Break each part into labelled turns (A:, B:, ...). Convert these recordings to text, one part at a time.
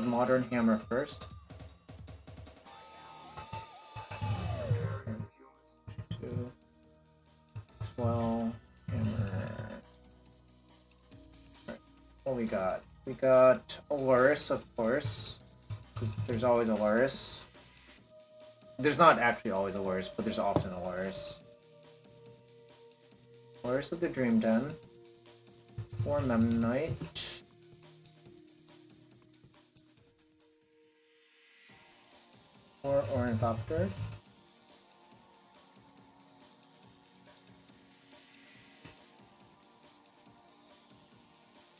A: modern hammer first. 2. XWhale hammer. Right. What we got? We got a Lurrus, of course. Because there's always a Lurrus. There's not actually always a Lurrus, but there's often a Lurrus. Lurrus of the Dream Den. 4 Memnite. 4 Ornithopter.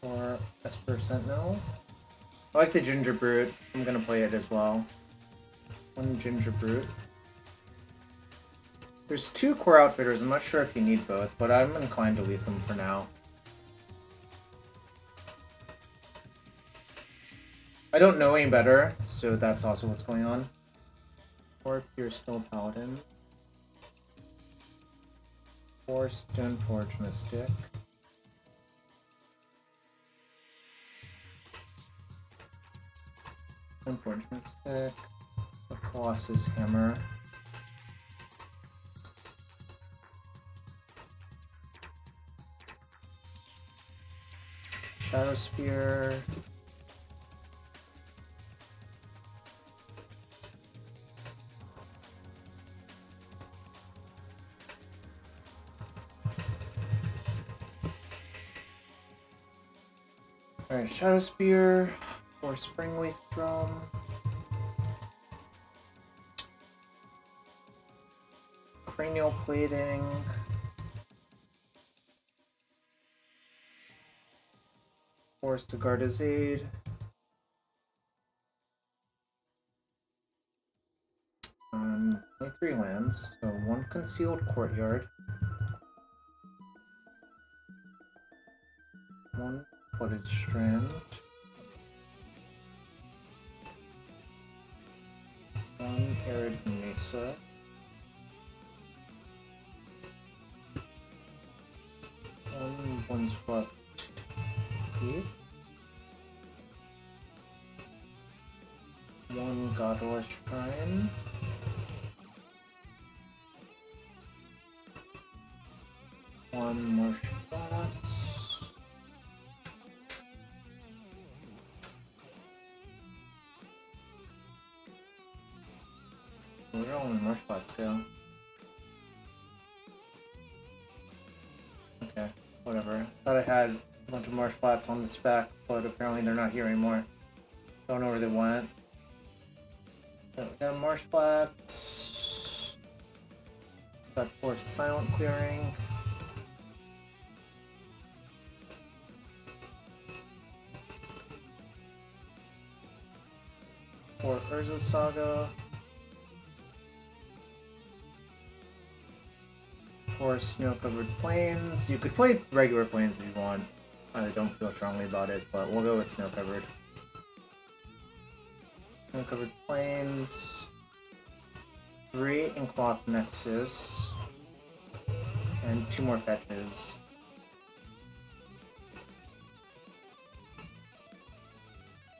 A: 4 Esper Sentinel. I like the Ginger Brute. I'm gonna play it as well. 1 Ginger Brute. There's 2 Core Outfitters. I'm not sure if you need both, but I'm inclined to leave them for now. I don't know any better, so that's also what's going on. 4 Pure Steel Paladin. 4 Stoneforge Mystic. 1 Mystic. A Colossus Hammer. Shadow Spear. Alright, Shadow Spear. 4 Springleaf Drum. Cranial Plating. 4 Sigarda's Aid. Only 3 lands, so 1 Concealed Courtyard. 1 Flooded Strand. 1 Arid Mesa. 1 Windswept Heath. 1 Godless Shrine. 1 Marsh Flats. Where did all my Marsh Flats go? Okay, whatever. Thought I had a bunch of Marsh Flats on the spec, but apparently they're not here anymore. Don't know where they went. So we got Marsh Flats. Got 4 Silent Clearing. For Urza Saga. 4 Snow-Covered Plains. You could play regular plains if you want. I don't feel strongly about it, but we'll go with Snow-Covered. Snow-Covered Plains. 3 Inkmoth Nexus. And 2 more fetches.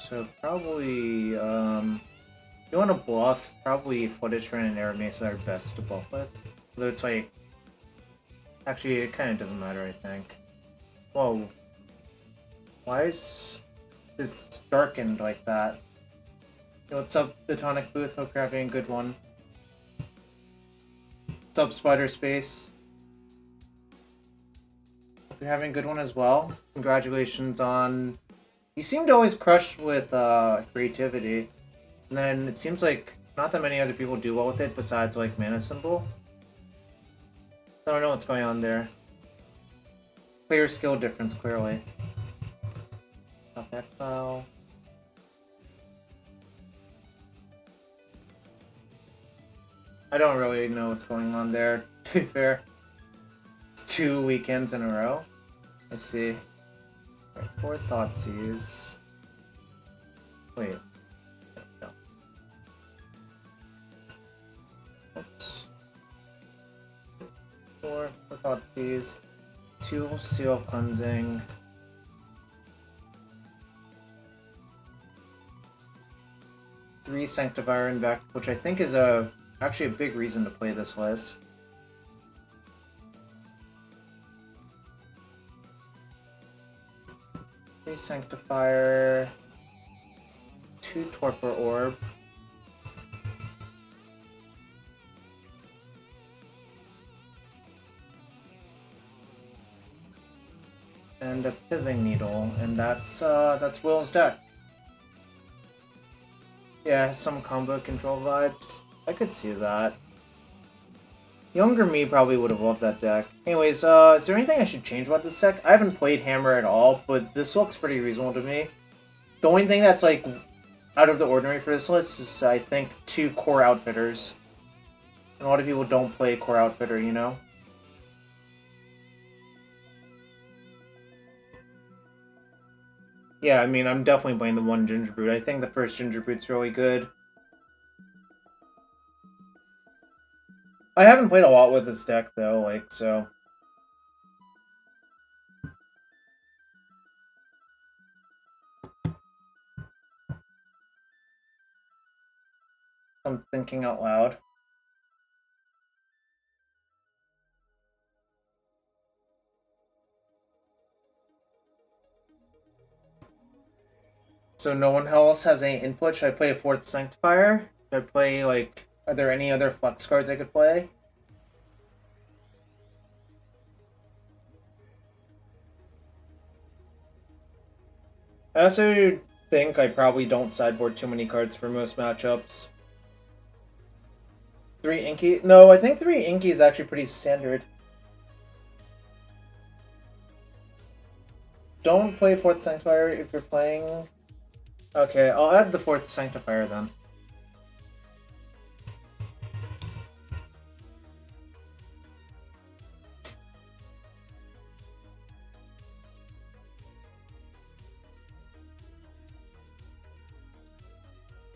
A: So probably, if you want to bluff, probably Flooded Shrine and Arid Mesa are best to bluff with. Although it's like, actually it kind of doesn't matter, I think. Whoa. Why is this darkened like that? Yo, what's up, the Tonic Booth? Hope you're having a good one. What's up, Spider Space? Hope you're having a good one as well. Congratulations on... You seem to always crush with creativity, and then it seems like not that many other people do well with it besides like Mana Symbol. I don't know what's going on there. Clear skill difference, clearly. Top Exile. I don't really know what's going on there, to be fair. It's 2 weekends in a row. Let's see. 4 Thoughtseize. Wait. No. Oops. 4 Thoughtseize. 2 Seal Cleansing. 3 Sanctifier in back, which I think is actually a big reason to play this list. Three Sanctifier, 2 Torpor Orb. And a Pithing Needle, and that's Will's deck. Yeah, some combo control vibes. I could see that. Younger me probably would have loved that deck. Anyways, is there anything I should change about this deck? I haven't played Hammer at all, but this looks pretty reasonable to me. The only thing that's, like, out of the ordinary for this list is, I think, 2 Core Outfitters. And a lot of people don't play Core Outfitter, you know? Yeah, I mean, I'm definitely playing the 1 Ginger Brute. I think the first Ginger Brute's really good. I haven't played a lot with this deck, though, like, so... I'm thinking out loud. So no one else has any input. Should I play a 4th Sanctifier? Should I play, like... Are there any other flex cards I could play? I also think I probably don't sideboard too many cards for most matchups. 3 Inky? No, I think 3 Inky is actually pretty standard. Don't play 4th Sanctifier if you're playing... Okay, I'll add the 4th Sanctifier then.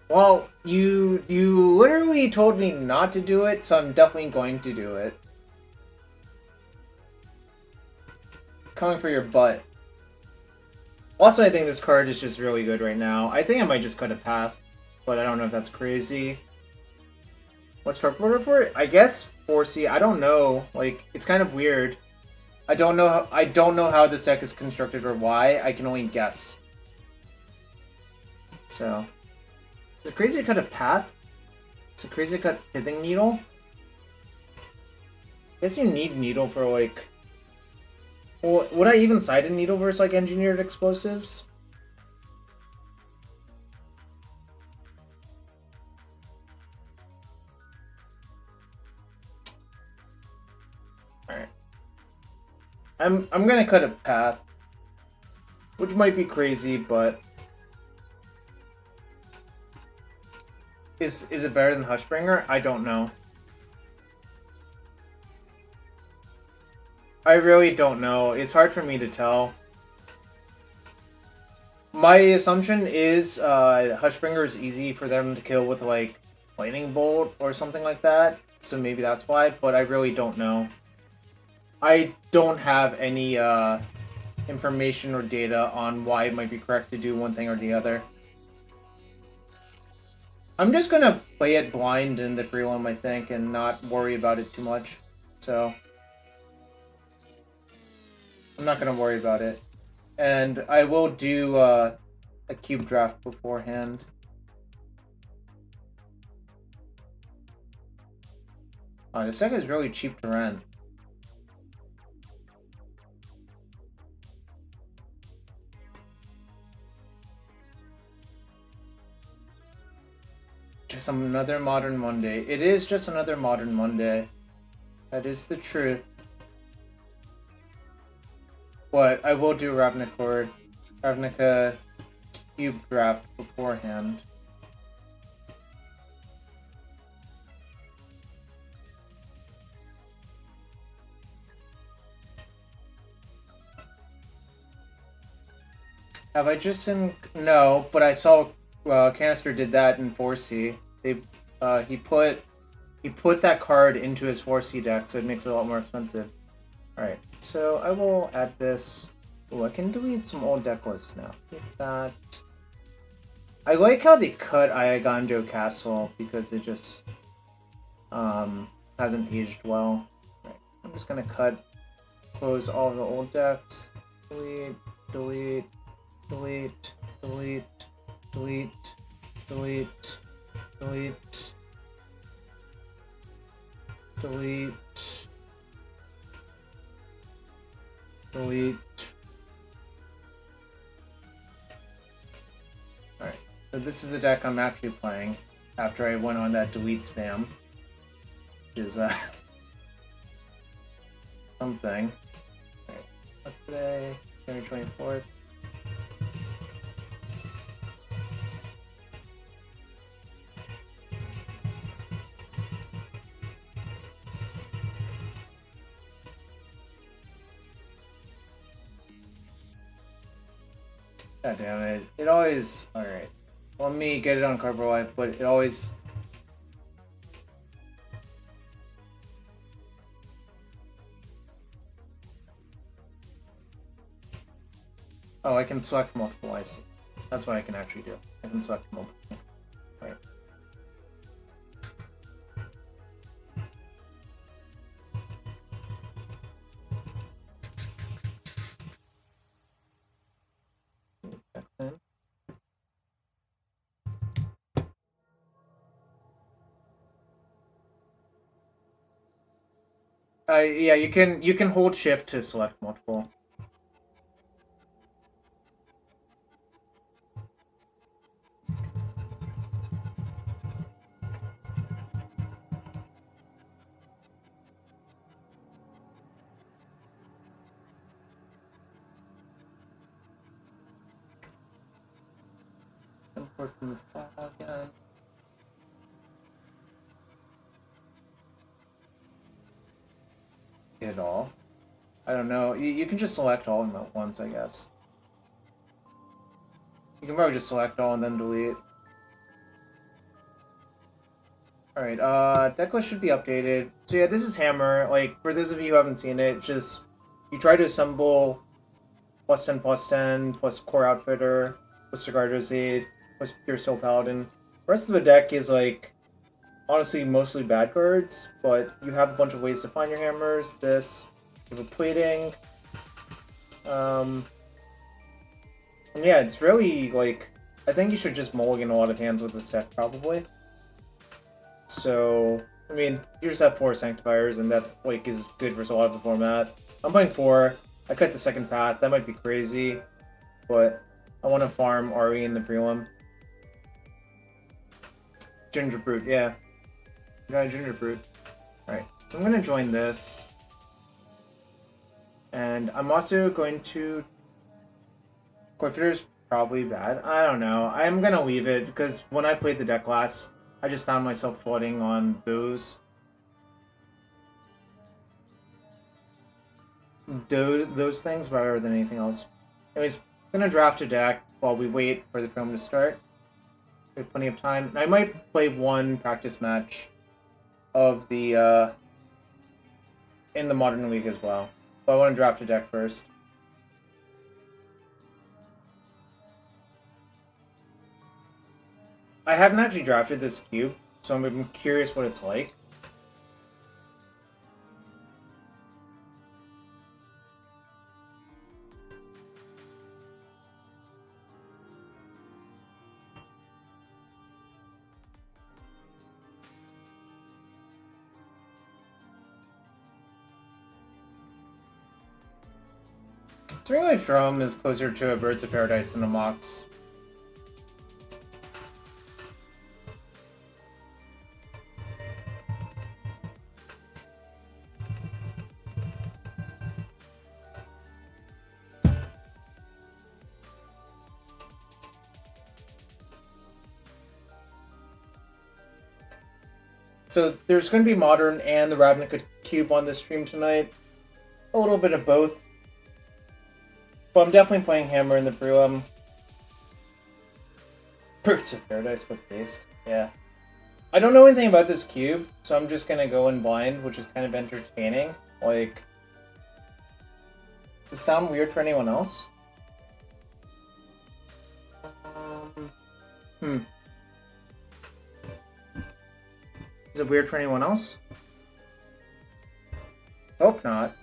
A: Well, you literally told me not to do it, so I'm definitely going to do it. Coming for your butt. Also, I think this card is just really good right now. I think I might just cut a path, but I don't know if that's crazy. What's Torpor for it? I guess 4C. I don't know. Like, it's kind of weird. I don't know how this deck is constructed or why. I can only guess. So, is it crazy to cut a path? Is it crazy to cut Pithing Needle? I guess you need Needle for, like... Well, would I even side a Needle versus, like, Engineered Explosives? Alright. I'm gonna cut a path. Which might be crazy, but... Is it better than Hushbringer? I don't know. I really don't know. It's hard for me to tell. My assumption is Hushbringer is easy for them to kill with, like, Lightning Bolt or something like that. So maybe that's why, but I really don't know. I don't have any information or data on why it might be correct to do one thing or the other. I'm just gonna play it blind in the prelim, I think, and not worry about it too much. So... I'm not gonna worry about it. And I will do a cube draft beforehand. Oh, this deck is really cheap to run. Just another Modern Monday. It is just another Modern Monday. That is the truth. But I will do Ravnica cube draft beforehand. Have I just seen... No, but I saw Canister did that in 4C. He put that card into his 4C deck, so it makes it a lot more expensive. Alright, so I will add this. Oh, I can delete some old deck lists now. Get that. I like how they cut Ayaganjo Castle because it just hasn't aged well. Right. I'm just gonna close all the old decks. Delete, delete, delete, delete, delete, delete, delete, delete, delete. Alright, so this is the deck I'm actually playing after I went on that delete spam. Which is something. Alright, what's today? January 24th. God damn it. It always... Alright. Let me get it on Cardboard Life, but it always... Oh, I can select multiple, I see. That's what I can actually do. I can select multiple. Right. Yeah, you can hold shift to select multiple. Import from the file again. Get it all. I don't know. You can just select all of them at once, I guess. You can probably just select all and then delete. Alright, Decklist should be updated. So yeah, this is Hammer. Like, for those of you who haven't seen it, just... You try to assemble +10/+10, plus Core Outfitter, plus Cigar Aid, plus Pure Steel Paladin. The rest of the deck is, like, honestly mostly bad cards, but you have a bunch of ways to find your hammers. This, you have a plating. And yeah, it's really, like... I think you should just mulligan a lot of hands with this deck, probably. So, I mean, you just have 4 Sanctifiers, and that, like, is good for a lot of the format. I'm playing 4. I cut the second path. That might be crazy, but I want to farm RE in the prelim. Ginger Brute, yeah. Got a Ginger Brute. Alright, so I'm going to join this. And I'm also going to... Corfitter's probably bad. I don't know. I'm going to leave it, because when I played the deck last, I just found myself floating on those things rather than anything else. Anyways, I'm gonna draft a deck while we wait for the film to start. We have plenty of time. I might play one practice match of the in the Modern League as well. But I want to draft a deck first. I haven't actually drafted this cube, so I'm curious what it's like. Ring Life Drum is closer to a Birds of Paradise than a Mox. So there's going to be Modern and the Ravnica cube on this stream tonight. A little bit of both. But I'm definitely playing Hammer in the prelim. Birds of Paradise with Based. Yeah. I don't know anything about this cube, so I'm just going to go in blind, which is kind of entertaining. Like, does this sound weird for anyone else? Is it weird for anyone else? Hope not.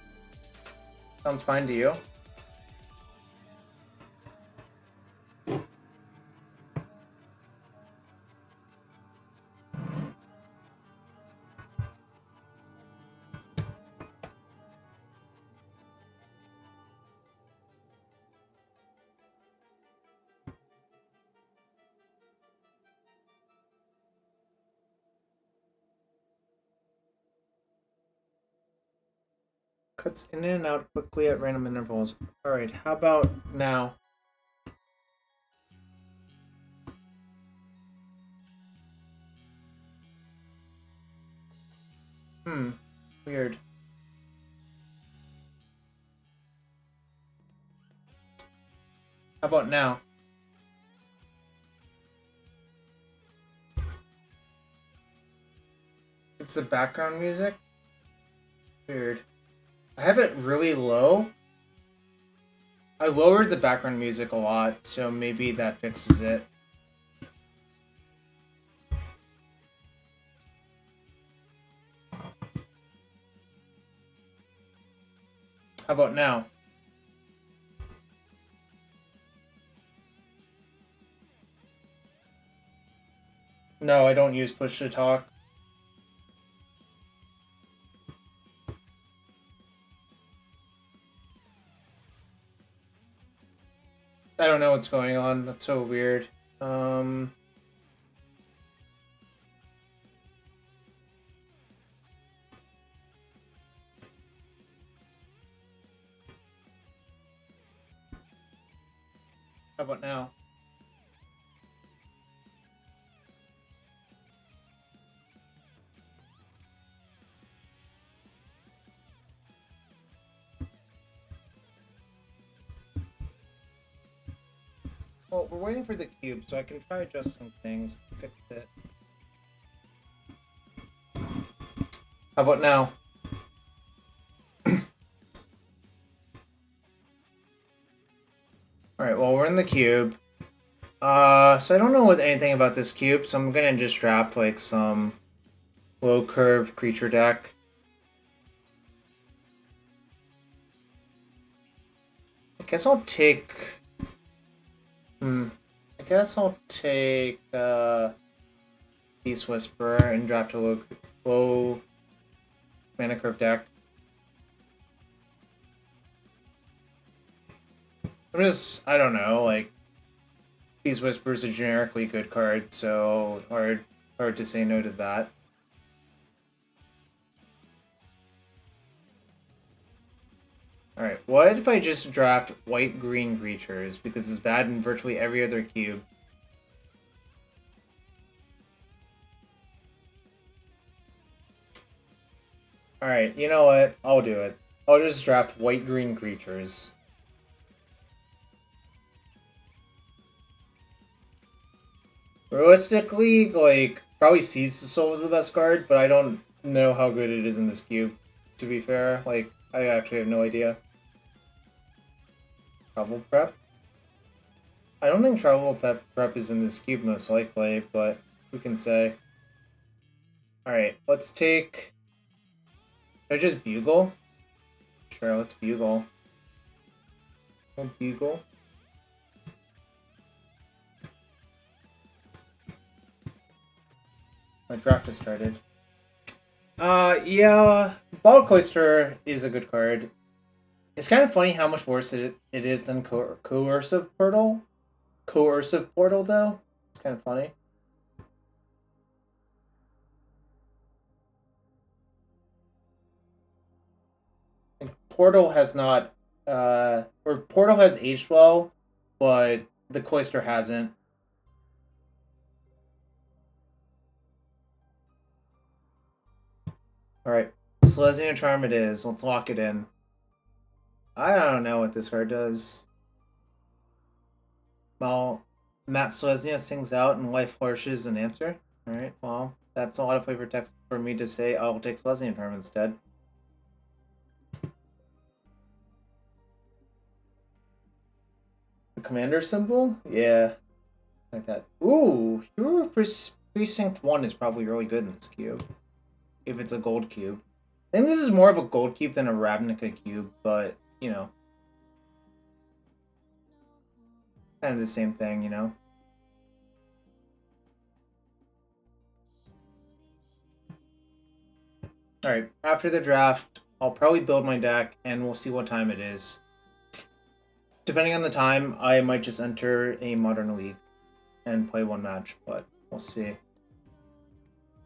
A: Sounds fine to you. Cuts in and out quickly at random intervals. Alright, how about now? Weird. How about now? It's the background music? Weird. I have it really low. I lowered the background music a lot, so maybe that fixes it. How about now? No, I don't use push to talk. I don't know what's going on. That's so weird. How about now? Well, we're waiting for the cube, so I can try adjusting things to fix it. How about now? Alright, well, we're in the cube. So I don't know anything about this cube, so I'm gonna just draft, like, some low curve creature deck. I guess I'll take... I guess I'll take, Peace Whisperer and draft a low mana curve deck. I don't know, like, Peace Whisperer is a generically good card, so hard to say no to that. Alright, what if I just draft white-green creatures, because it's bad in virtually every other cube? Alright, you know what? I'll do it. I'll just draft white-green creatures. Realistically, like, probably Seize the Soul is the best card, but I don't know how good it is in this cube, to be fair. Like, I actually have no idea. Travel Prep? I don't think Travel Prep is in this cube, most likely, but who can say? Alright, let's take... Should I just Bugle? Sure, let's Bugle. We'll Bugle. My draft has started. Yeah, Bottle Cloister is a good card. It's kind of funny how much worse it is than Coercive Portal. Coercive Portal, though. It's kind of funny. And Portal has not, or Portal has aged well, but the Cloister hasn't. Alright, Selesnya Charm it is. Let's lock it in. I don't know what this card does. Well, Matt Selesnya sings out and life flourishes an answer. Alright, well, that's a lot of flavor text for me to say I'll take Selesnya Charm instead. The commander symbol? Yeah. Like that. Ooh, Hero of Precinct 1 is probably really good in this cube. if it's a gold cube. I think this is more of a gold cube than a Ravnica cube, but, you know. Kind of the same thing, you know. Alright, after the draft, I'll probably build my deck, and we'll see what time it is. Depending on the time, I might just enter a Modern League and play one match, but we'll see.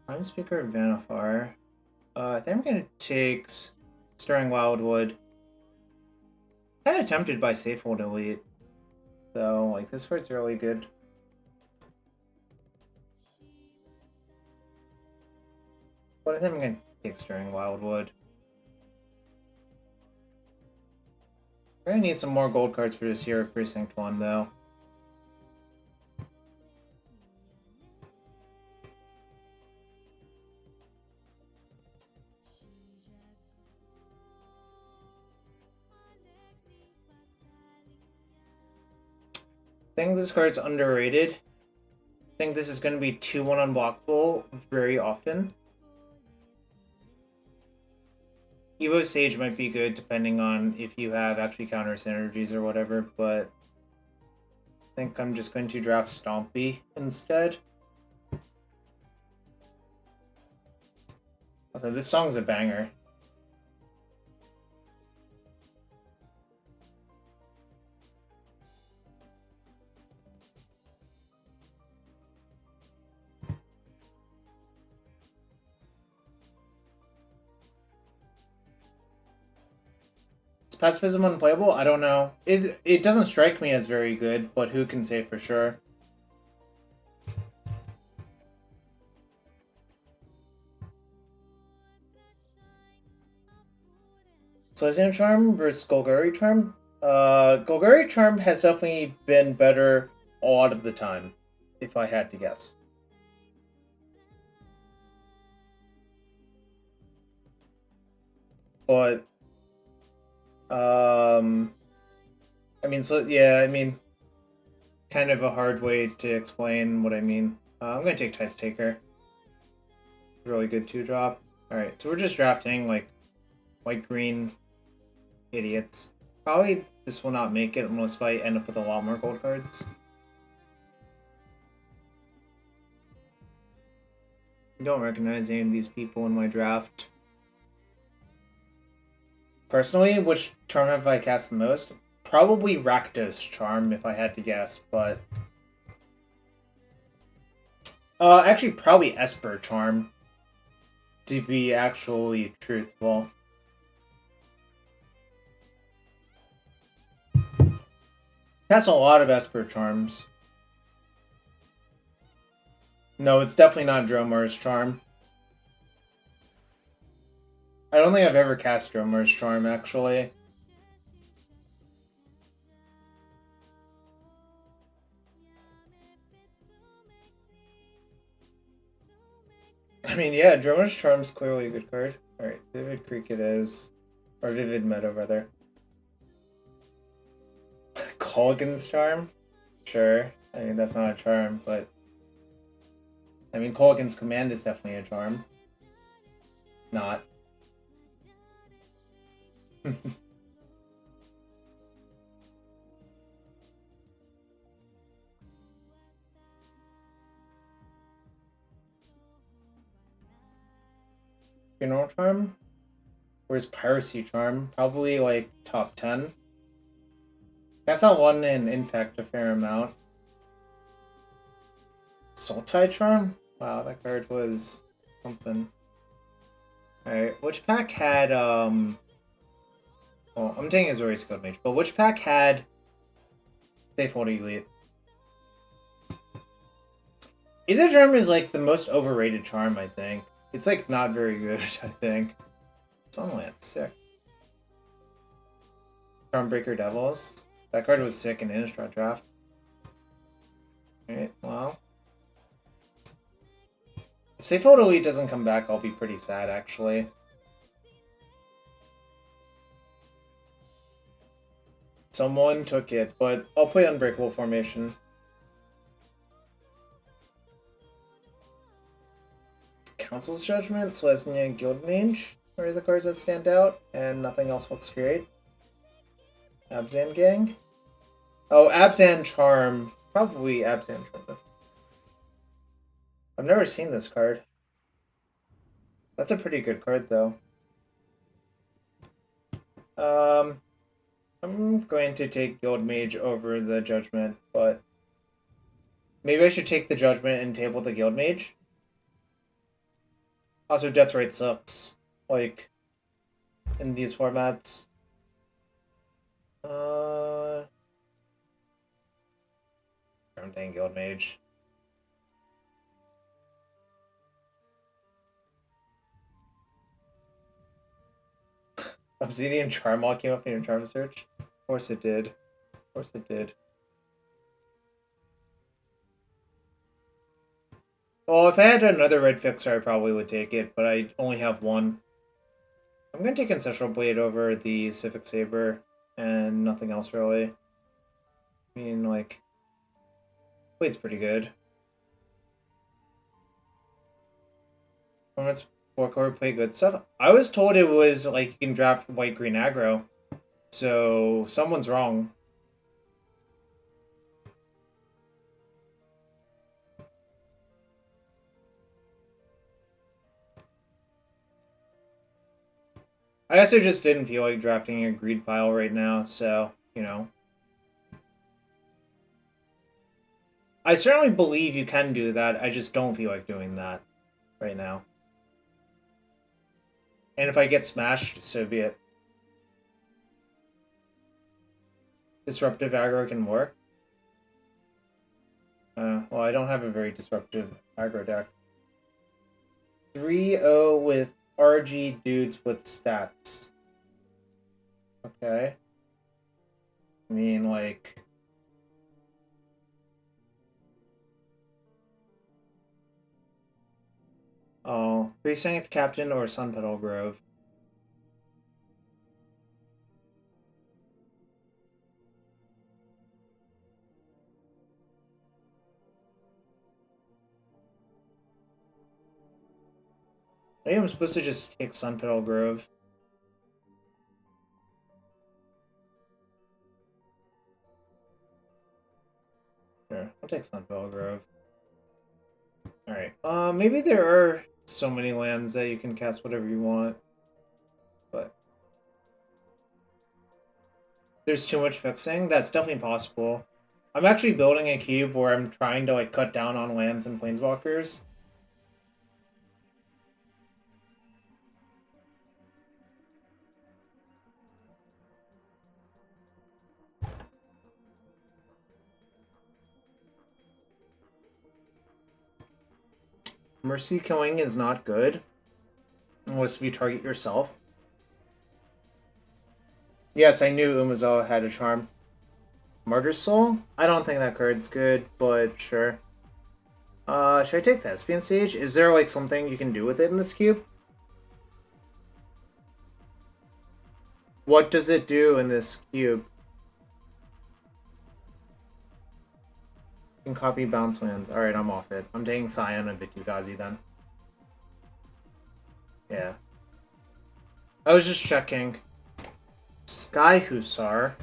A: Time Speaker Vanifar. I think I'm gonna take Stirring Wildwood. Kind of tempted by Safehold Elite. So, like, this card's really good. But I think I'm gonna take Stirring Wildwood. We're gonna need some more gold cards for this Hero Precinct one, though. I think this card's underrated. I think this is going to be 2-1 unblockable very often. Evo Sage might be good depending on if you have actually counter synergies or whatever, but I think I'm just going to draft Stompy instead. Also, this song's a banger. Pacifism unplayable? I don't know. It doesn't strike me as very good, but who can say for sure? Celestial Charm versus Golgari Charm? Golgari Charm has definitely been better a lot of the time, if I had to guess. But I mean, so yeah, I mean, kind of a hard way to explain what I mean. I'm gonna take Tithe Taker. Really good 2-drop. Alright, so we're just drafting, like, white-green idiots. Probably this will not make it unless I end up with a lot more gold cards. I don't recognize any of these people in my draft. Personally, which charm have I cast the most? Probably Rakdos Charm, if I had to guess, but... actually, probably Esper Charm, to be actually truthful. Cast a lot of Esper Charms. No, it's definitely not Dromar's Charm. I don't think I've ever cast Dromar's Charm, actually. I mean, yeah, Dromar's Charm's clearly a good card. Alright, Vivid Creek it is. Or Vivid Meadow, rather. Colgan's Charm? Sure. I mean, that's not a charm, but... I mean, Colgan's Command is definitely a charm. Not. Funeral Charm? Where's Piracy Charm? Probably, like, top 10. That's not one in Impact a fair amount. Sultai Charm? Wow, that card was something. Alright, which pack had, well, I'm taking Azorius Code Mage, but which pack had Safehold Elite? Izzet Charm is, like, the most overrated charm, I think. It's, like, not very good, I think. Sunland, sick. Charmbreaker Devils. That card was sick in Innistrad draft. Alright, well. If Safehold Elite doesn't come back, I'll be pretty sad, actually. Someone took it, but I'll play Unbreakable Formation. Council's Judgment, Selesnya, and Guild Mage are the cards that stand out, and nothing else looks great. Abzan Gang? Oh, Abzan Charm. Probably Abzan Charm. I've never seen this card. That's a pretty good card, though. I'm going to take Guild Mage over the Judgment, but maybe I should take the Judgment and table the Guild Mage. Also, Death Rate sucks, like, in these formats. I'm taking Guild Mage. Obsidian Charm came up in your Charm search? Of course it did. Of course it did. Well, if I had another red fixer, I probably would take it, but I only have one. I'm going to take Ancestral Blade over the Civic Saber, and nothing else really. I mean, like, Blade's pretty good. From its four-color play good stuff. I was told it was, like, you can draft white-green aggro, so someone's wrong. I also just didn't feel like drafting a greed pile right now, so, you know. I certainly believe you can do that, I just don't feel like doing that right now. And if I get smashed, so be it. Disruptive aggro can work. Well, I don't have a very disruptive aggro deck. 3-0 with RG dudes with stats. Okay. I mean, like... Oh, Precinct Captain or Sunpetal Grove? I think I'm supposed to just take Sunpetal Grove. Sure, I'll take Sunpetal Grove. Alright, maybe there are so many lands that you can cast whatever you want. But... there's too much fixing? That's definitely possible. I'm actually building a cube where I'm trying to, like, cut down on lands and planeswalkers. Mercy killing is not good. Unless if you target yourself. Yes, I knew Umazawa had a charm. Martyr's Soul? I don't think that card's good, but sure. Should I take Thespian Stage? Is there, like, something you can do with it in this cube? What does it do in this cube? You can copy bounce lands. Alright, I'm off it. I'm taking Scion and Vitugazi then. Yeah. I was just checking. Sky Hussar.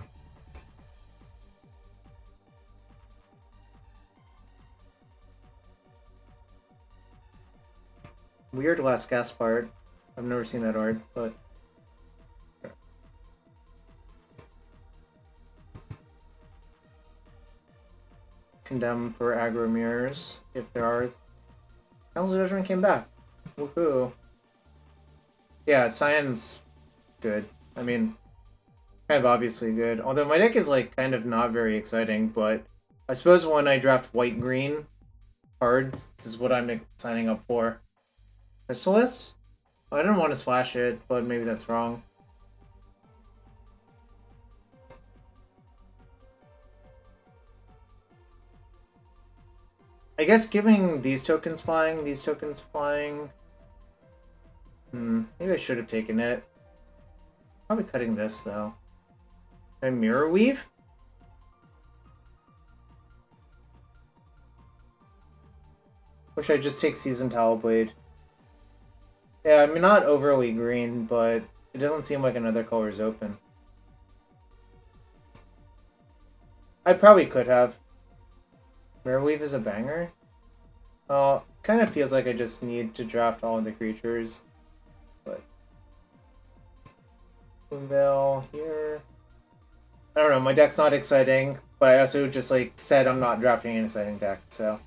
A: Weird Last Gaspard. I've never seen that art, but... Condemn for aggro mirrors, if there are. Council Judgment came back. Woohoo. Yeah, Scion's good. I mean, kind of obviously good. Although my deck is, like, kind of not very exciting, but I suppose when I draft white-green cards, this is what I'm signing up for. Chrysalis? I didn't want to splash it, but maybe that's wrong. I guess giving these tokens flying, maybe I should have taken it. Probably cutting this, though. Can I Mirror Weave? Wish I'd just take Seasoned Talonblade. Yeah, I mean, not overly green, but it doesn't seem like another color is open. I probably could have. Weave is a banger. Oh, kind of feels like I just need to draft all of the creatures. But Boomville here. I don't know, my deck's not exciting, but I also just like said I'm not drafting an exciting deck, so.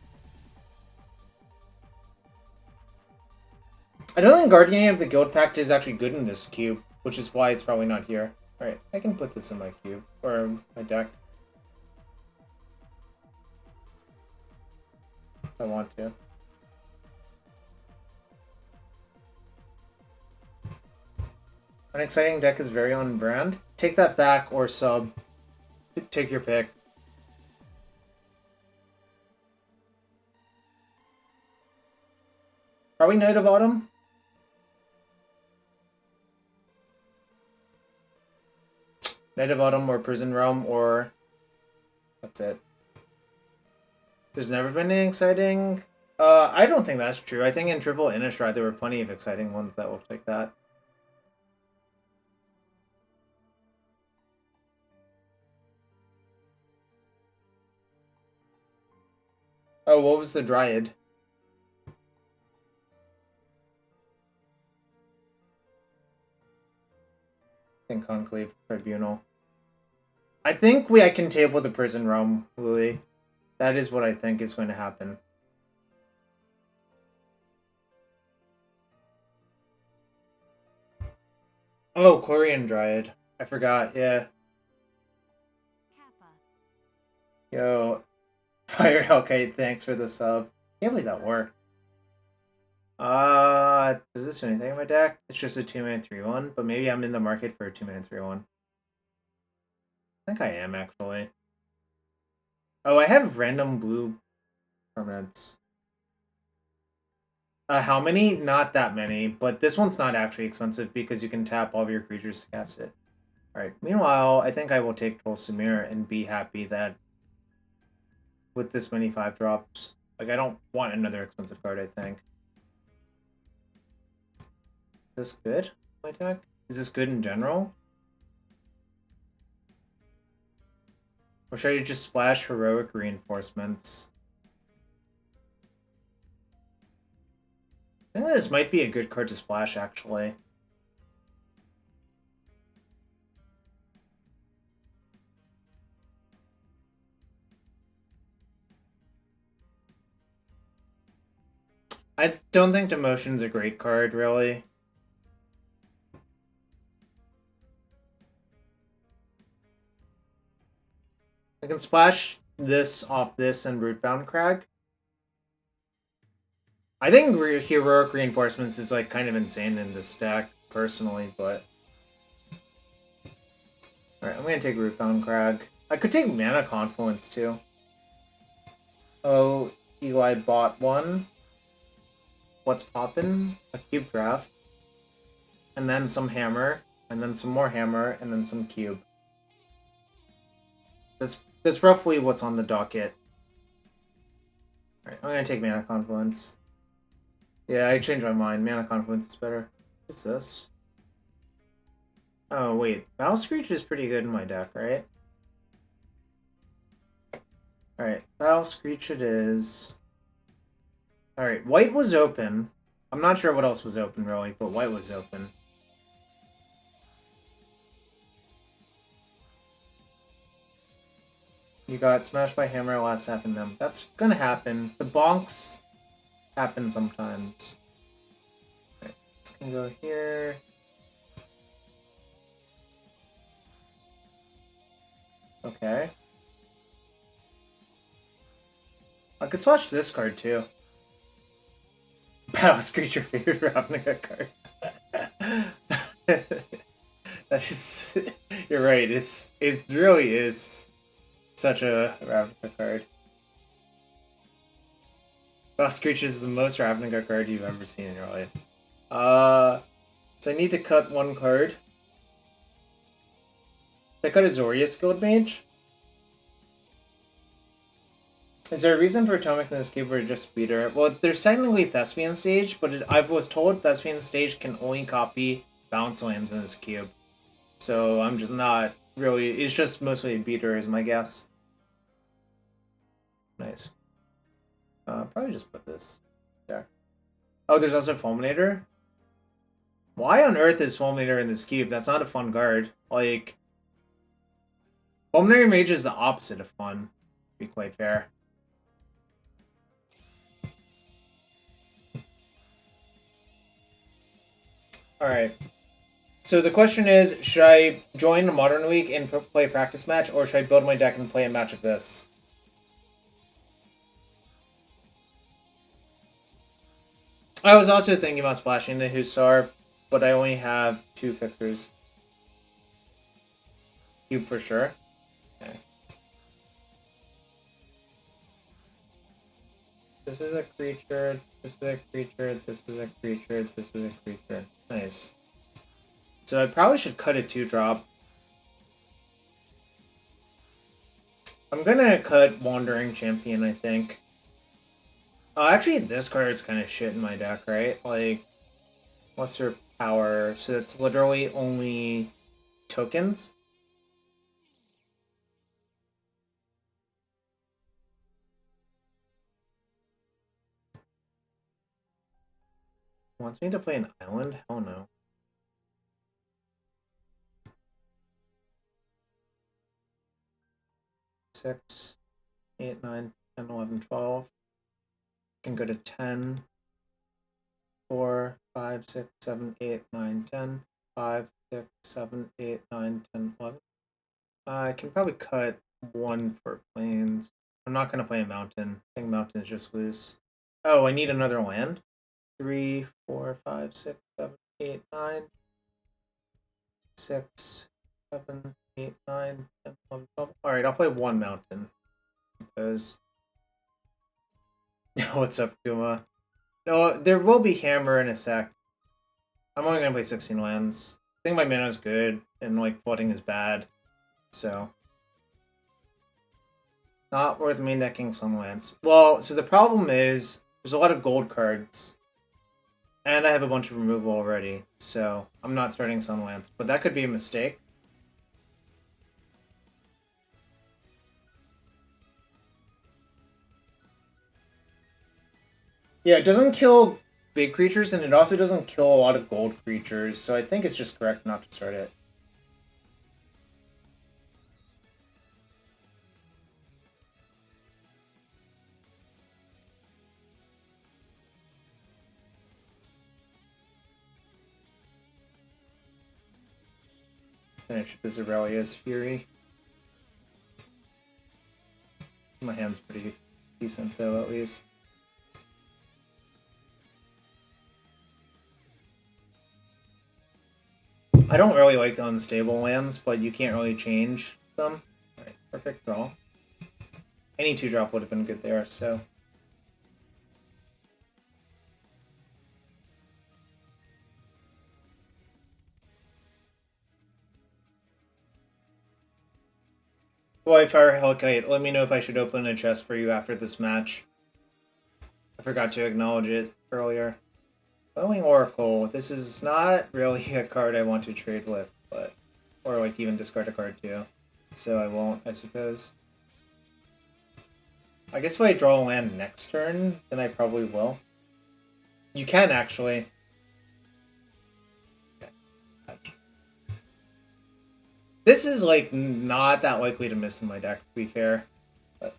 A: I don't think Guardian of the Guild Pact is actually good in this cube, which is why it's probably not here. Alright, I can put this in my cube, or my deck. If I want to. An exciting deck is very on brand. Take that back or sub. Take your pick. Probably Knight of Autumn? Knight of Autumn or Prison Realm or... That's it. There's never been any exciting... I don't think that's true. I think in Triple Innistrad there were plenty of exciting ones that looked like that. Oh, what was the Dryad? I think Conclave Tribunal. I think I can table the Prison Realm, Louis. That is what I think is going to happen. Oh, Quarian Dryad. I forgot, yeah. Yo, Fire Hellkite, thanks for the sub. Can't believe that worked. Does this do anything in my deck? It's just a 2-mana 3-1, but maybe I'm in the market for a 2-mana 3-1. I think I am, actually. Oh, I have random blue permanents. How many? Not that many, but this one's not actually expensive because you can tap all of your creatures to cast it. Alright, meanwhile, I think I will take Troll Samir and be happy that with this many 5-drops, like, I don't want another expensive card, I think. Is this good, my deck? Is this good in general? Or should I just splash Heroic Reinforcements? I think this might be a good card to splash, actually. I don't think Demotion's a great card, really. I can splash this off this and Rootbound Crag. I think Heroic Reinforcements is like kind of insane in this deck, personally, but... Alright, I'm gonna take Rootbound Crag. I could take Mana Confluence, too. Oh, Eli bought one. What's poppin'? A cube draft. And then some hammer. And then some more hammer. And then some cube. That's roughly what's on the docket. Alright, I'm gonna take Mana Confluence. Yeah, I changed my mind. Mana Confluence is better. What's this? Oh, wait. Battle Screech is pretty good in my deck, right? Alright, Battle Screech it is. Alright, white was open. I'm not sure what else was open, really, but white was open. You got smashed by hammer last half in them. That's gonna happen. The bonks happen sometimes. Alright, it's gonna go here. Okay. I could swatch this card too. Battle Screech, your favorite Ravnica card. That is, you're right. It really is such a Ravnica card. Battle Screech is the most Ravnica card you've ever seen in your life. So I need to cut one card. Did I cut a Zorius Guild Mage? Is there a reason for Atomic in this cube or just Speeder? Well, there's technically Thespian stage, but I was told Thespian stage can only copy bounce lands in this cube. So I'm just not really... It's just mostly a beater is my guess. Nice. Probably just put this there. Oh, there's also Fulminator? Why on earth is Fulminator in this cube? That's not a fun card. Like... Fulminary Mage is the opposite of fun, to be quite fair. Alright. So the question is, should I join a Modern League and play a practice match, or should I build my deck and play a match of this? I was also thinking about splashing the Hussar, but I only have 2 fixers. Cube for sure. Okay. This is a creature, this is a creature, this is a creature, this is a creature. Nice. So I probably should cut a 2-drop. I'm gonna cut Wandering Champion, I think. Actually, this card's kind of shit in my deck, right? Like, what's her power? So it's literally only tokens? Wants me to play an island? Hell no. Six, 8, 9, 10, 11, 12. Can go to 10. 4, 5, 6, 7, 8, 9, 10. 5, 6, 7, 8, 9, 10, 11. I can probably cut 1 for plains. I'm not going to play a mountain. I think mountain is just loose. Oh, I need another land? 3, 4, 5, 6, 7, 8, 9. 6, 7, 8, 9, 10, 11, 12. Alright, I'll play 1 mountain. Because... What's up, Kuma? No, there will be hammer in a sec. I'm only going to play 16 lands. I think my mana is good, and like flooding is bad. So... Not worth main decking some lands. Well, so the problem is, there's a lot of gold cards. And I have a bunch of removal already, so I'm not starting Sunlance. But that could be a mistake. Yeah, it doesn't kill big creatures, and it also doesn't kill a lot of gold creatures, so I think it's just correct not to start it. Finish this Aurelia's Fury. My hand's pretty decent, though, at least. I don't really like the unstable lands, but you can't really change them. Alright, perfect draw. Any 2-drop would have been good there, so... Boy, Fire Hellkite, let me know if I should open a chest for you after this match. I forgot to acknowledge it earlier. Flowing Oracle, this is not really a card I want to trade with, but... Or like even discard a card too. So I won't, I suppose. I guess if I draw a land next turn, then I probably will. You can actually. Okay. This is like not that likely to miss in my deck, to be fair. But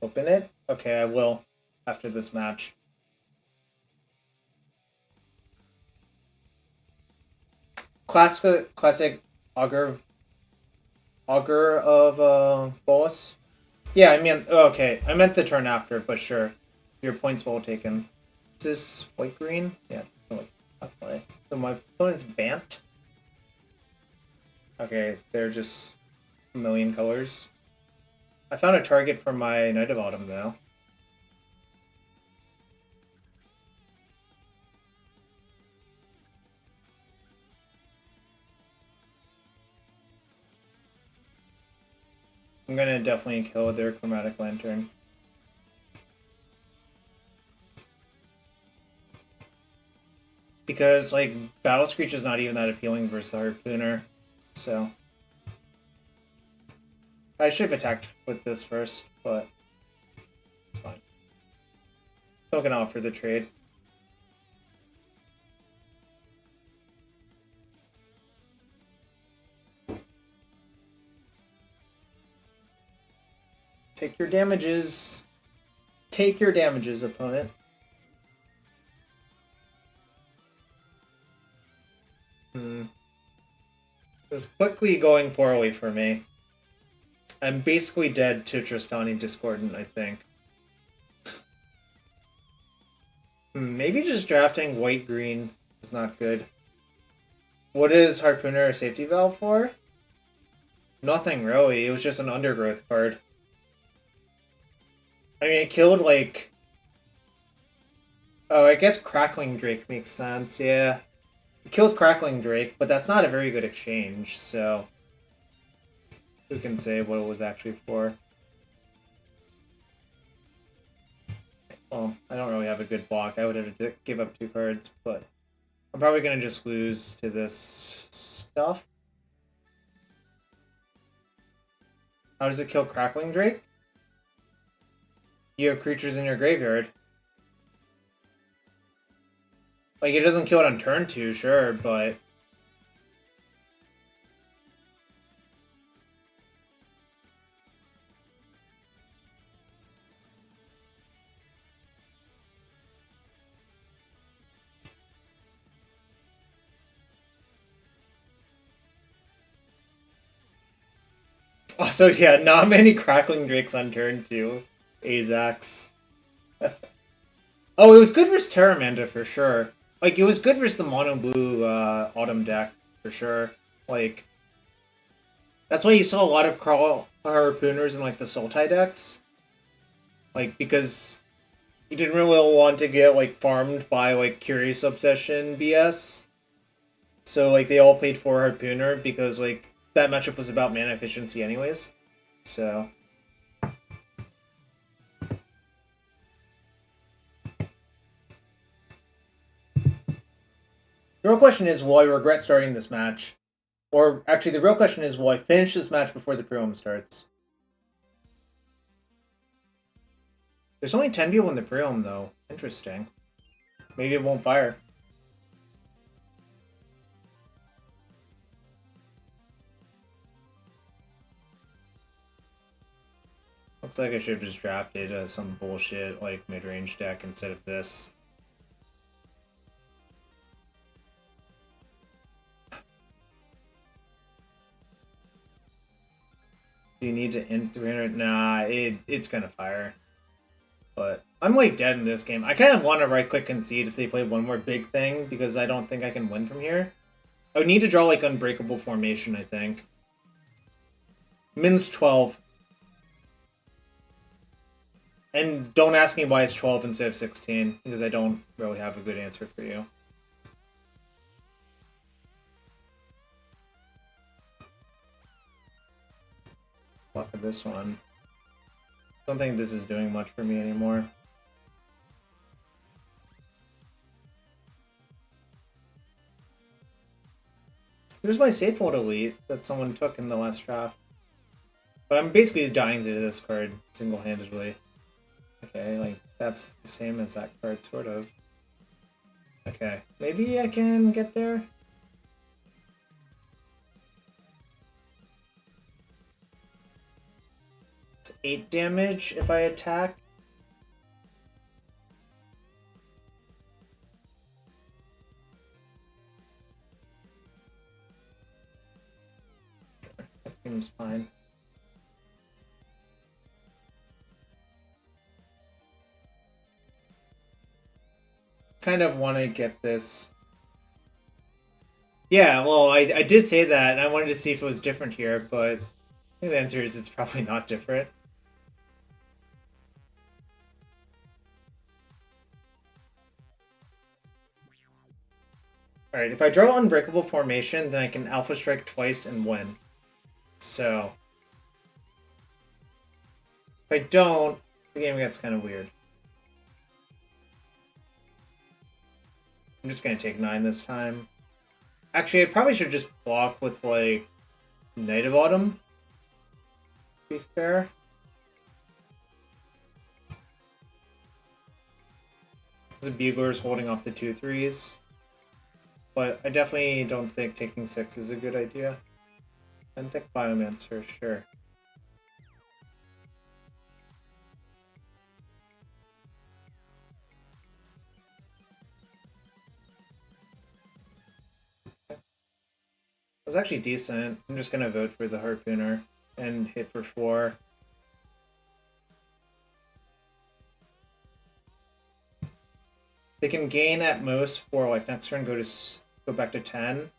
A: open it? Okay, I will after this match. Classic Augur of Bolus. Yeah, I mean, okay, I meant the turn after, but sure. Your point's well taken. Is this white-green? Yeah, that play. So my opponent's Bant. Okay, they're just a million colors. I found a target for my Knight of Autumn, though. I'm gonna definitely kill their Chromatic Lantern. Because, like, Battle Screech is not even that appealing versus the Harpooner, so... I should have attacked with this first, but it's fine. Still gonna offer the trade. Take your damages. Take your damages, opponent. This is quickly going poorly for me. I'm basically dead to Tristani Discordant, I think. Maybe just drafting white-green is not good. What is Harpooner a safety valve for? Nothing really, it was just an undergrowth card. I mean, it killed, like... Oh, I guess Crackling Drake makes sense, yeah. It kills Crackling Drake, but that's not a very good exchange, so... Who can say what it was actually for? Well, I don't really have a good block. I would have to give up 2 cards, but... I'm probably going to just lose to this stuff. How does it kill Crackling Drake? You have creatures in your graveyard. Like, it doesn't kill it on turn 2, sure, but... Also, yeah, not many Crackling Drakes on turn 2. Azax. Oh, it was good versus Terramanda for sure. Like, it was good versus the mono blue Autumn deck for sure. Like, that's why you saw a lot of Crawl Harpooners in like the Sultai decks. Like, because you didn't really want to get like farmed by like Curious Obsession BS. So like they all played 4 Harpooner because like that matchup was about mana efficiency anyways. So the real question is, will I regret starting this match? Or actually, the real question is, will I finish this match before the prelim starts? There's only 10 people in the prelim, though. Interesting. Maybe it won't fire. Looks like I should have just drafted some bullshit, like, mid-range deck instead of this. Do you need to end 300? Nah, it's gonna fire. But I'm like dead in this game. I kind of want to right-click concede if they play one more big thing, because I don't think I can win from here. I would need to draw like Unbreakable Formation, I think. Min's 12. And don't ask me why it's 12 instead of 16, because I don't really have a good answer for you. Luck of this one. Don't think this is doing much for me anymore. Here's my Safehold Elite that someone took in the last draft. But I'm basically dying to this card single-handedly. Okay, like, that's the same as that card, sort of. Okay, maybe I can get there? It's 8 damage if I attack. That seems fine. Kind of want to get this. Yeah, well, I did say that, and I wanted to see if it was different here, but I think the answer is it's probably not different. Alright, if I draw Unbreakable Formation, then I can Alpha Strike twice and win. So, if I don't, the game gets kind of weird. I'm just gonna take 9 this time. Actually, I probably should just block with, like, Night of Autumn, to be fair. The Bugler's holding off the 2/3s. But I definitely don't think taking 6 is a good idea. And think Biomancer, sure. It was actually decent. I'm just gonna vote for the Harpooner and hit for 4. They can gain at most 4 life next turn, go back to 10.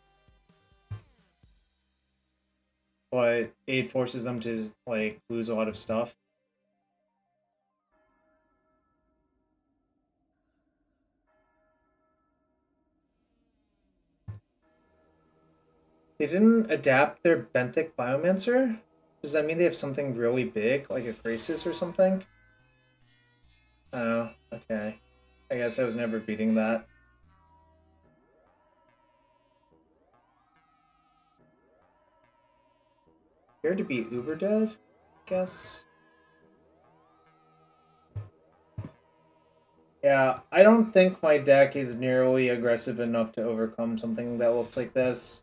A: But it forces them to, like, lose a lot of stuff. They didn't adapt their Benthic Biomancer? Does that mean they have something really big, like a Crisis or something? Oh, okay. I guess I was never beating that. Appeared to be uber dead, I guess. Yeah, I don't think my deck is nearly aggressive enough to overcome something that looks like this.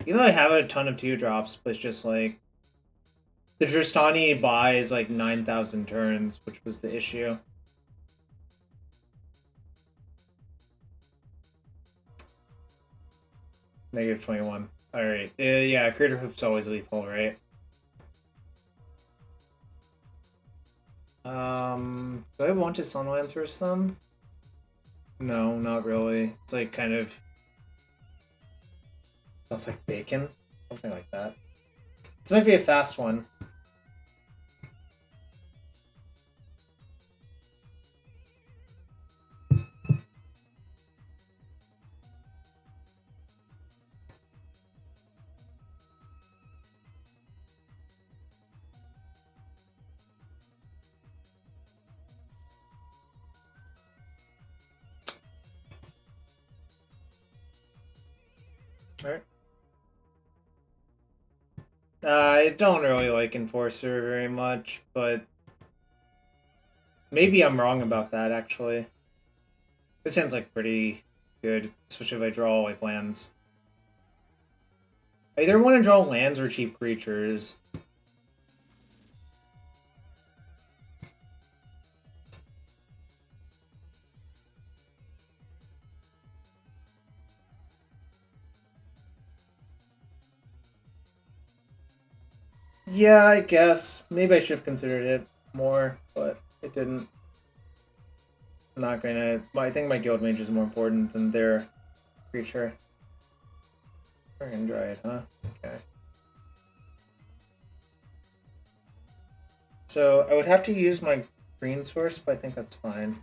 A: Even though I have a ton of 2-drops, but it's just like... The Tristani buys like 9,000 turns, which was the issue. Negative 21. Alright. Yeah, Crater Hoof's always lethal, right? Do I want to Sunlance versus them? No, not really. It's like kind of... Sounds like bacon? Something like that. This might be a fast one. Alright. I don't really like Enforcer very much, but maybe I'm wrong about that, actually. This sounds like pretty good, especially if I draw like lands. I either want to draw lands or cheap creatures. Yeah, I guess. Maybe I should have considered it more, but it didn't. I'm not gonna... I think my Guild Mage is more important than their creature. Dragon Dryad, huh? Okay. So, I would have to use my green source, but I think that's fine.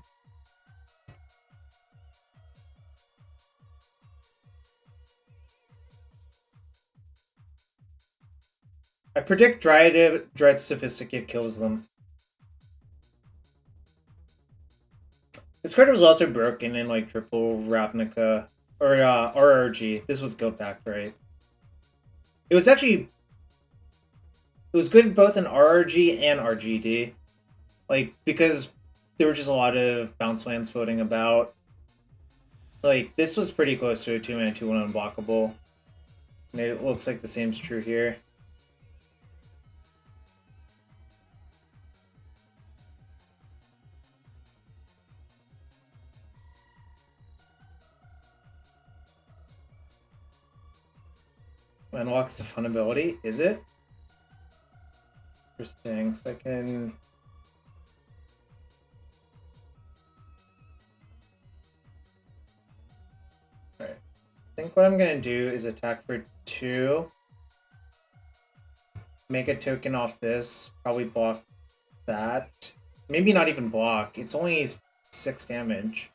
A: I predict Dryad Sophisticate kills them. This card was also broken in like triple Ravnica or RRG. This was Guild Pact, right? It was actually... It was good both in RRG and RGD. Like, because there were just a lot of bounce lands floating about. Like, this was pretty close to a 2-mana 2/1 unblockable. And it looks like the same's true here. Unlocks the fun ability, is it? Interesting, so I can... Alright. I think what I'm gonna do is attack for 2. Make a token off this. Probably block that. Maybe not even block. It's only 6 damage.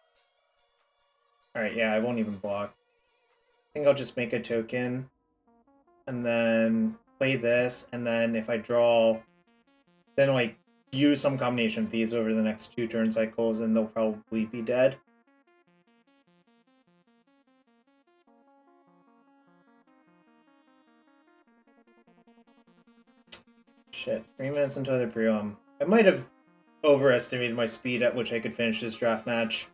A: Alright, yeah, I won't even block. I think I'll just make a token. And then play this. And then if I draw... Then, like, use some combination of these over the next 2 turn cycles, and they'll probably be dead. shit. 3 minutes until the prelim. I might have overestimated my speed at which I could finish this draft match.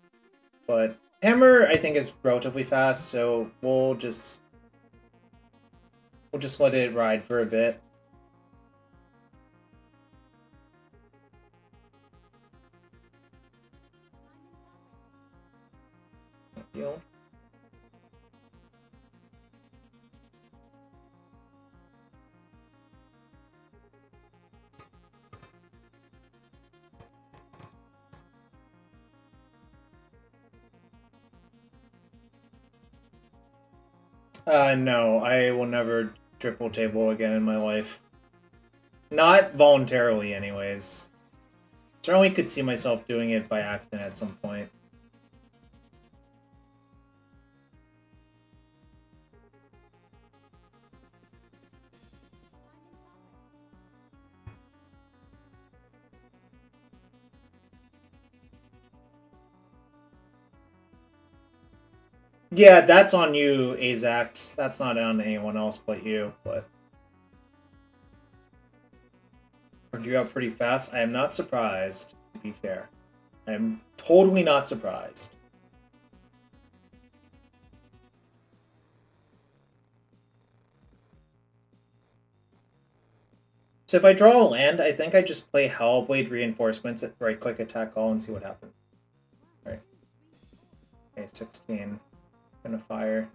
A: But Hammer, I think, is relatively fast, so we'll just let it ride for a bit. Deal. No, I will never triple table again in my life. Not voluntarily, anyways. Certainly could see myself doing it by accident at some point. Yeah, that's on you, Azax. That's not on anyone else but you, but... You up pretty fast. I am not surprised, to be fair. I am totally not surprised. So if I draw a land, I think I just play Hellblade Reinforcements at right-click attack all and see what happens. Alright. Okay, 16. Gonna fire.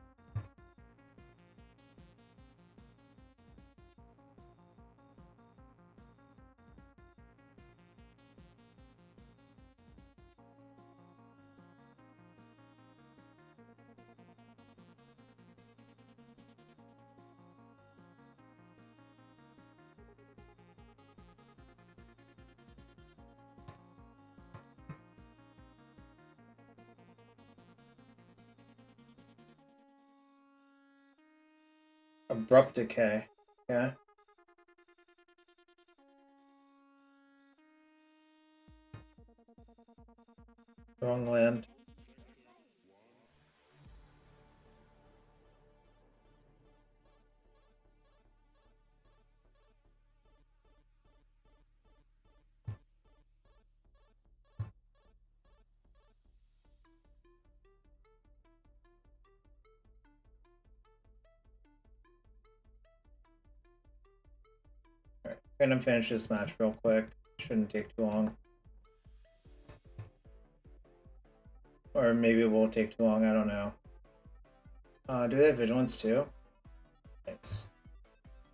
A: Abrupt Decay. Yeah. Wrong land. Alright, gonna finish this match real quick. Shouldn't take too long. Or maybe it will take too long, I don't know. Do they have Vigilance too? Nice.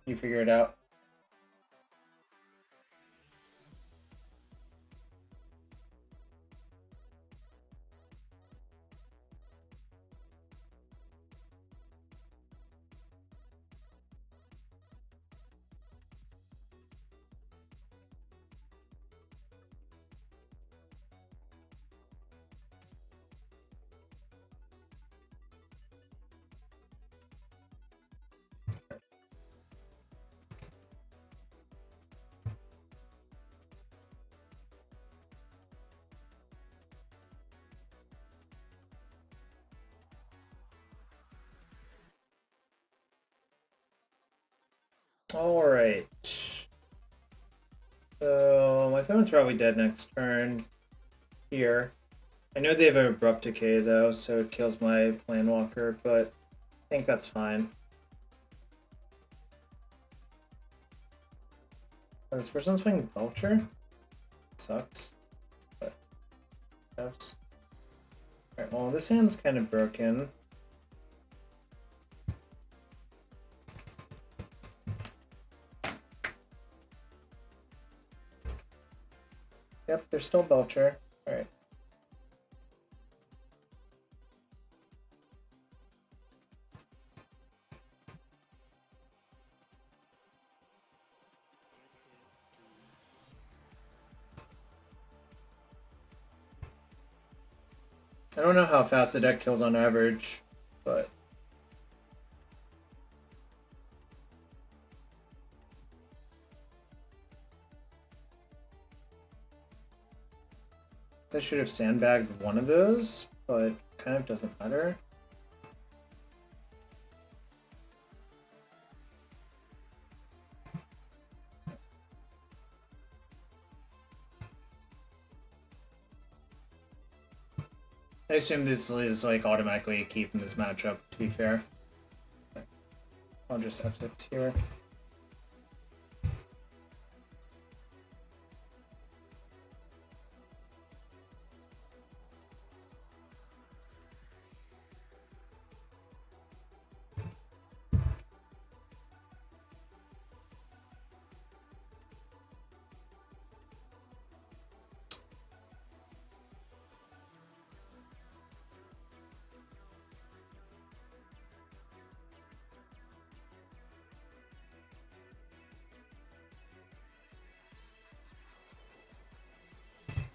A: You figure it out. Alright. So, my opponent's probably dead next turn. Here. I know they have an Abrupt Decay, though, so it kills my Planewalker, but I think that's fine. Oh, this person's playing Vulture? Sucks. But, yes. Alright, well, this hand's kind of broken. Yep, there's still Belcher. Alright. I don't know how fast the deck kills on average, but... I should have sandbagged one of those, but kind of doesn't matter. assume this is like automatically a keep in this matchup, to be fair. I'll just F6 here.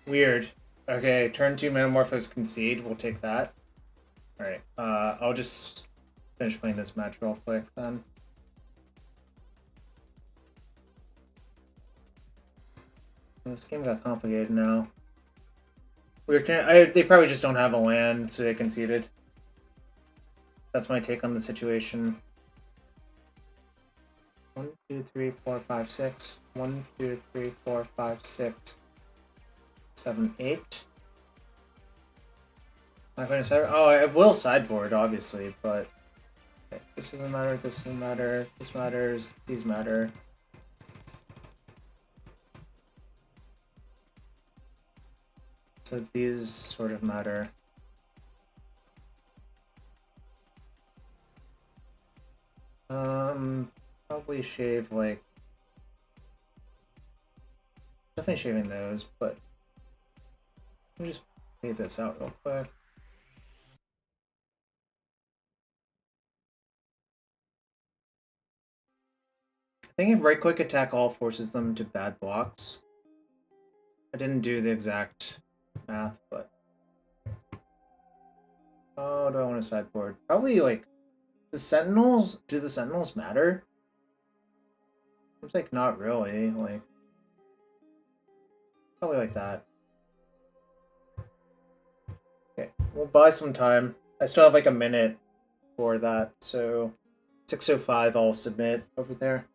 A: Weird. Okay, turn 2 Metamorphose concede. We'll take that. Alright, I'll just finish playing this match real quick then. This game got complicated now. They probably just don't have a land, so they conceded. That's my take on the situation. 1, 2, 3, 4, 5, 6. 1, 2, 3, 4, 5, 6. 7, 8. Not going to side. Oh, I will sideboard, obviously, but okay, this doesn't matter. This doesn't matter. This matters. These matter. So these sort of matter. Probably shave like. Definitely shaving those, but let me just fade this out real quick. I think if right click attack all forces them to bad blocks. I didn't do the exact math, but oh, do I want to sideboard? Probably like the Sentinels. Do the Sentinels matter? Seems like not really. Like probably like that. Okay, we'll buy some time. I still have like a minute for that, so 6:05 I'll submit over there.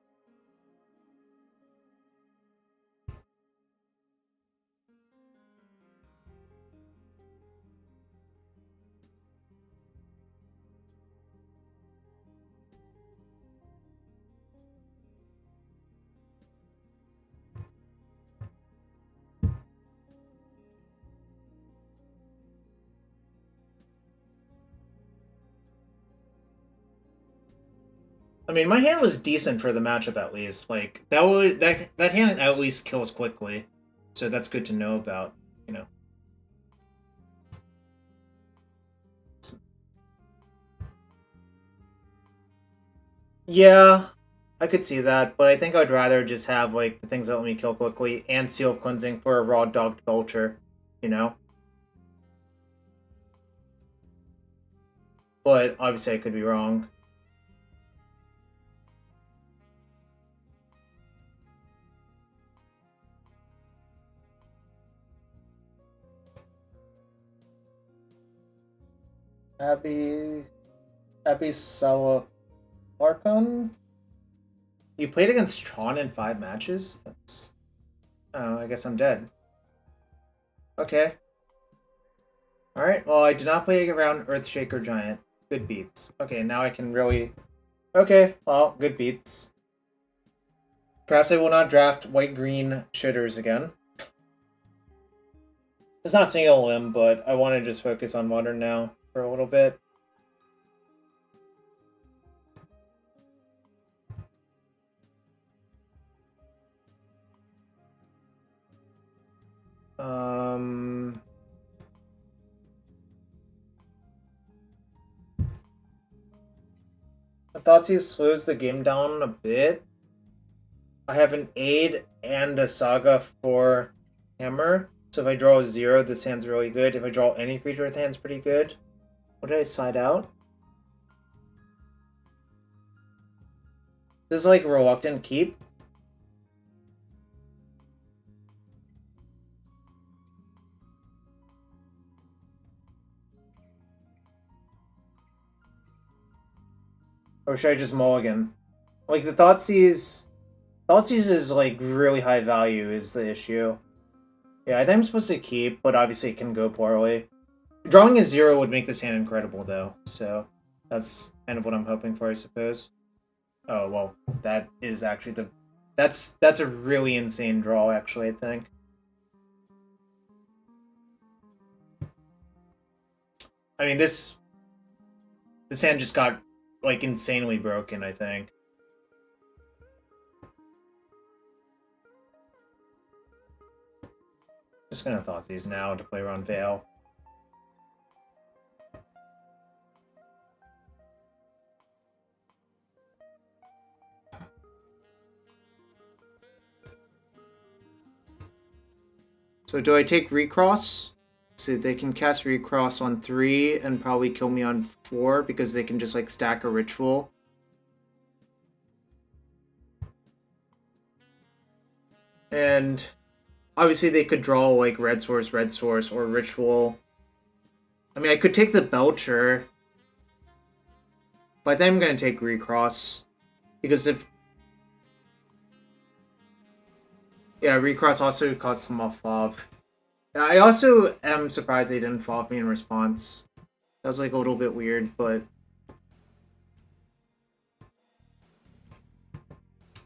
A: I mean, my hand was decent for the matchup at least. Like that hand at least kills quickly, so that's good to know about. You know. Yeah, I could see that, but I think I'd rather just have like the things that let me kill quickly and Seal of Cleansing for a raw dogged Belcher. You know. But obviously, I could be wrong. Abby Salalarkon? You played against Tron in 5 matches? That's... Oh, I guess I'm dead. Okay. Alright, well, I did not play around Earthshaker Giant. Good beats. Okay, now I can really... Okay, well, good beats. Perhaps I will not draft white-green shitters again. It's not single limb, but I want to just focus on Modern now for a little bit. I thought he slows the game down a bit. I have an Aid and a Saga for Hammer. So if I draw a 0, this hand's really good. If I draw any creature, the hand's pretty good. What did I side out? This is like Reluctant Keep. Or should I just mulligan? Like, the Thoughtseize is, like, really high value is the issue. Yeah, I think I'm supposed to keep, but obviously it can go poorly. Drawing a 0 would make this hand incredible, though, so that's kind of what I'm hoping for, I suppose. Oh, well, that is actually the... That's a really insane draw, actually, I think. I mean, this hand just got, like, insanely broken, I think. Just gonna Thoughtseize now to play around Veil. So do I take Recross? So they can cast Recross on 3 and probably kill me on 4 because they can just like stack a ritual. And obviously they could draw like red source, or ritual. I mean, I could take the Belcher, but then I'm going to take Recross. Because if... Yeah, Recross also costs them off Fav. I also am surprised they didn't Fav me in response. That was like a little bit weird, but...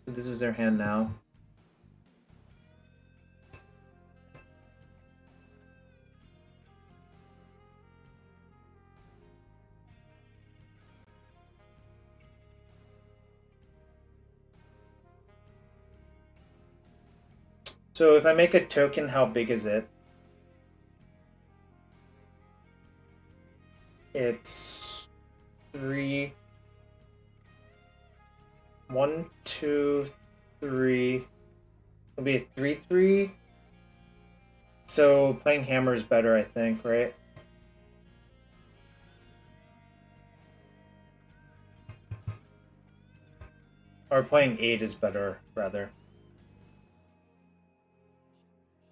A: This is their hand now. So if I make a token, how big is it? It's 3. 1, 2, 3. It'll be a 3/3. So playing hammer is better, I think, right? Or playing 8 is better, rather.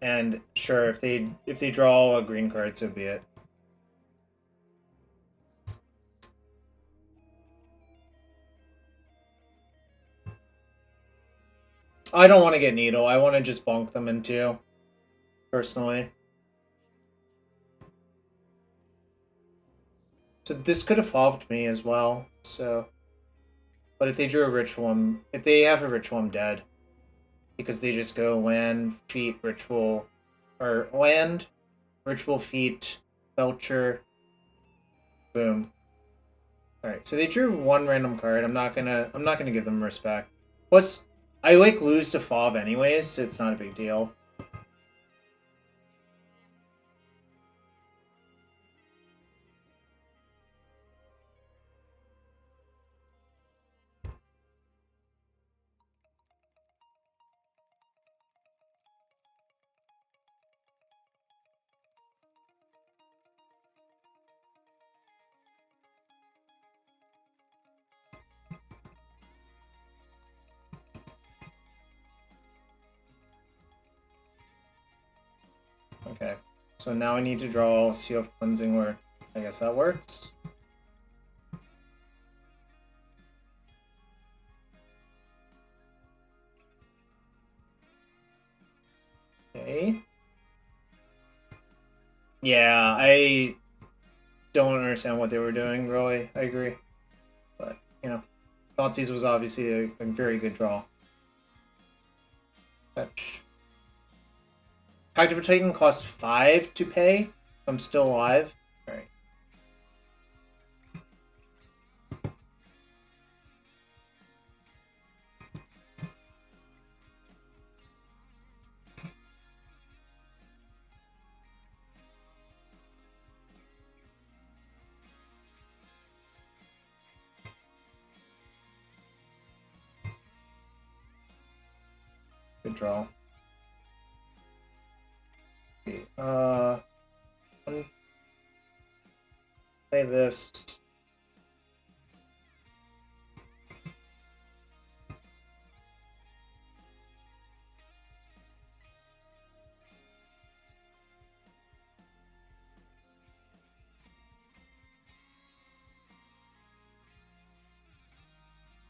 A: And sure, if they draw a green card, so be it. I don't want to get Needle. I want to just bonk them in 2, personally. So this could have followed me as well, so... But if they drew a Ritual, if they have a Ritual, I'm dead. Because they just go land, feat, ritual, or land, ritual, feat, Belcher, boom. Alright, so they drew 1 random card. I'm not gonna give them respect. Plus, I like lose to Fav anyways, so it's not a big deal. Okay, so now I need to draw Seal of Cleansing, where I guess that works. Okay. Yeah, I don't understand what they were doing, really. I agree. But, you know, Thoughtseize was obviously a very good draw. Fetch. Active Titan costs 5 to pay. I'm still alive. Alright. Good draw. Okay, play this.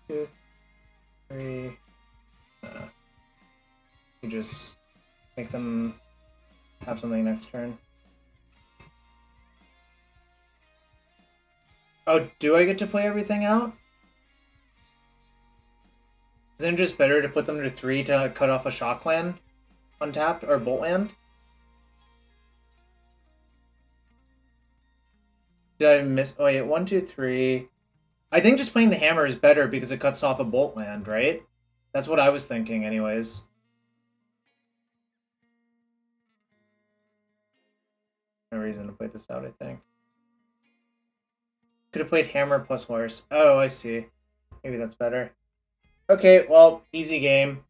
A: Two, 3. You just make them have something next turn. Oh, do I get to play everything out? Isn't it just better to put them to 3 to cut off a shock land untapped or bolt land? Did I miss? Oh, wait, 1, 2, 3. I think just playing the hammer is better because it cuts off a bolt land, right? That's what I was thinking, anyways. No reason to play this out, I think. Could have played hammer plus horse. Oh, I see. Maybe that's better. Okay, well, easy game.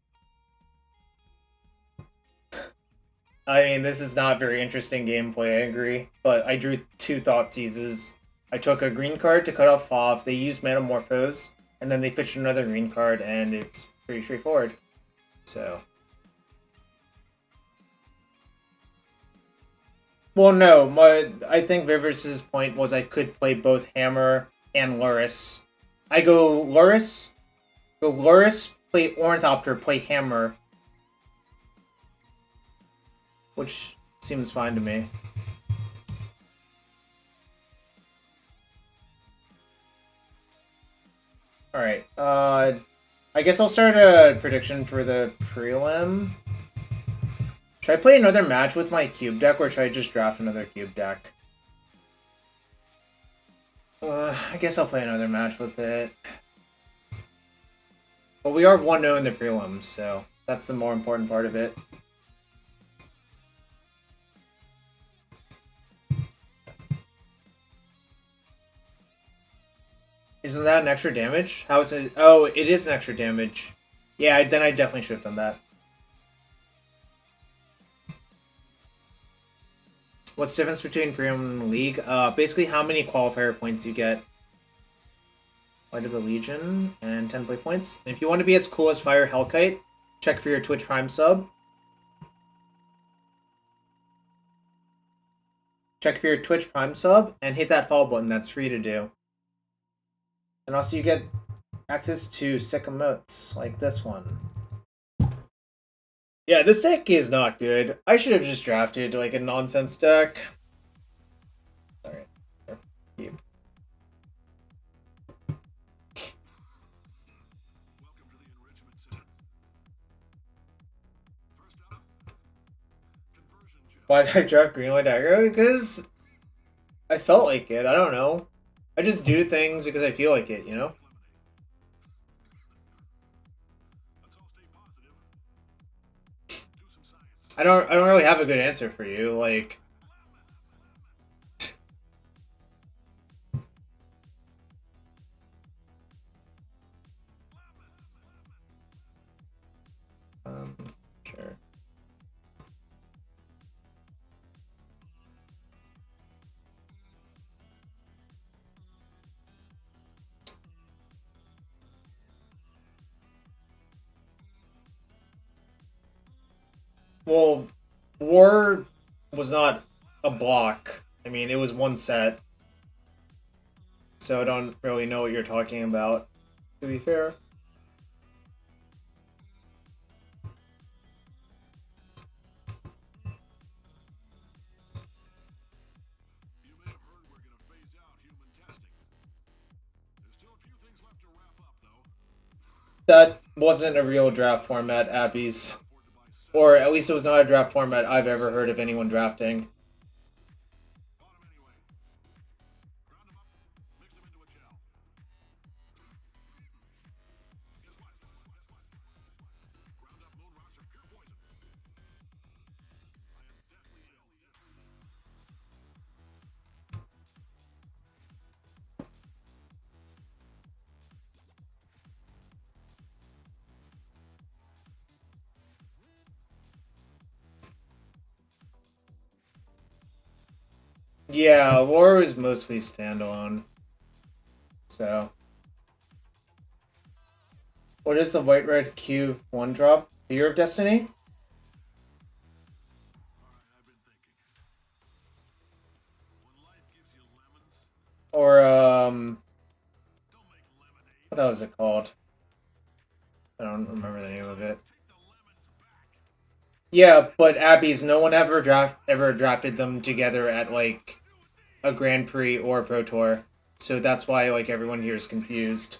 A: I mean, this is not very interesting gameplay, I agree. But I drew 2 Thoughtseizes. I took a green card to cut off. They used Metamorphose, and then they pitched another green card, and it's pretty straightforward. So. Well, no, I think Vivers' point was I could play both Hammer and Lurrus. I go Lurrus, play Ornithopter, play Hammer, which seems fine to me. Alright, I guess I'll start a prediction for the prelim. Should I play another match with my cube deck, or should I just draft another cube deck? I guess I'll play another match with it. But we are 1-0 in the prelims, so that's the more important part of it. Isn't that an extra damage? How is it? Oh, it is an extra damage. Yeah, then I definitely should have done that. What's the difference between Prelim and League? Basically how many qualifier points you get. Light of the Legion and 10 play points. And if you want to be as cool as Fire Hellkite, check for your Twitch Prime sub. Check for your Twitch Prime sub and hit that follow button. That's free to do. And also you get access to sick emotes like this one. Yeah, this deck is not good. I should have just drafted like a nonsense deck. Sorry. Why did I draft Green White Aggro? Because I felt like it. I don't know. I just do things because I feel like it, you know? I don't really have a good answer for you. Like, sure. Well, War was not a block. I mean, it was one set. So I don't really know what you're talking about, to be fair. That wasn't a real draft format, Abby's. Or at least it was not a draft format I've ever heard of anyone drafting. Yeah, War was mostly standalone. So. What is the white-red cube 1-drop? Fear of Destiny? Or, what was it called? I don't remember the name of it. Yeah, but Abby's, no one ever drafted them together at, like, a Grand Prix or a Pro Tour. so that's why like everyone here is confused.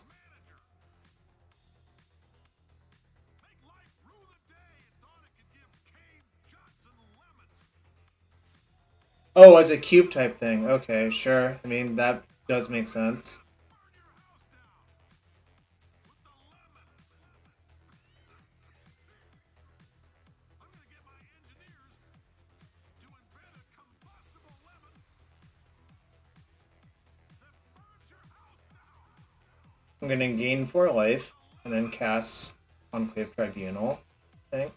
A: Oh, as a cube type thing. Okay, sure. I mean, that does make sense. I'm gonna gain 4 life, and then cast Enclave Tribunal, I think.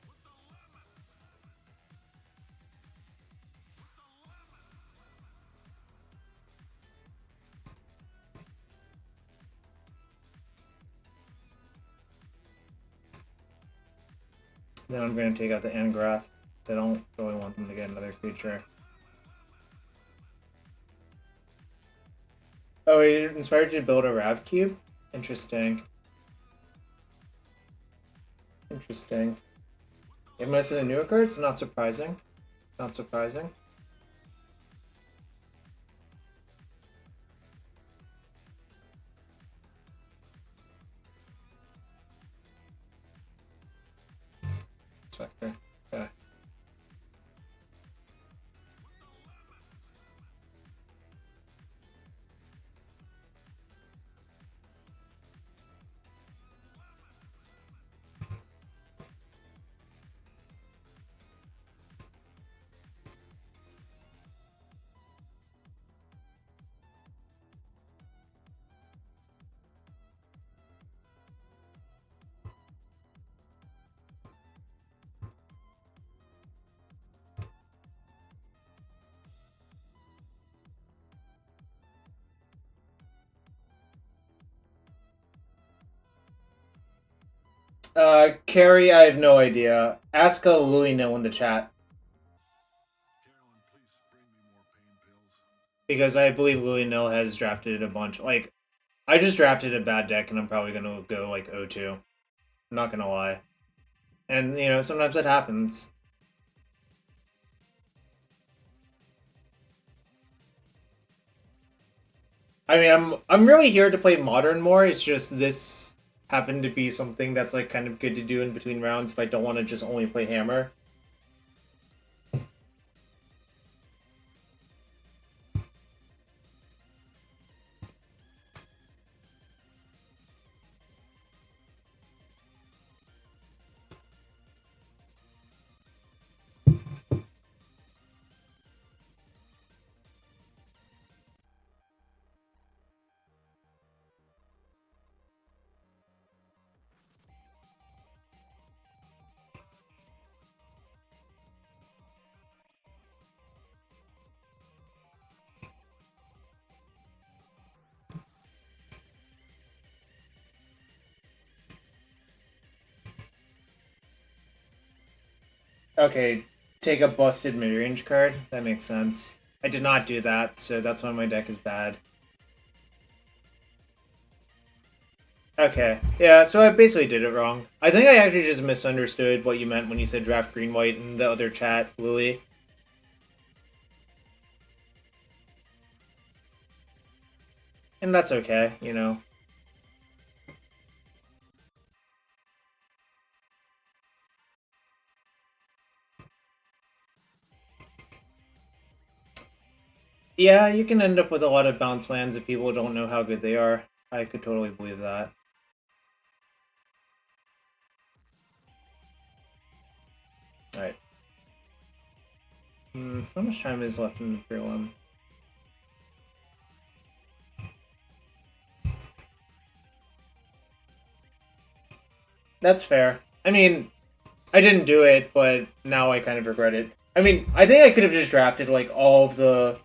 A: Then I'm gonna take out the Angrath, because I don't really want them to get another creature. Oh, it inspired you to build a Rav Cube? Interesting. Interesting. You have most of the newer cards? Not surprising. Not surprising. Spectre. Okay. Carrie, I have no idea. Ask a Louie No in the chat. Because I believe Louie No has drafted a bunch. Like, I just drafted a bad deck and I'm probably gonna go like 0-2. I'm not gonna lie. And, you know, sometimes it happens. I mean, I'm really here to play Modern more. It's just this happened to be something that's like kind of good to do in between rounds if I don't want to just only play Hammer. Okay, take a busted mid-range card. That makes sense. I did not do that, so that's why my deck is bad. Okay, yeah, so I basically did it wrong. I think I actually just misunderstood what you meant when you said draft green-white in the other chat, Louie. And that's okay, you know. Yeah, you can end up with a lot of bounce lands if people don't know how good they are. I could totally believe that. Alright. How much time is left in the prelim? That's fair. I mean, I didn't do it, but now I kind of regret it. I mean, I think I could have just drafted like all of the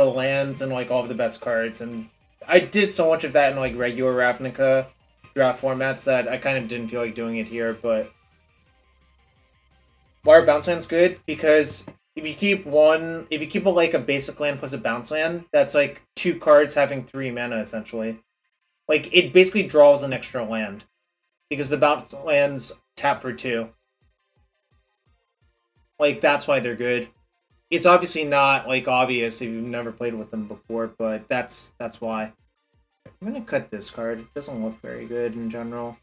A: lands and like all of the best cards, and I did so much of that in like regular Ravnica draft formats that I kind of didn't feel like doing it here. But why are bounce lands good? Because if you keep like a basic land plus a bounce land, that's like 2 cards having 3 mana essentially. Like it basically draws an extra land because the bounce lands tap for 2. Like that's why they're good. It's obviously not like obvious if you've never played with them before, but that's why. I'm gonna cut this card. It doesn't look very good in general.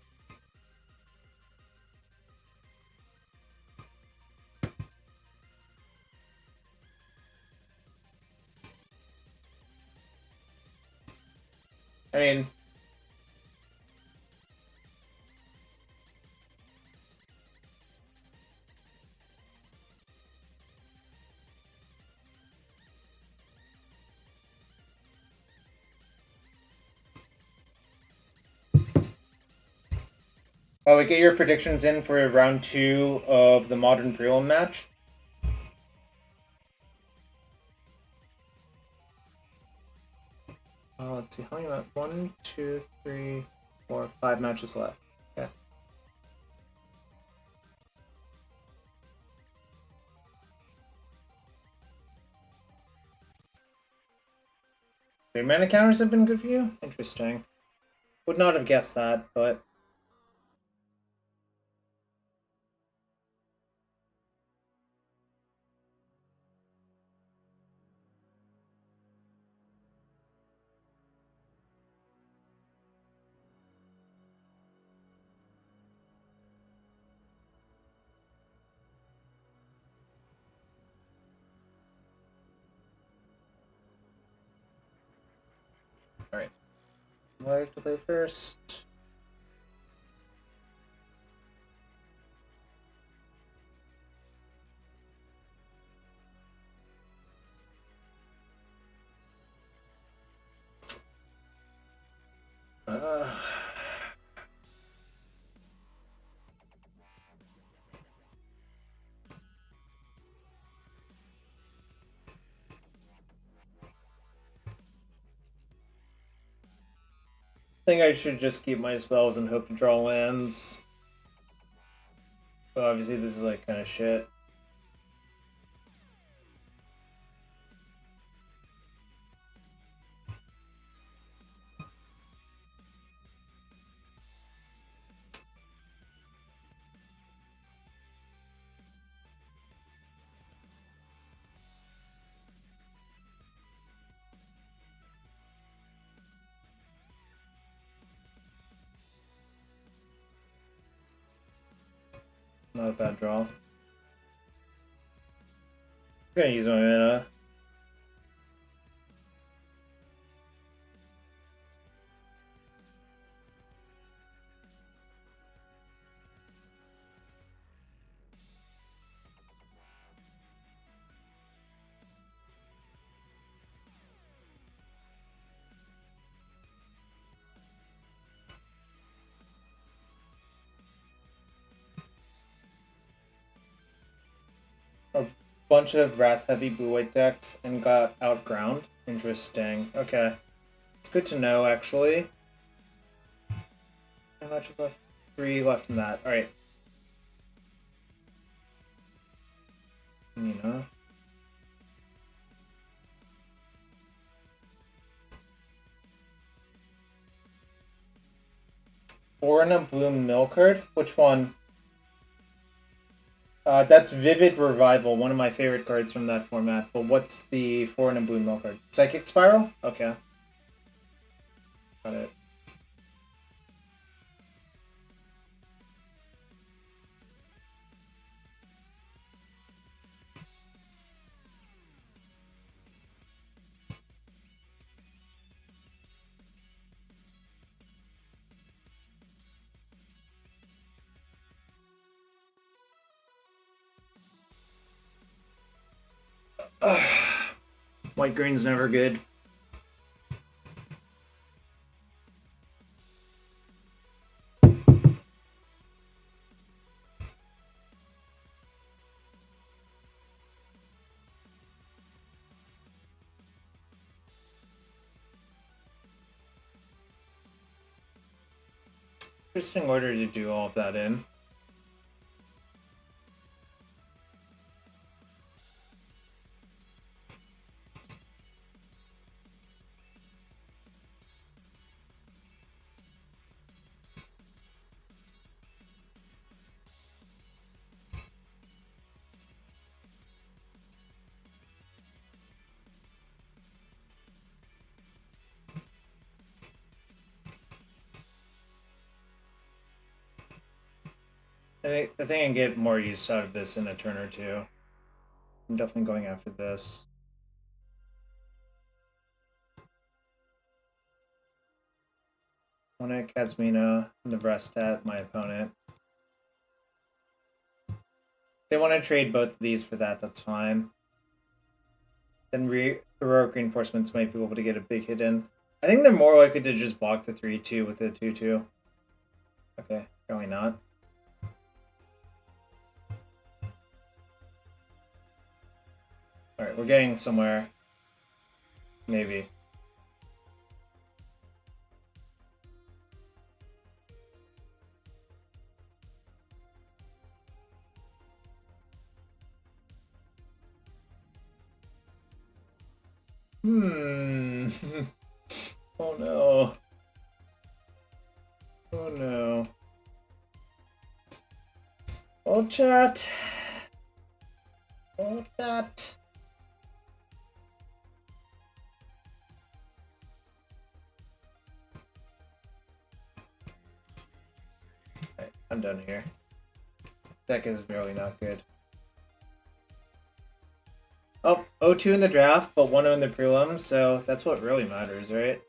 A: I mean, oh, we get your predictions in for round 2 of the Modern Prelim match. Let's see, how many left? 1, 2, 3, 4, 5 matches left. Okay. Your mana counters have been good for you? Interesting. Would not have guessed that, but... Alright. I have to play first. I think I should just keep my spells and hope to draw lands. But obviously this is like kind of shit. Not a bad draw. I'm gonna use my mana. A bunch of Wrath Heavy blue-white decks and got outground. Interesting. Okay. It's good to know, actually. How much is left? 3 left in that. Alright. You know. Four and a blue mill card? Which one? That's Vivid Revival, one of my favorite cards from that format. But what's the 4 and a blue mill card? Psychic Spiral? Okay. Got it. White green's never good. Interesting order to do all of that in. I think I can get more use out of this in a turn or two. I'm definitely going after this. Opponent, Kazmina, and the Brestat, my opponent. If they want to trade both of these for that, that's fine. Then heroic reinforcements might be able to get a big hit in. I think they're more likely to just block the 3-2 with the 2-2. Okay, probably not. Alright, we're getting somewhere. Maybe. Oh no. Oh no. Oh chat. Oh chat. Right, I'm done here. Deck is really not good. Oh, 0-2 in the draft, but 1-0 in the prelim, so that's what really matters, right?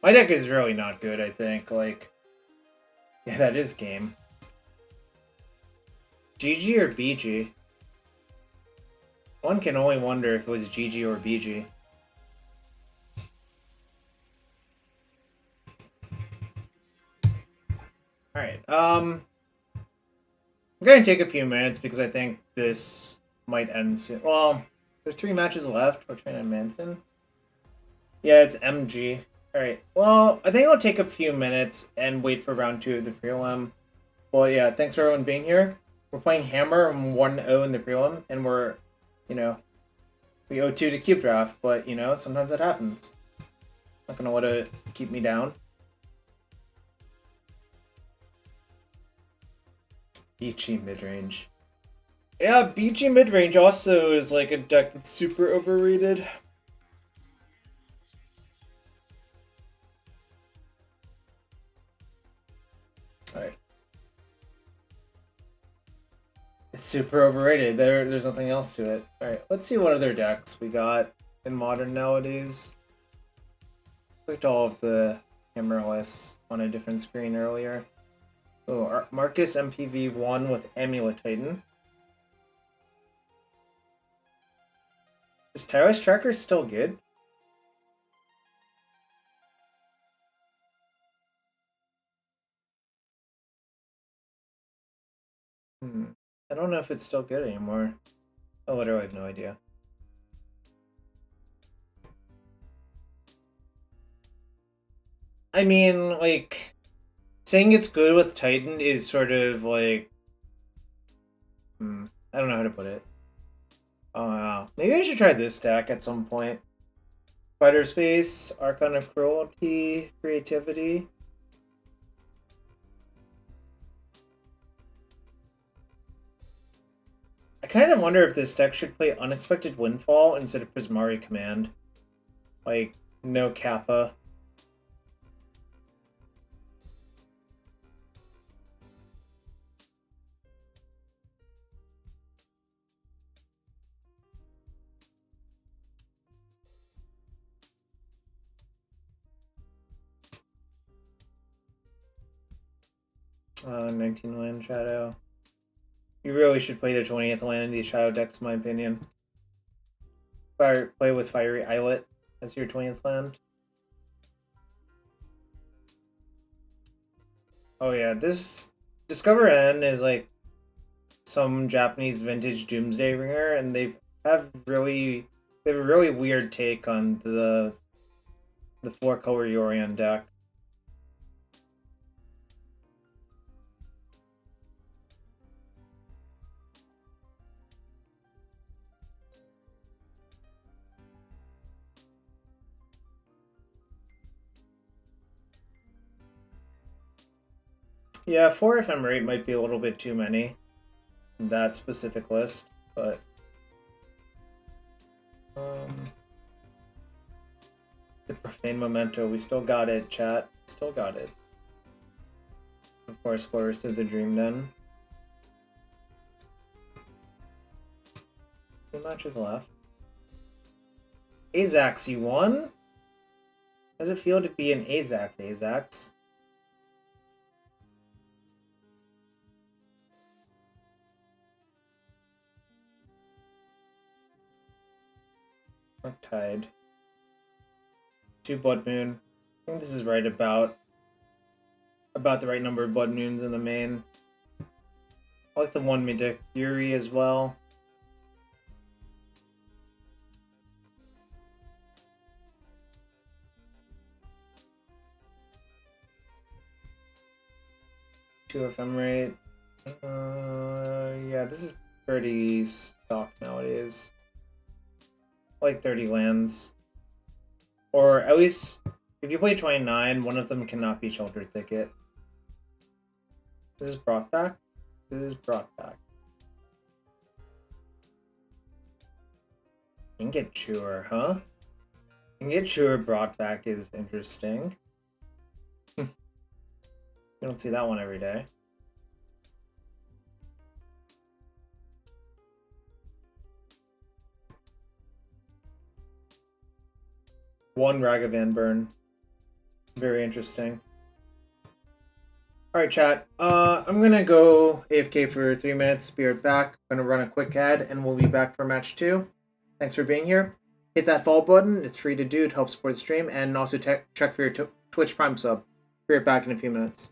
A: My deck is really not good, I think. Like, yeah, that is game. GG or BG? One can only wonder if it was GG or BG. Alright, I'm gonna take a few minutes because I think this might end soon. Well, there's 3 matches left. We're trying to Manson. Yeah, it's MG. Alright, well, I think I'll take a few minutes and wait for round 2 of the prelim. Well, yeah, thanks for everyone being here. We're playing Hammer and 1-0 in the prelim, and we're, you know, we 0-2 to cube draft, but, you know, sometimes that happens. Not gonna let it keep me down. Beachy midrange. Yeah, Beachy midrange also is like a deck that's super overrated. Alright. It's super overrated. There's nothing else to it. Alright, let's see what other decks we got in Modern nowadays. Clicked all of the Hammer lists on a different screen earlier. Oh, Marcus MPV1 with Amulet Titan. Is Tyrus Tracker still good? I don't know if it's still good anymore. I literally have no idea. I mean, like, saying it's good with Titan is sort of like... I don't know how to put it. Maybe I should try this deck at some point. Spider Space, Archon of Cruelty, Creativity. I kind of wonder if this deck should play Unexpected Windfall instead of Prismari Command. Like, no Kappa. Uh, 19 land Shadow. You really should play the 20th land in these Shadow decks, in my opinion. Play with Fiery Islet as your 20th land. Oh yeah, this Discover N is like some Japanese vintage Doomsday Ringer, and they have a really weird take on the 4-color Yorion deck. Yeah, 4 Ephemerate might be a little bit too many in that specific list, but the Profane Memento, we still got it, chat. Still got it. Of course. Force Explorers to the Dream Den. 2 matches left. Azax, you won? How does it feel to be an Azax? Tide. 2 Blood Moon. I think this is right about the right number of Blood Moons in the main. I like the 1 Mythic Fury as well. Two Ephemerate. Yeah, this is pretty stock nowadays. Like 30 lands. Or at least, if you play 29, one of them cannot be Shelter Thicket. This is brought back? This is brought back. Ingot Chewer, huh? Ingot Chewer brought back is interesting. You don't see that one every day. One Ragavan burn. Very interesting. Alright, chat. I'm gonna go AFK for 3 minutes, be right back. I'm gonna run a quick ad, and we'll be back for match 2. Thanks for being here. Hit that follow button. It's free to do. It helps support the stream. And also check for your Twitch Prime sub. Be right back in a few minutes.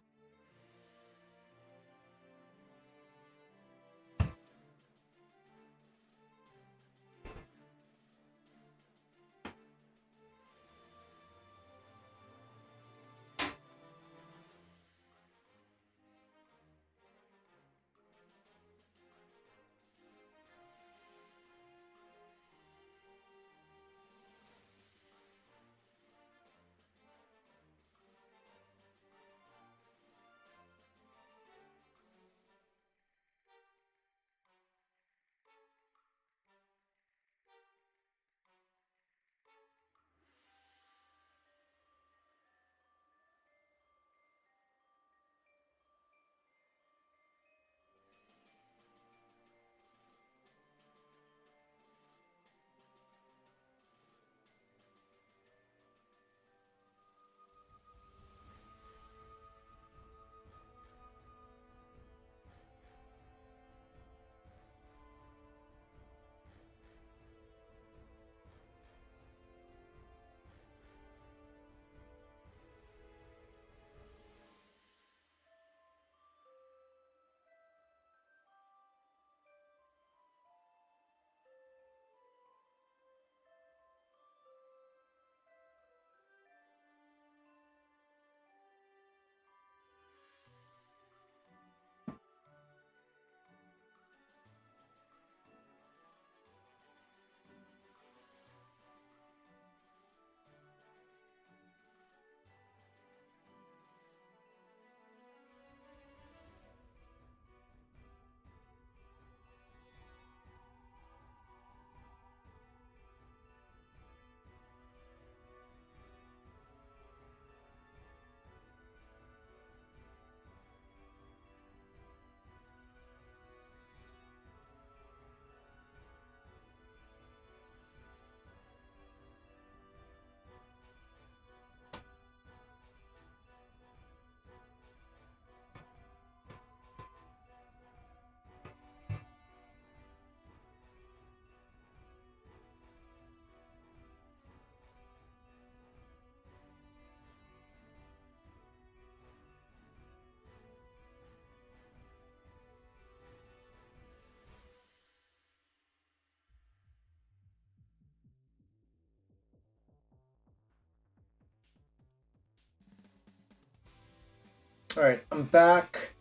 A: Alright, I'm back.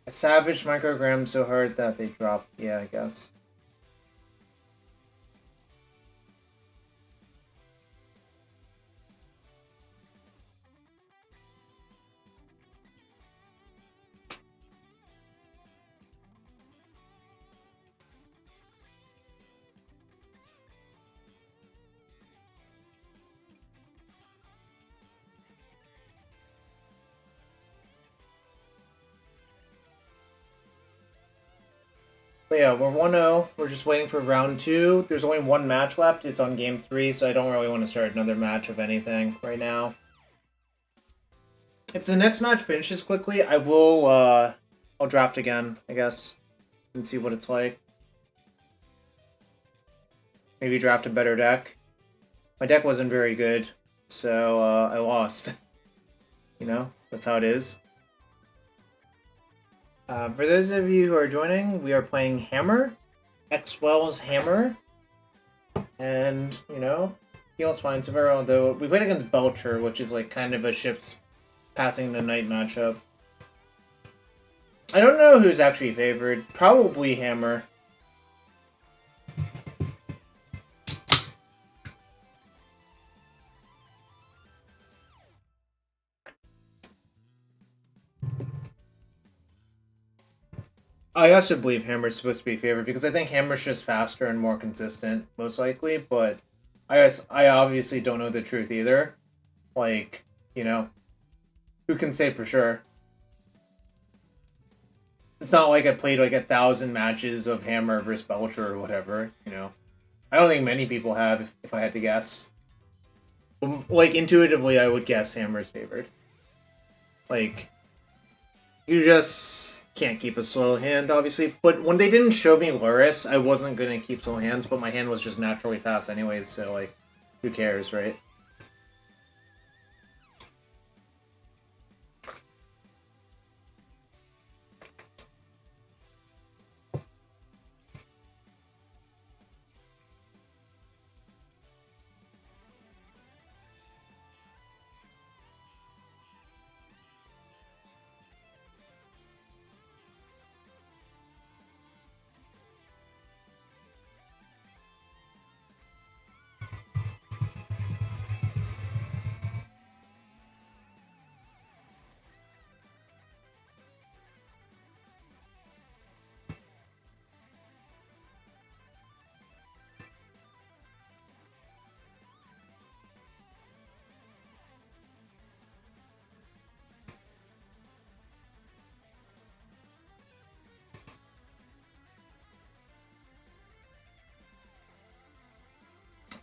A: I savaged micrograms so hard that they dropped. Yeah, I guess. But yeah, we're 1-0. We're just waiting for round 2. There's only one match left. It's on game 3, so I don't really want to start another match of anything right now. If the next match finishes quickly, I will, I'll draft again, I guess, and see what it's like. Maybe draft a better deck. My deck wasn't very good, so I lost. You know, that's how it is. For those of you who are joining, we are playing Hammer, XWhale's Hammer, and, you know, feels fine so far, although we played against Belcher, which is like kind of a ship's passing the night matchup. I don't know who's actually favored. Probably Hammer. I also believe Hammer's supposed to be favored because I think Hammer's just faster and more consistent, most likely, but I obviously don't know the truth either. Like, you know, who can say for sure? It's not like I played like 1,000 matches of Hammer versus Belcher or whatever, you know. I don't think many people have, if I had to guess. Like, intuitively, I would guess Hammer's favored. Like, you just can't keep a slow hand, obviously. But when they didn't show me Lurrus, I wasn't going to keep slow hands, but my hand was just naturally fast anyways, so, like, who cares, right?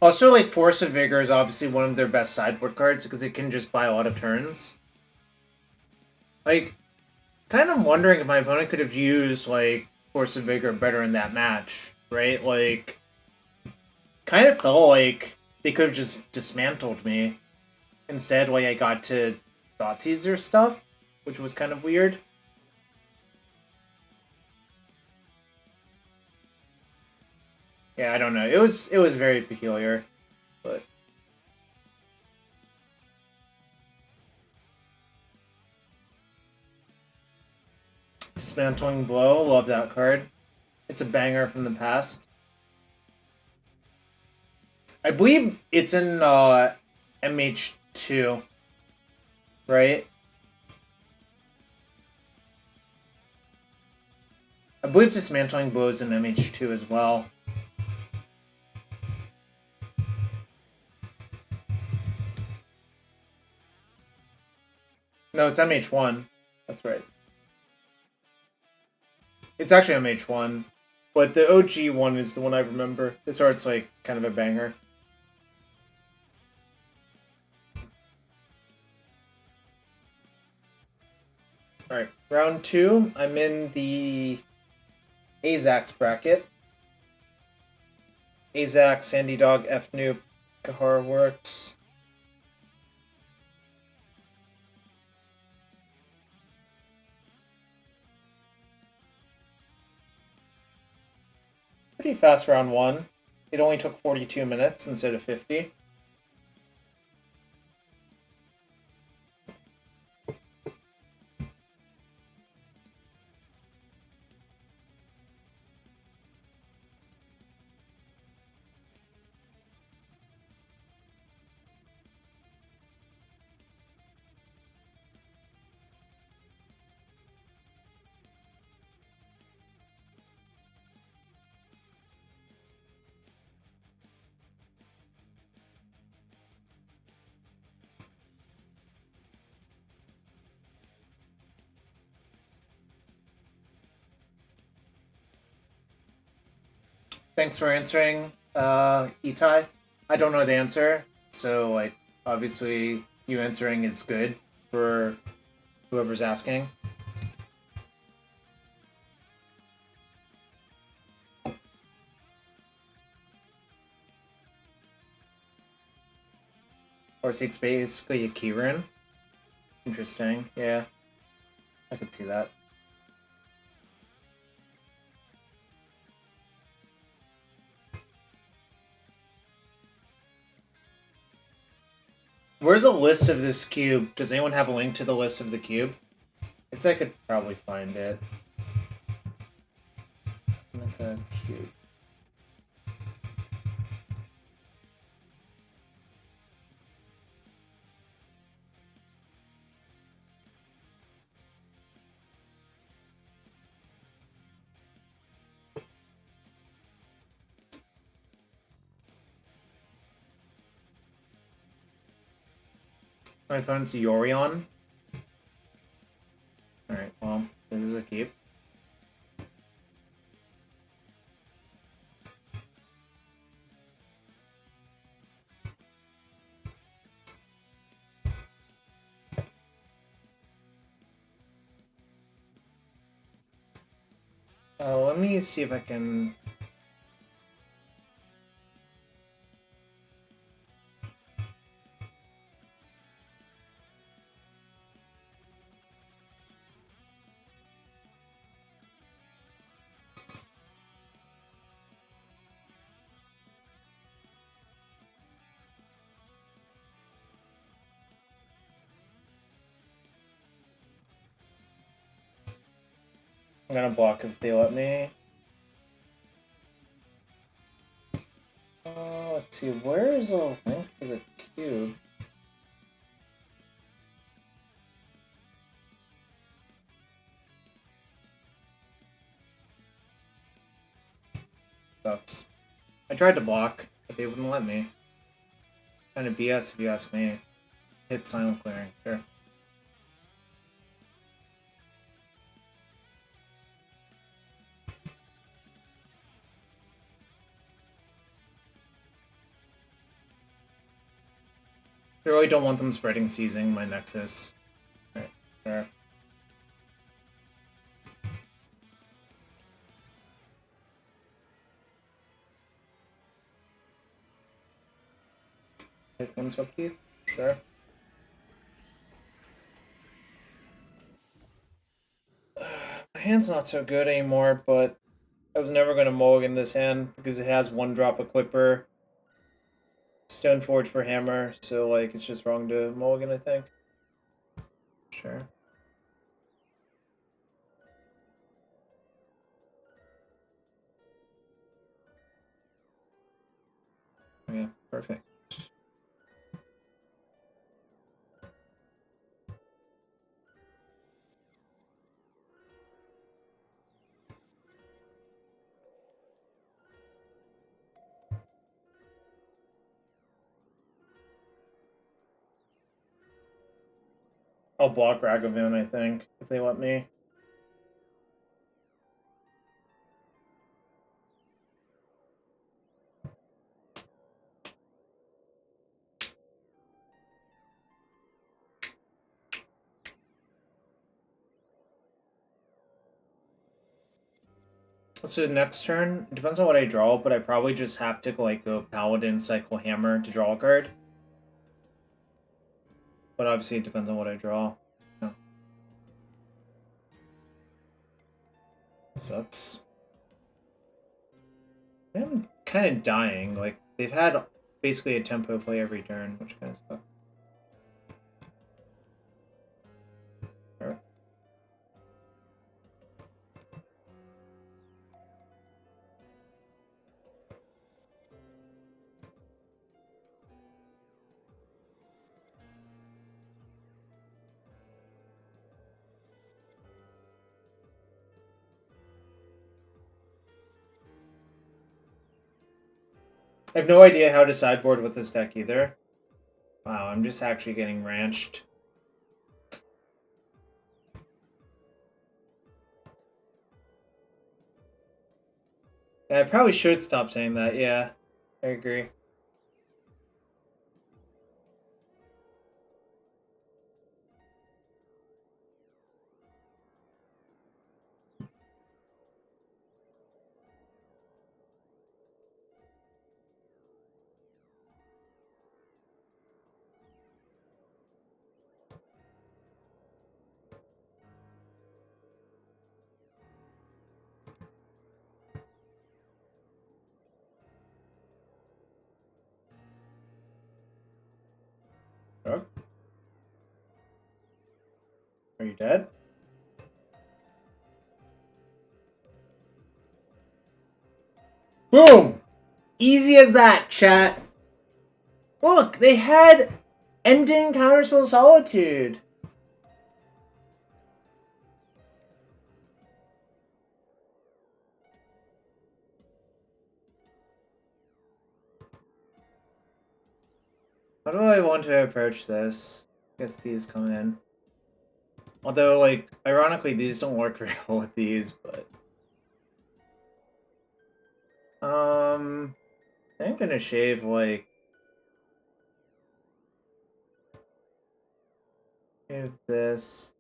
A: Also, like, Force of Vigor is obviously one of their best sideboard cards because it can just buy a lot of turns. Like, kind of wondering if my opponent could have used, like, Force of Vigor better in that match, right? Like, kind of felt like they could have just dismantled me. Instead, like, I got to Thoughtseize their stuff, which was kind of weird. Yeah, I don't know. It was very peculiar, but Dismantling Blow, love that card. It's a banger from the past. I believe it's in MH2, right? I believe Dismantling Blow is in MH2 as well. No, it's MH1. That's right. It's actually MH1, but the OG one is the one I remember. This art's like kind of a banger. Alright, round 2. I'm in the Azax bracket. Azax, Sandy Dog, F Noob, Kahar Works. Pretty fast round 1. It only took 42 minutes instead of 50. Thanks for answering, Itai. I don't know the answer, so like obviously you answering is good for whoever's asking. Or takes basically a key rune. Interesting, yeah. I could see that. Where's a list of this cube? Does anyone have a link to the list of the cube? It's I could probably find it. The cube. My opponent's Yorion. Alright, well, this is a keep. Let me see if I can... I'm gonna block if they let me. Let's see, where is a link for the cube? Sucks. I tried to block, but they wouldn't let me. Kind of BS if you ask me. Hit silent clearing, sure. I really don't want them spreading seizing my Nexus. Alright, sure. Hit one swept teeth? Sure. My hand's not so good anymore, but I was never gonna mulligan this hand because it has one drop equipper. Stoneforge for hammer, so like it's just wrong to mulligan, I think. Sure. Yeah, perfect. I'll block Ragavan, I think, if they let me. So next turn, it depends on what I draw, but I probably just have to like go Paladin, cycle Hammer to draw a card. But obviously it depends on what I draw. Yeah. Sucks. I'm kind of dying. Like, they've had basically a tempo play every turn, which kind of sucks. Sure. I have no idea how to sideboard with this deck either. Wow, I'm just actually getting ranched. Yeah, I probably should stop saying that, yeah. I agree. Oh. Are you dead? Boom! Easy as that, chat. Look, they had ending Counterspell Solitude. How do I want to approach this? I guess these come in. Although, like, ironically, these don't work very well with these, but... I think I'm gonna shave, like... Shave this.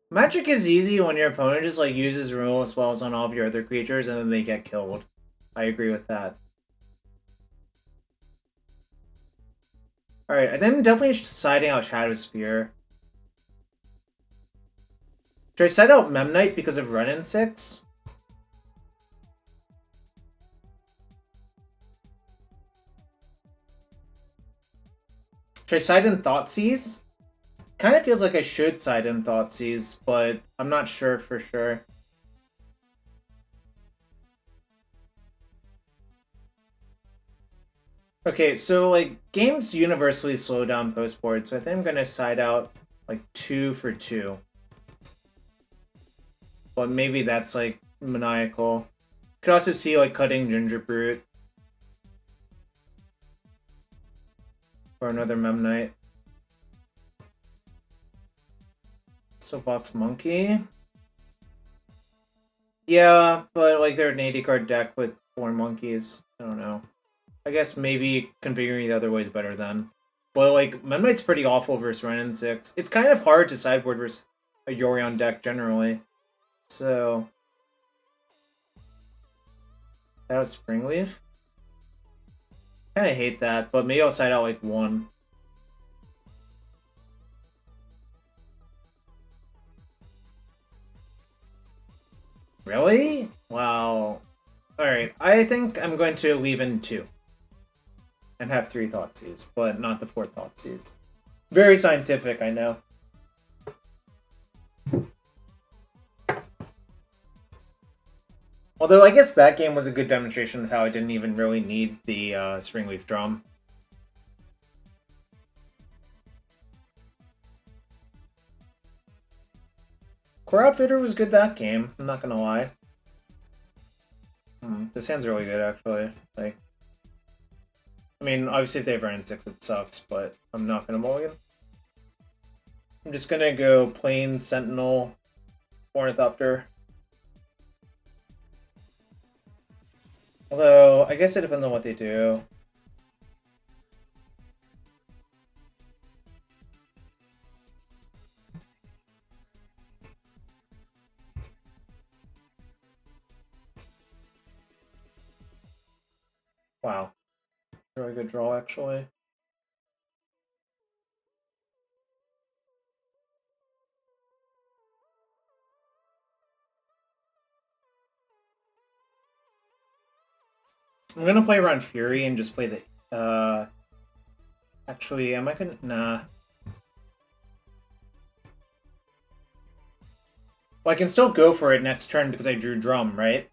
A: Magic is easy when your opponent just, like, uses removal spells on all of your other creatures and then they get killed. I agree with that. Alright, I think I'm definitely siding out Shadow Spear. Should I side out Memnite because of Run-In 6? Should I side in Thoughtseize? Kind of feels like I should side in Thoughtseize, but I'm not sure for sure. Okay, so, like, games universally slow down post-board, so I think I'm gonna side out, like, 2 for 2. But maybe that's, like, maniacal. Could also see, like, cutting Ginger Brute. For another Memnite. Soapbox Monkey. Yeah, but, like, they're an 80-card deck with 4 monkeys. I don't know. I guess maybe configuring the other way is better then. But, like, Memnite's pretty awful versus Renin 6. It's kind of hard to sideboard versus a Yorion deck generally. So... that was Springleaf? Kinda hate that, but maybe I'll side out, like, 1. Really? Wow. Alright, I think I'm going to leave in 2. And have 3 Thoughtseize, but not the 4th Thoughtseize. Very scientific, I know. Although I guess that game was a good demonstration of how I didn't even really need the Springleaf Drum. Core Outfitter was good that game, I'm not gonna lie. This hand's really good, actually. Like, I mean, obviously if they have Renin 6, it sucks, but I'm not gonna mulligan. I'm just gonna go plain Sentinel, Ornithopter. Although, I guess it depends on what they do. Wow. Really good draw, actually. I'm gonna play around Fury and just play the, actually, am I gonna... nah. Well, I can still go for it next turn because I drew Drum, right?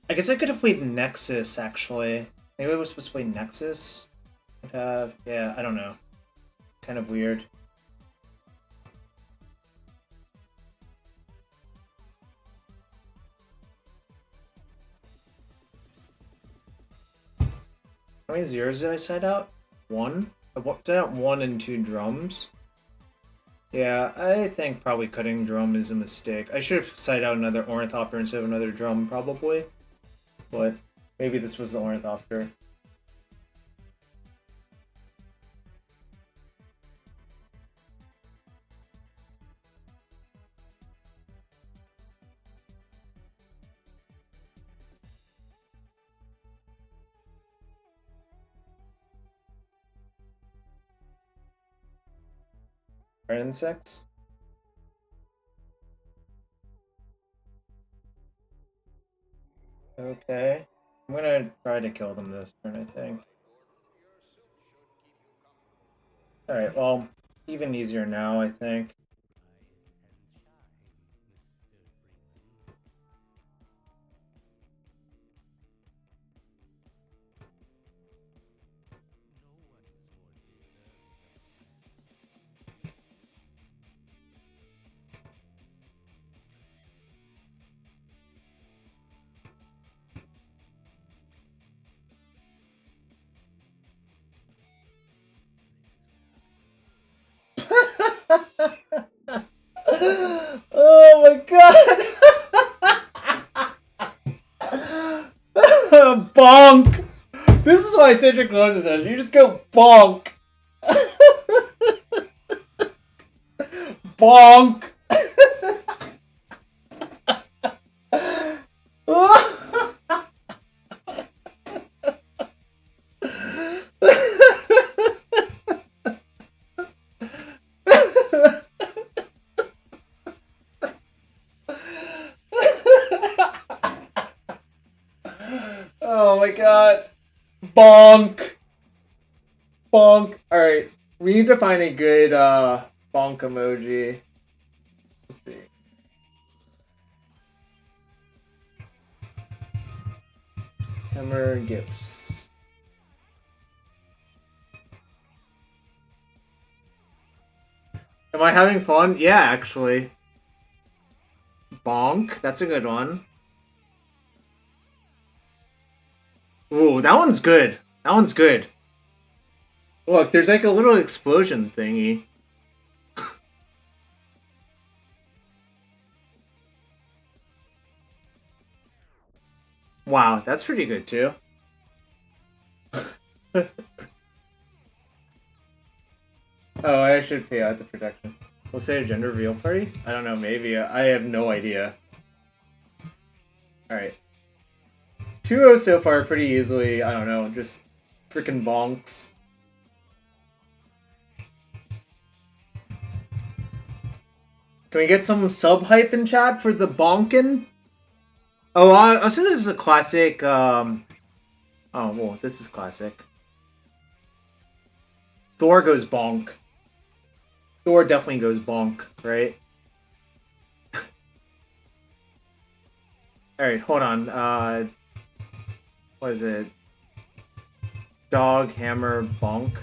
A: I guess I could have played Nexus, actually. Maybe I was supposed to play Nexus? Would have... yeah, I don't know. Kind of weird. How many zeros did I set out? 1? I set out 1 and 2 drums. Yeah, I think probably cutting drum is a mistake. I should have sided out another Ornithopter instead of another drum, probably. But maybe this was the Ornithopter. Are insects? Okay. I'm gonna try to kill them this turn, I think. Alright, well, even easier now, I think. Oh my god! Bonk! This is why Citric closes it. You just go bonk! Bonk! Oh my god. Bonk! Bonk. Alright. We need to find a good bonk emoji. Let's see. Hammer gifts. Am I having fun? Yeah, actually. Bonk. That's a good one. Ooh, that one's good. That one's good. Look, there's like a little explosion thingy. Wow, that's pretty good too. Oh, I should pay out the protection. Let's say a gender reveal party? I don't know, maybe. I have no idea. Alright. 2-0 so far pretty easily. I don't know, just freaking bonks. Can we get some sub-hype in chat for the bonkin? Oh, I'll say this is a classic, Oh, well, this is classic. Thor goes bonk. Thor definitely goes bonk, right? Alright, hold on. What is it? Dog, hammer, bonk.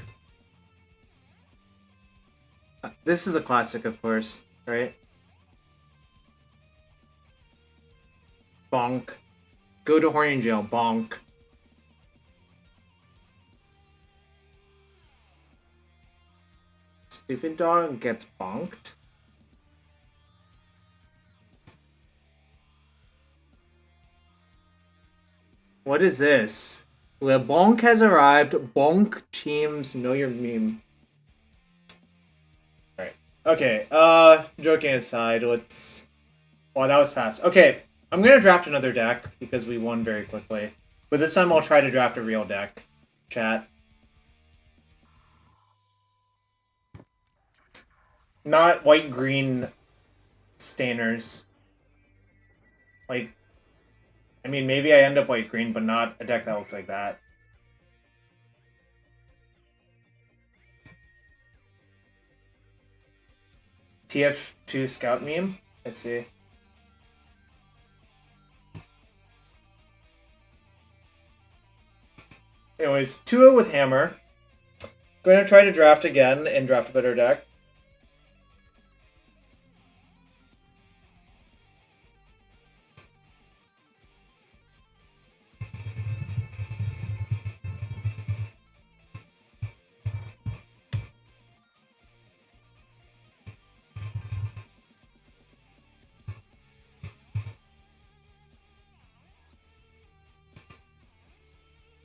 A: This is a classic, of course, right? Bonk. Go to horny jail, bonk. Stupid dog gets bonked. What is this? Le bonk has arrived. Bonk teams know your meme. Alright. Okay, joking aside, let's... Wow, that was fast. Okay, I'm gonna draft another deck because we won very quickly. But this time I'll try to draft a real deck. Chat. Not white-green stainers. Like, I mean, maybe I end up white-green, but not a deck that looks like that. TF2 Scout meme? I see. Anyways, 2-0 with Hammer. Going to try to draft again and draft a better deck.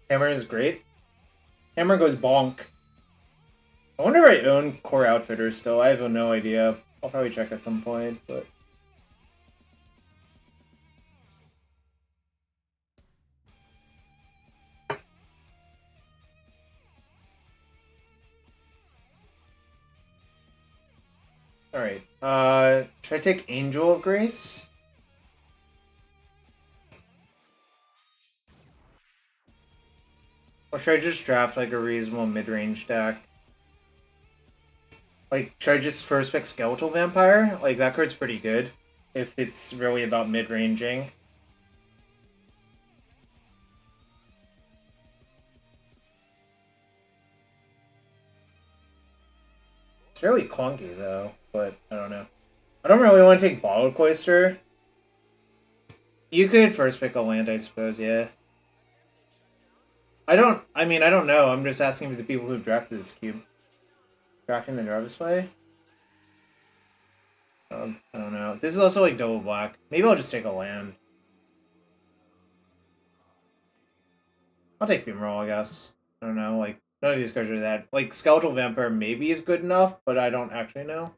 A: Hammer is great. Hammer goes bonk. I wonder if I own Core Outfitter still. I have no idea. I'll probably check at some point, but... Alright, should I take Angel of Grace? Or should I just draft, like, a reasonable mid-range deck? Like, should I just first pick Skeletal Vampire? Like, that card's pretty good, if it's really about mid-ranging. It's really clunky, though, but I don't know. I don't really want to take Bottled Cloister. You could first pick a land, I suppose, yeah. I don't know. I'm just asking for the people who drafted this cube. Drafting the Jarvis way? I don't know. This is also like double black. Maybe I'll just take a land. I'll take Fumarole, I guess. I don't know, like, none of these cards are that. Like, Skeletal Vampire maybe is good enough, but I don't actually know.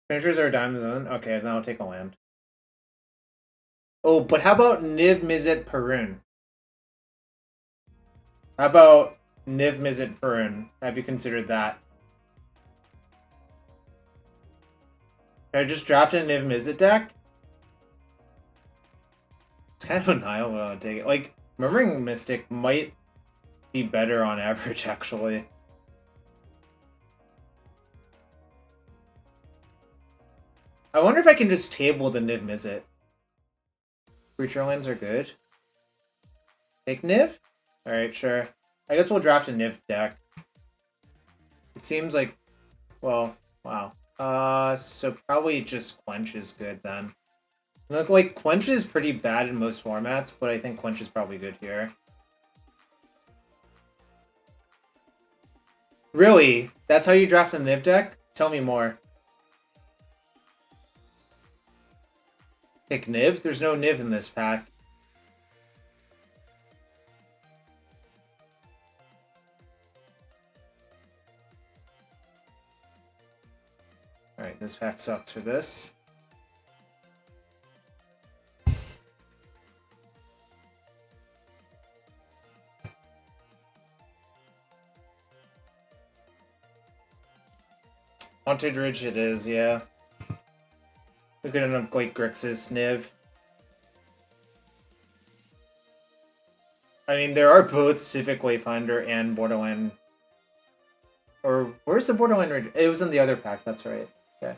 A: Finishers are a Diamond Zone? Okay, then I'll take a land. Oh, but how about Niv Mizzet Perun? How about Niv Mizzet Perun? Have you considered that? Should I just draft a Niv Mizzet deck? It's kind of a Nile, but I'll take it. Like, Murmuring Mystic might be better on average, actually. I wonder if I can just table the Niv Mizzet. Creature lands are good. Take Niv? Alright, sure. I guess we'll draft a Niv deck. It seems like... Well, wow. So probably just Quench is good then. Look, like, Quench is pretty bad in most formats, but I think Quench is probably good here. Really? That's how you draft a Niv deck? Tell me more. Pick Niv? There's no Niv in this pack. Alright, this pack sucks for this. Haunted Ridge it is, yeah. We could end up like Grixis, Niv. I mean, there are both Civic Wayfinder and Borderland. Or, where's the Borderland Ridge? It was in the other pack, that's right. Okay.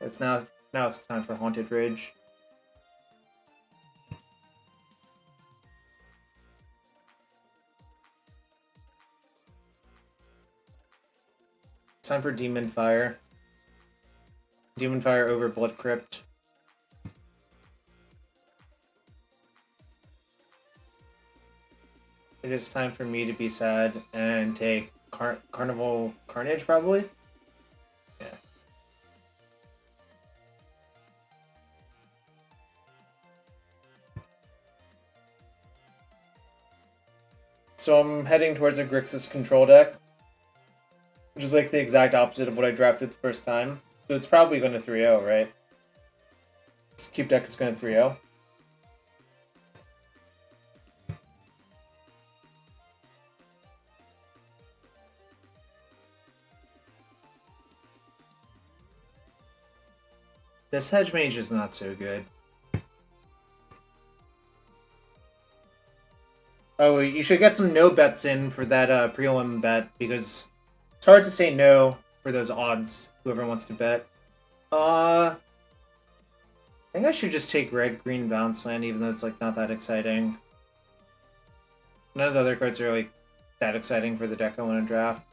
A: It's now it's time for Haunted Ridge. It's time for Demon Fire. Demon Fire over Blood Crypt. It is time for me to be sad and take Carnival Carnage, probably? Yeah. So I'm heading towards a Grixis control deck, which is like the exact opposite of what I drafted the first time. So it's probably going to 3-0, right? This cube deck is going to 3-0. This Hedge Mage is not so good. Oh, you should get some no bets in for that prelim bet, because it's hard to say no for those odds, whoever wants to bet. I think I should just take red-green bounce land, even though it's like not that exciting. None of the other cards are like that exciting for the deck I want to draft.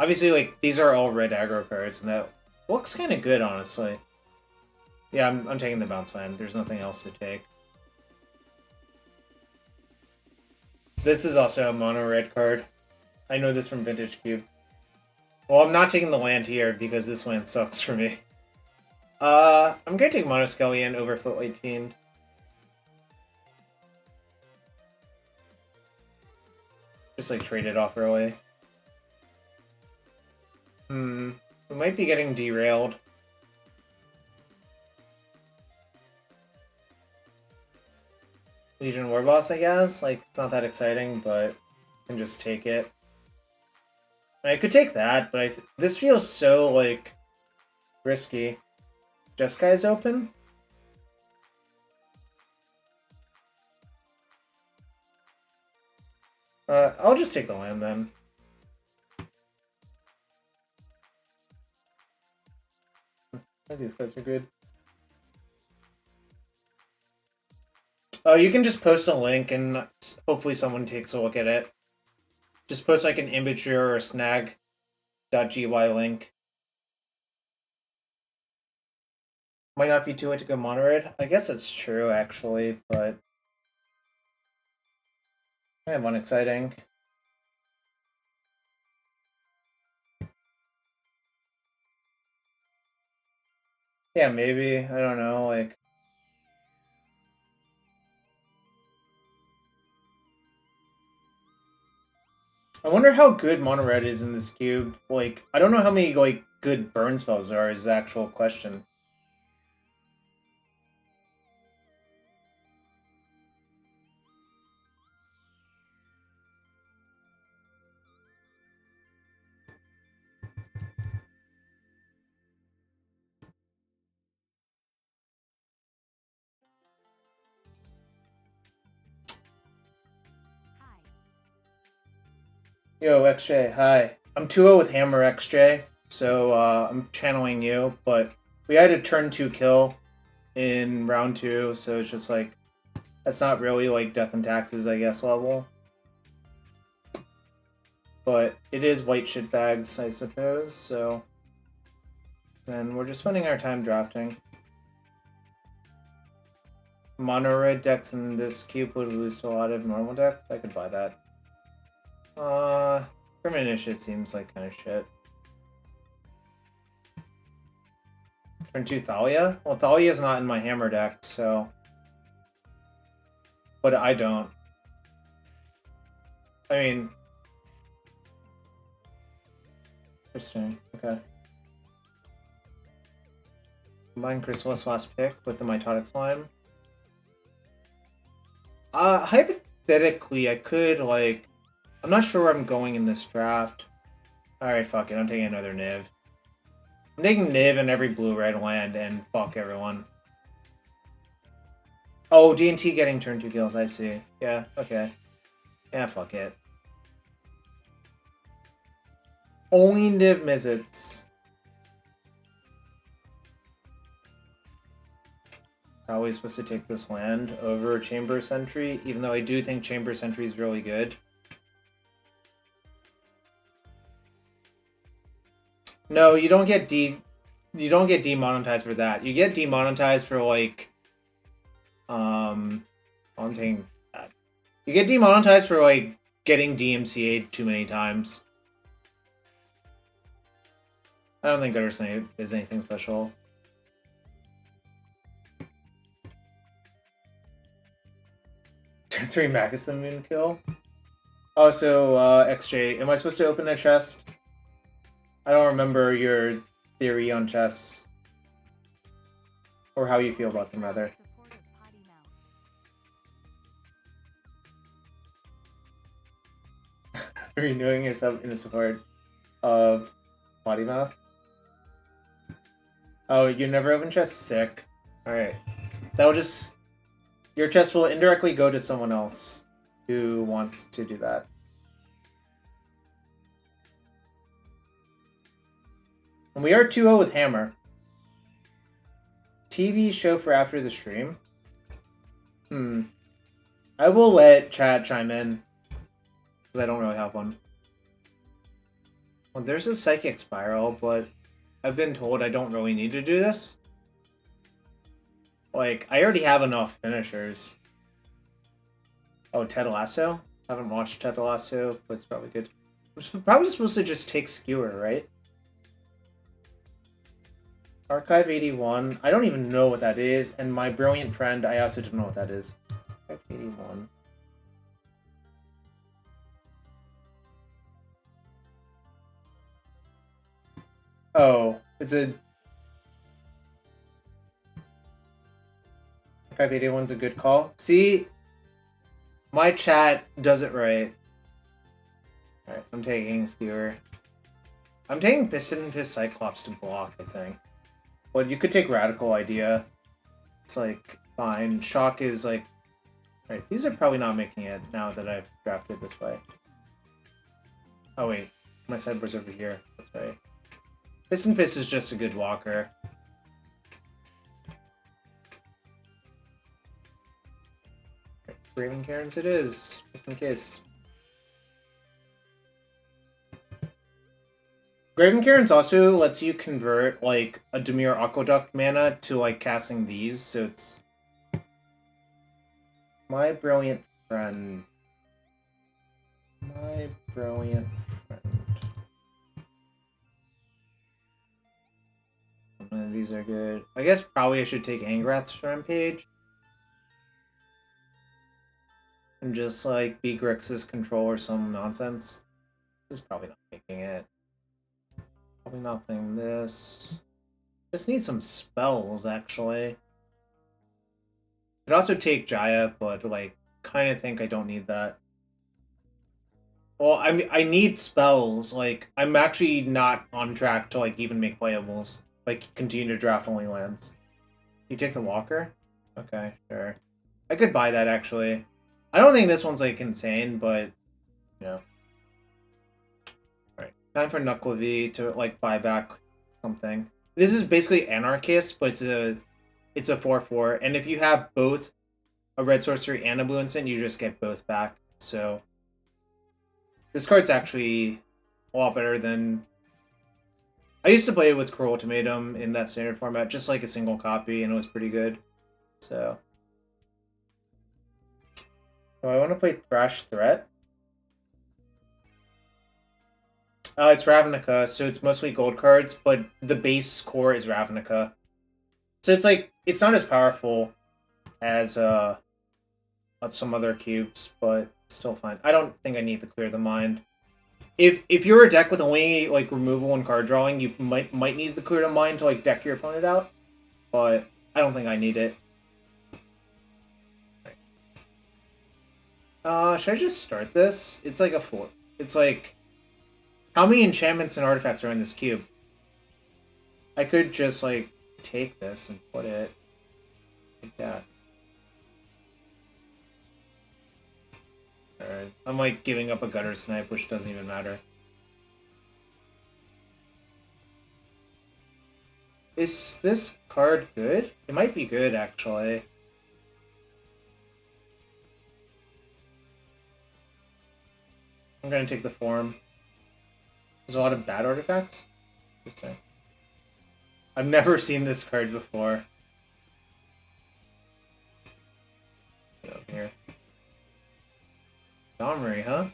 A: Obviously, like, these are all red aggro cards, and that looks kind of good, honestly. Yeah, I'm taking the bounce land. There's nothing else to take. This is also a mono red card. I know this from Vintage Cube. Well, I'm not taking the land here because this land sucks for me. I'm gonna take Mono Skellion over Footlight Fiend. Just like trade it off early. We might be getting derailed. Legion War Boss, I guess. Like, it's not that exciting, but I can just take it. I could take that, but this feels so, like, risky. Jeskai open? I'll just take the land then. These guys are good. Oh, you can just post a link and hopefully someone takes a look at it. Just post like an image or a snag.gy link. Might not be too late to go mono red. I guess it's true actually, but kind of unexciting. Yeah, maybe. I don't know, like I wonder how good mono red is in this cube. Like, I don't know how many like good burn spells there are is the actual question. Yo, XJ, hi. I'm 2-0 with Hammer XJ, so I'm channeling you, but we had a turn 2 kill in round 2, so it's just like, that's not really like Death and Taxes, I guess, level. But it is white shitbags, I suppose, so then we're just spending our time drafting. Mono red decks in this cube would lose to a lot of normal decks. I could buy that. Permanent shit seems like kind of shit. Turn 2 Thalia? Well, Thalia's not in my hammer deck, so... But I don't. I mean... Interesting, okay. Combine Chrysalis last pick with the Mitotic Slime. Hypothetically, I could, like... I'm not sure where I'm going in this draft. Alright, fuck it. I'm taking another Niv. I'm taking Niv in every blue-red land and fuck everyone. Oh, D&T getting turn 2 kills, I see. Yeah, okay. Yeah, fuck it. Only Niv Mizzets. Probably supposed to take this land over Chamber Sentry, even though I do think Chamber Sentry is really good. No, you don't get demonetized for that. You get demonetized for like I'm taking that. You get demonetized for like getting DMCA'd too many times. I don't think Gutter Snake is anything special. Turn 3 Magus the Moon kill. Oh, so XJ, am I supposed to open a chest? I don't remember your theory on chests. Or how you feel about them, rather. Renewing yourself in support of Potty Mouth? Oh, you never open chests? Sick. Alright. That'll just... Your chest will indirectly go to someone else who wants to do that. And we are 2-0 with Hammer. TV show for after the stream? I will let chat chime in. Because I don't really have one. Well, there's a Psychic Spiral, but I've been told I don't really need to do this. Like, I already have enough finishers. Oh, Ted Lasso? I haven't watched Ted Lasso, but it's probably good. I'm probably supposed to just take Skewer, right? Archive 81. I don't even know what that is, and my brilliant friend, I also don't know what that is. Archive 81. Oh, it's a 581's a good call. See, my chat does it right. Alright, I'm taking Skewer. I'm taking Piston Fist Cyclops to block, I think. But you could take Radical Idea. It's like, fine. Shock is like... Alright, these are probably not making it now that I've drafted this way. Oh wait, my sideboard's over here. That's right. Piston Fist is just a good walker. Raven Karens it is, just in case. Graven Karens also lets you convert like a Dimir Aqueduct mana to like casting these, so it's my brilliant friend. My brilliant friend. These are good. I guess probably I should take Angrath's Rampage. And just like be Grixis control or some nonsense. This is probably not making it. Probably not playing this. Just need some spells, actually. Could also take Jaya, but like, kind of think I don't need that. Well, I need spells. Like, I'm actually not on track to like even make playables. Like, continue to draft only lands. You take the Walker? Okay, sure. I could buy that actually. I don't think this one's like insane, but you know. Alright. Time for Knucklevi to like buy back something. This is basically Anarchist, but it's a 4/4, and if you have both a red sorcery and a blue instant, you just get both back. So this card's actually a lot better than I used to play it with Cruel Ultimatum in that standard format, just like a single copy, and it was pretty good. So I want to play Thrash Threat. It's Ravnica, so it's mostly gold cards, but the base core is Ravnica. So it's like, it's not as powerful as some other cubes, but still fine. I don't think I need to clear the mind. If you're a deck with only like removal and card drawing, you might need to clear the mind to like deck your opponent out, but I don't think I need it. Should I just start this? It's like a 4. It's like, how many enchantments and artifacts are in this cube? I could just like take this and put it like that. Alright, I'm like giving up a Gutter Snipe, which doesn't even matter. Is this card good? It might be good, actually. I'm gonna take the form. There's a lot of bad artifacts? Interesting. I've never seen this card before. Get over here. Domri, huh?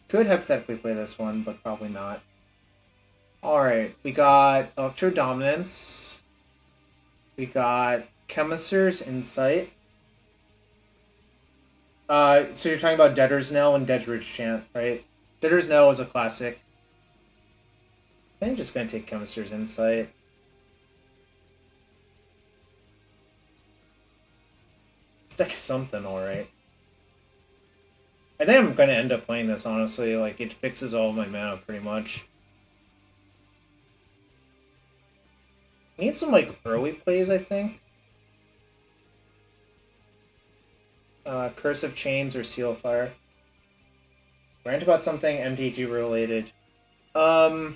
A: Could hypothetically play this one, but probably not. Alright, we got Electro Dominance. We got Chemister's Insight. So you're talking about Debtor's Knell and Dedridge Chant, right? Debtor's Knell is a classic. I think I'm just gonna take Chemister's Insight. This deck is something, alright. I think I'm gonna end up playing this, honestly. Like, it fixes all of my mana, pretty much. I need some, like, early plays, I think. Curse of Chains or Seal of Fire. Rant about something MTG related. Tell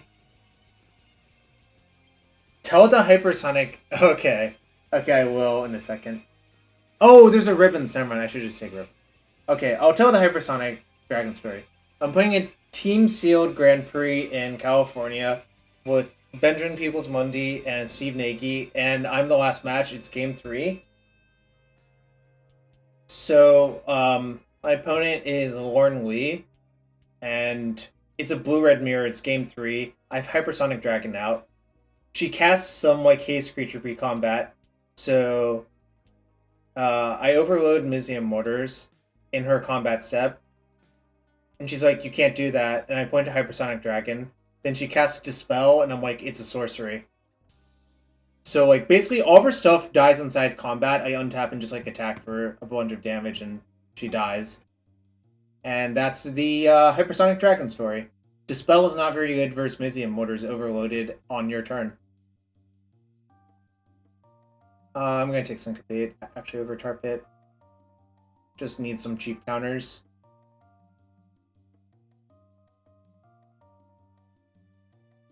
A: the Hypersonic... Okay. Okay, I will in a second. Oh, there's a Ribbons. Never mind, I should just take Ribbons. Okay, I'll tell the Hypersonic Dragon Story. I'm playing a team-sealed Grand Prix in California with Benjamin Peoples-Mundy and Steve Nagy, and I'm the last match. It's game 3. So, my opponent is Lauren Lee, and it's a blue-red mirror. It's game 3. I have Hypersonic Dragon out. She casts some, like, haste creature pre-combat, so I overload Mizium Mortars in her combat step, and she's like, you can't do that, and I point to Hypersonic Dragon, Then she casts Dispel, and I'm like, it's a sorcery. So, like, basically all of her stuff dies inside combat. I untap and just, like, attack for a bunch of damage, and she dies. And that's the Hypersonic Dragon story. Dispel is not very good versus Mizium Mortars overloaded on your turn. I'm going to take Syncopate, actually, over Tar Pit. Just need some cheap counters.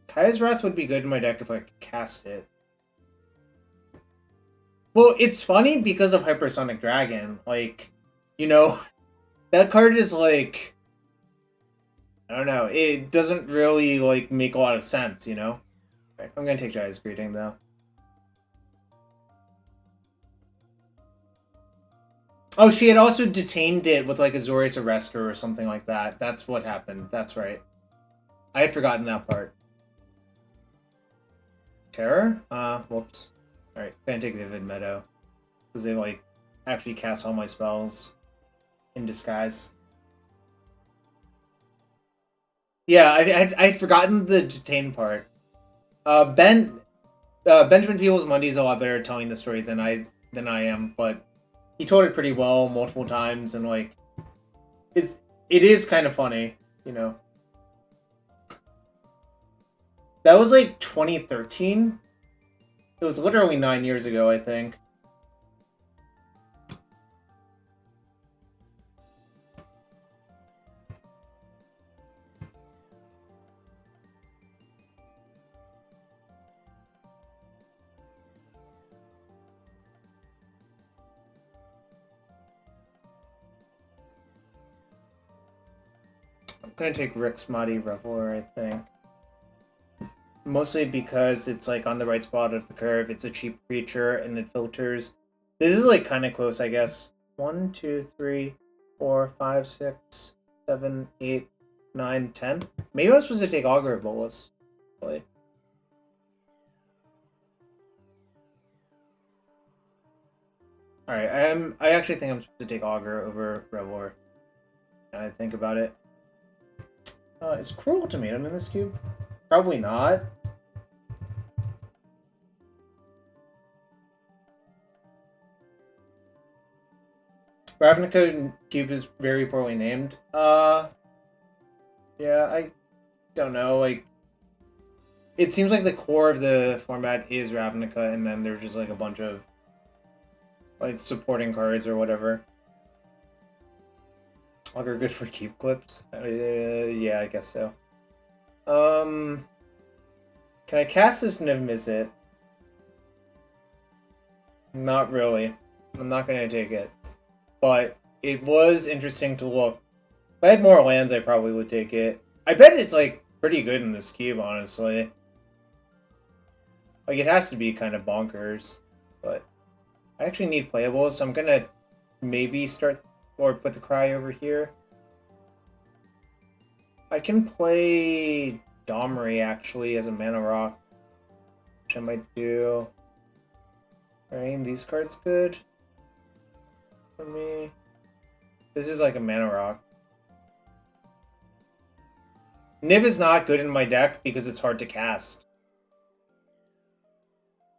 A: Kaya's Wrath would be good in my deck if I could cast it. Well, it's funny because of Hypersonic Dragon. Like, you know, that card is like... I don't know. It doesn't really, like, make a lot of sense, you know? Okay, I'm gonna take Jaya's Greeting, though. Oh, she had also detained it with, like, Azorius Arrestor or something like that. That's what happened. That's right. I had forgotten that part. Terror? Whoops. Alright, gonna take Vivid Meadow. Because they, like, actually cast all my spells in disguise. Yeah, I'd forgotten the detain part. Benjamin Peebles Mundy's a lot better at telling the story than I am, but he told it pretty well multiple times, and like, it is kind of funny, you know. That was like 2013. It was literally 9 years ago, I think. I'm gonna take Rick's Mighty Reveler, I think. Mostly because it's like on the right spot of the curve, it's a cheap creature, and it filters. This is like kind of close, I guess. 1, 2, 3, 4, 5, 6, 7, 8, 9, 10. Maybe I was supposed to take Augur Bolus. Alright, I actually think I'm supposed to take Augur over Reveler. And I think about it. Is Cruel Ultimatum in this cube? Probably not. Ravnica cube is very poorly named. Yeah, I don't know. Like, it seems like the core of the format is Ravnica, and then there's just like a bunch of like supporting cards or whatever. Augur good for cube clips? Yeah, I guess so. Can I cast this Niv-Mizzet? Not really. I'm not gonna take it. But it was interesting to look. If I had more lands, I probably would take it. I bet it's, like, pretty good in this cube, honestly. Like, it has to be kind of bonkers. But I actually need playables, so I'm gonna maybe start or put the Cry over here. I can play Domri, actually, as a mana rock. Which I might do. Alright, these cards good for me. This is like a mana rock. Niv is not good in my deck because it's hard to cast.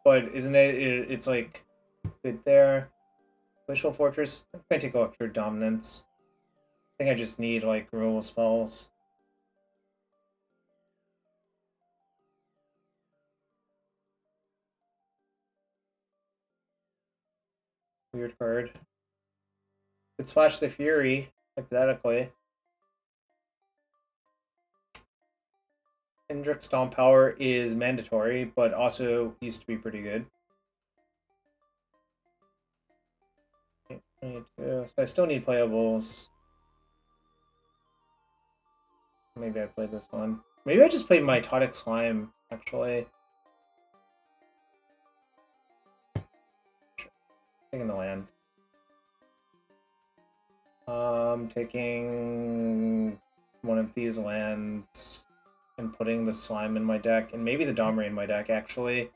A: But isn't it? It's like good there. Glacial Fortress. I'm gonna take Electro Dominance. I think I just need like removal spells. Weird card. Could Splash the Fury, hypothetically. Hendrick's Stomp Power is mandatory, but also used to be pretty good. 22. So I still need playables. Maybe I play this one. Maybe I just play Mitotic Slime, actually. Sure. Taking the land. Taking one of these lands and putting the slime in my deck, and maybe the Domri in my deck, actually.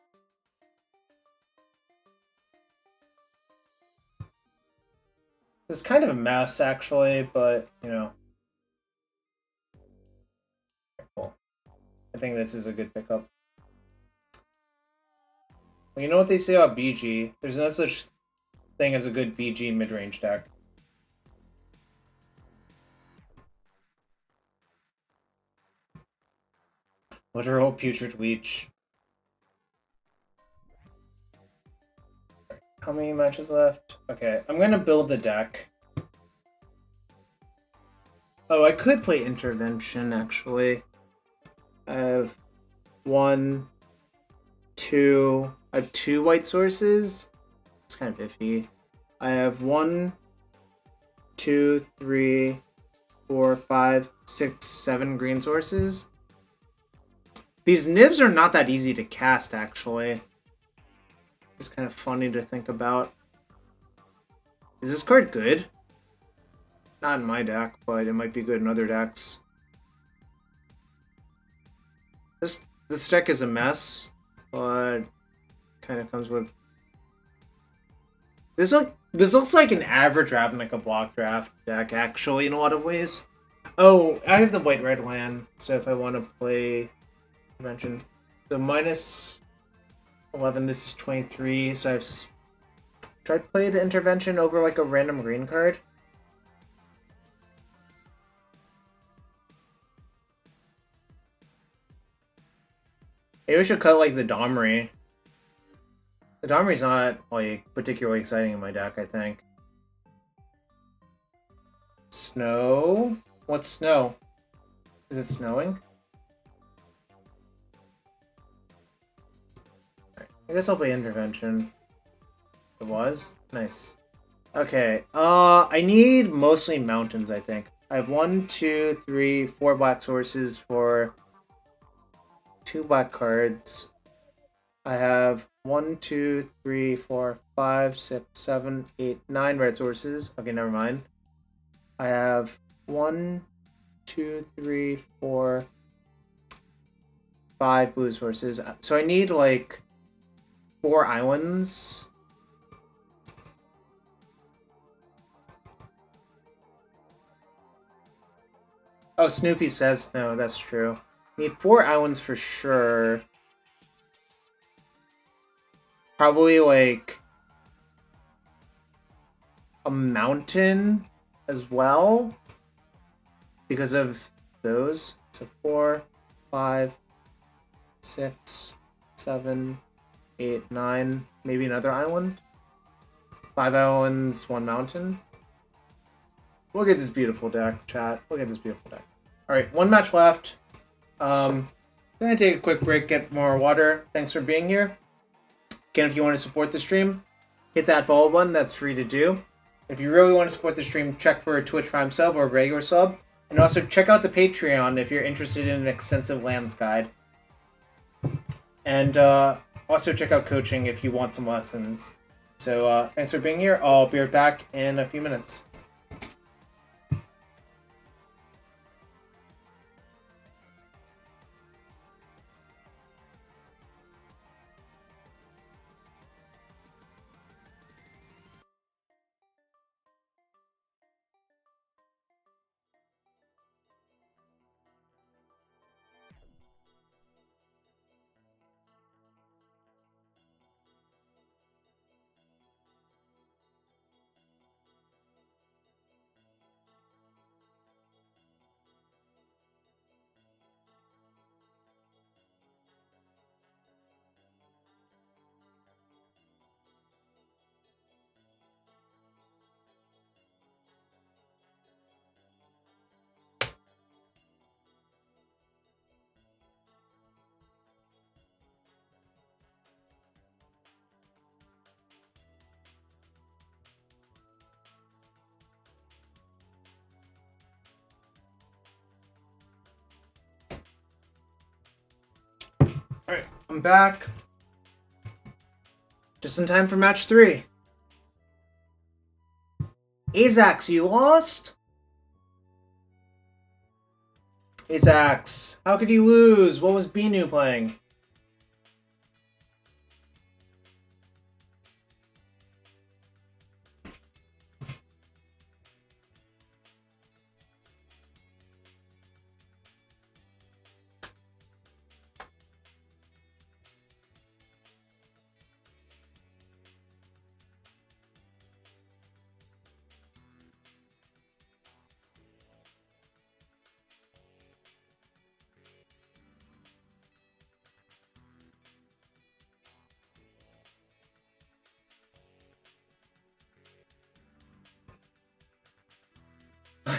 A: It's kind of a mess, actually, but, you know. Okay, cool. I think this is a good pickup. Well, you know what they say about BG? There's no such thing as a good BG mid-range deck. Literal Putrid Leech. How many matches left? Okay, I'm gonna build the deck. Oh, I could play Intervention, actually. I have 1, 2... I have 2 white sources. It's kind of iffy. I have 1, 2, 3, 4, 5, 6, 7 green sources. These nibs are not that easy to cast, actually. It's kind of funny to think about. Is this card good? Not in my deck, but it might be good in other decks. This deck is a mess, but kind of comes with... This looks like an average Ravnica block draft deck, actually, in a lot of ways. Oh, I have the white-red land, so if I want to play... Mention. So minus 11, this is 23, so I've tried to play the Intervention over like a random green card. Maybe we should cut like the Domri. The Domri's not like particularly exciting in my deck, I think. Snow? What's snow? Is it snowing? I guess I'll play Intervention. It was? Nice. Okay, I need mostly mountains, I think. I have 1, 2, 3, 4 black sources for 2 black cards. I have 1, 2, 3, 4, 5, 6, 7, 8, 9 red sources. Okay, never mind. I have 1, 2, 3, 4, 5 blue sources. So I need like 4 islands. Oh, Snoopy says no, that's true. Need 4 islands for sure. Probably like a mountain as well because of those. So 4, 5, 6, 7, 8, 9, maybe another island. 5 islands, 1 mountain. Look at this beautiful deck, chat. Look at this beautiful deck. Alright, 1 match left. I'm gonna take a quick break, get more water. Thanks for being here. Again, if you want to support the stream, hit that follow button. That's free to do. If you really want to support the stream, check for a Twitch Prime sub or a regular sub. And also check out the Patreon if you're interested in an extensive lands guide. And also check out coaching if you want some lessons. So thanks for being here. I'll be right back in a few minutes. Alright, I'm back. Just in time for match 3. Azax, you lost? Azax, how could you lose? What was Binu playing?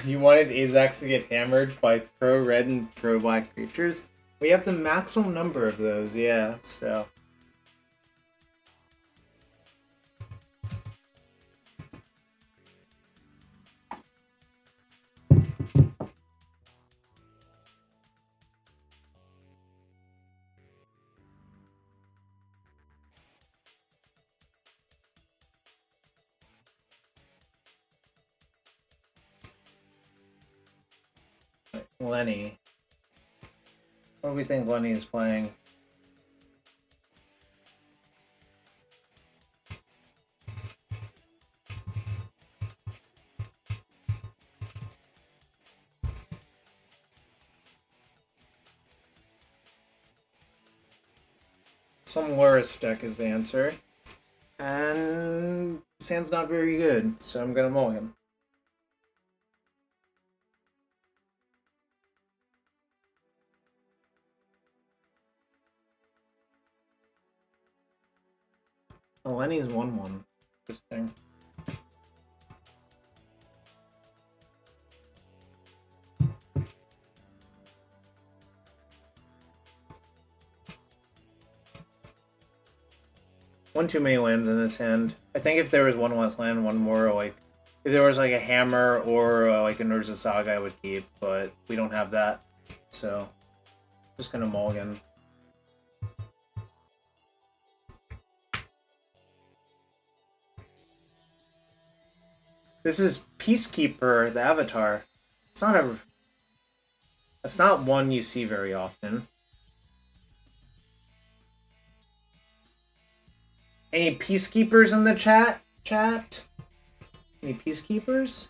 A: You wanted Azax to get hammered by pro-red and pro-black creatures? We have the maximum number of those, yeah, so... Lenny. What do we think Lenny is playing? Some Lurrus deck is the answer. And his hand's not very good, so I'm gonna mull him. Oh, Lenny's 1-1. Interesting. One too many lands in this hand. I think if there was one less land, one more, like, if there was like a hammer or like an Urza Saga, I would keep, but we don't have that, so just gonna mulligan. This is Peacekeeper, the avatar. It's not a. It's not one you see very often. Any Peacekeepers in the chat? Any Peacekeepers?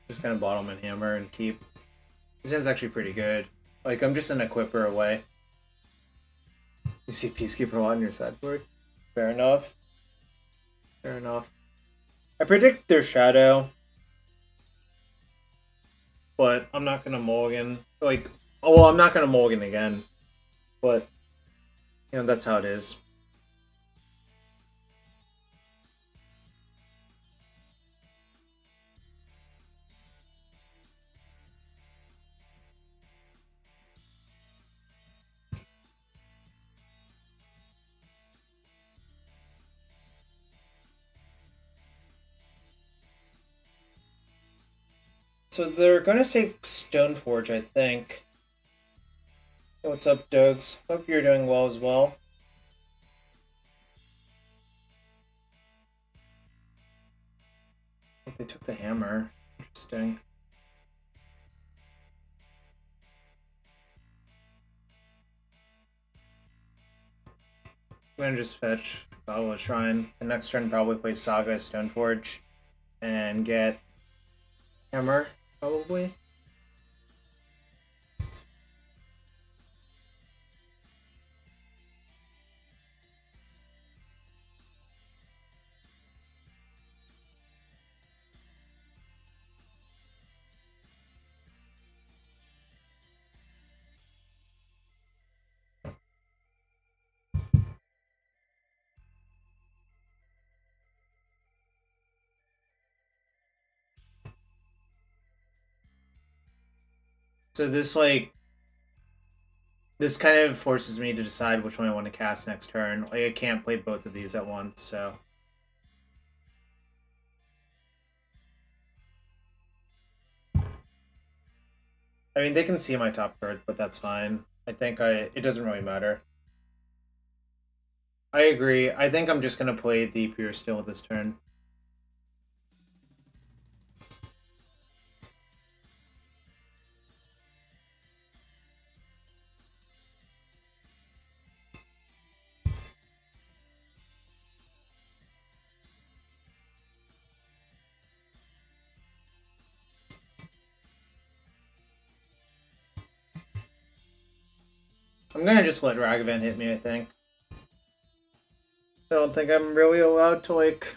A: Just gonna bottom and hammer and keep. This hand's actually pretty good. Like, I'm just an equipper away. You see Peacekeeper a lot in your sideboard? Fair enough. Fair enough. I predict their shadow. But I'm not gonna mulligan. Like, oh, well, I'm not gonna mulligan again. But, you know, that's how it is. So they're gonna take Stoneforge, I think. What's up, Dogs? Hope you're doing well as well. They took the hammer. Interesting. I'm gonna just fetch Bottle of Shrine. The next turn probably play Saga, Stoneforge, and get hammer, probably. So this, like, this kind of forces me to decide which one I want to cast next turn. Like, I can't play both of these at once, so... I mean, they can see my top card, but that's fine. I think it doesn't really matter. I agree. I think I'm just gonna play the Pure Steel this turn. I'm gonna just let Ragavan hit me, I think. I don't think I'm really allowed to, like...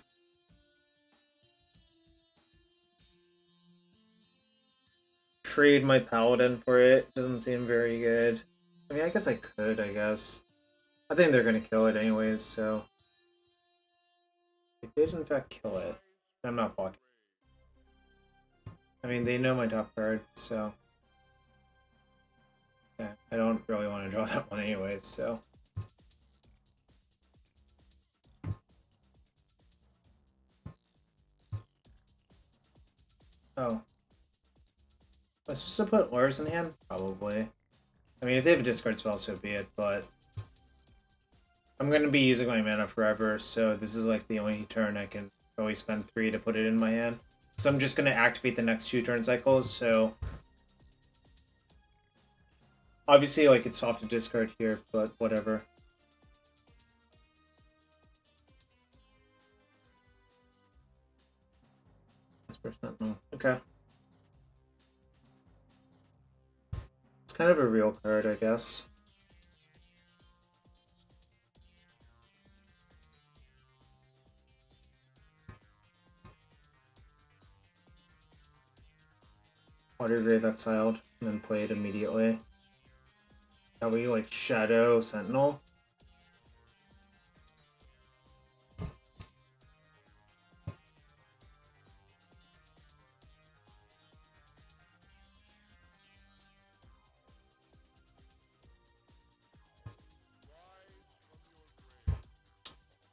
A: trade my Paladin for it. Doesn't seem very good. I mean, I guess I could, I guess. I think they're gonna kill it anyways, so... They did in fact kill it. I'm not blocking. I mean, they know my top card, so... Yeah, I don't really want to draw that one anyways, so... Oh. Am I supposed to put Lurrus in hand? Probably. I mean, if they have a discard spell, so be it, but... I'm gonna be using my mana forever, so this is like the only turn I can really spend 3 to put it in my hand. So I'm just gonna activate the next 2 turn cycles, so... Obviously, like, it's soft to discard here, but whatever. Sentinel. Okay. It's kind of a real card, I guess. Watergrave exiled, and then played immediately. How about you, like, Shadow Sentinel?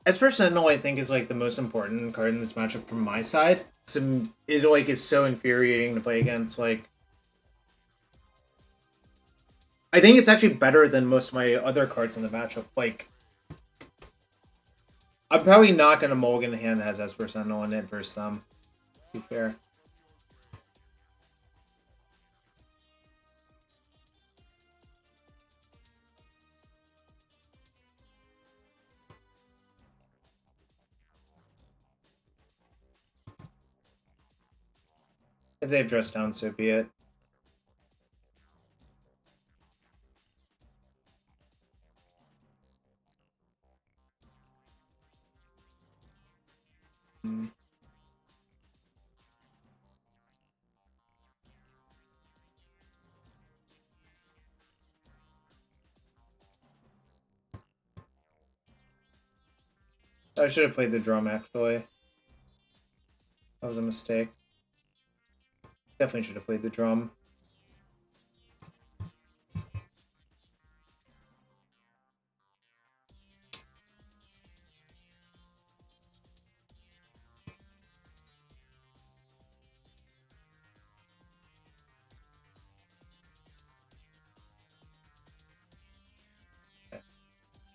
A: Esper Sentinel, I think, is like the most important card in this matchup from my side. So it like is so infuriating to play against. Like, I think it's actually better than most of my other cards in the matchup. Like, I'm probably not gonna mulligan a hand that has Esper Sentinel in it versus them. To be fair. If they have dressed down, so be it. I should have played the drum, actually. That was a mistake. Definitely should have played the drum.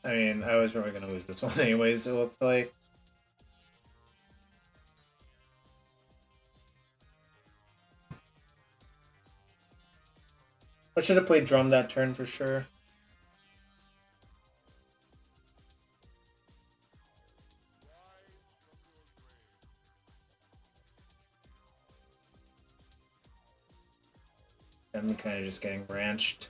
A: I mean, I was probably gonna lose this one anyways, it looks like. I should have played drum that turn for sure. I'm kind of just getting branched.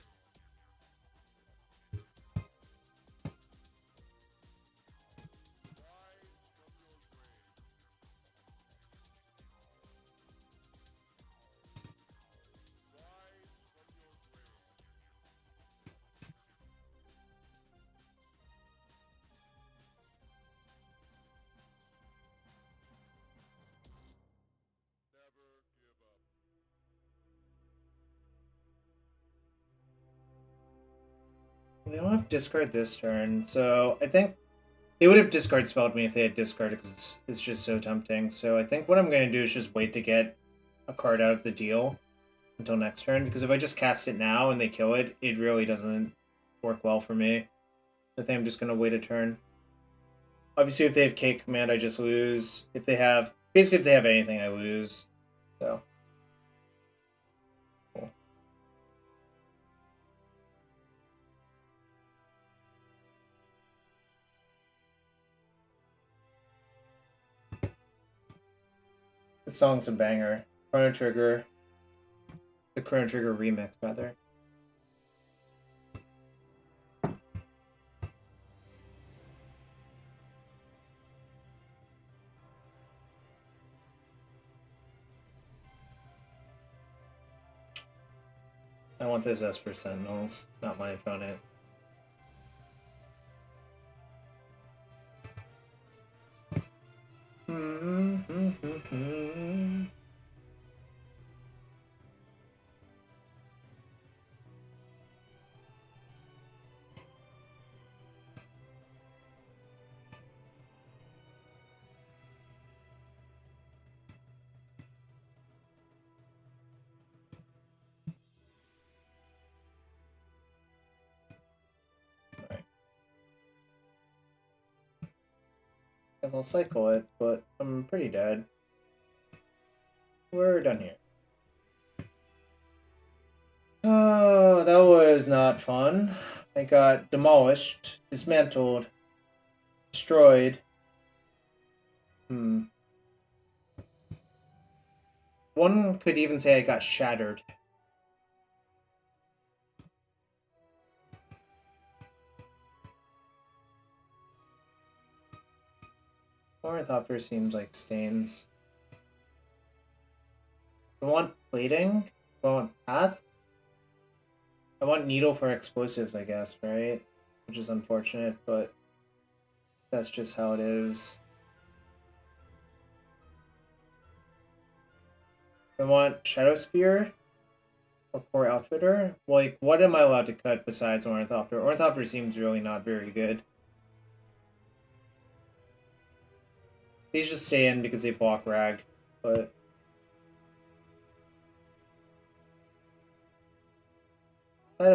A: They don't have discard this turn, so I think they would have discard spelled me if they had discarded because it's just so tempting. So I think what I'm going to do is just wait to get a card out of the deal until next turn, because if I just cast it now and they kill it, it really doesn't work well for me. I think I'm just going to wait a turn. Obviously, if they have Cake Command, I just lose. If they have... Basically, if they have anything, I lose. So... Cool. The song's a banger. Chrono Trigger. The Chrono Trigger remix, rather. I want those Esper Sentinels, not my opponent. Guess I'll cycle it, but I'm pretty dead. We're done here. Oh, that was not fun. I got demolished, dismantled, destroyed. One could even say I got shattered. Ornithopter seems like stains. I want plating. I want path. I want needle for explosives, I guess, right? Which is unfortunate, but that's just how it is. I want Shadow Spear or Core Outfitter. Like, what am I allowed to cut besides Ornithopter? Ornithopter seems really not very good. These just stay in because they block Rag, but... Let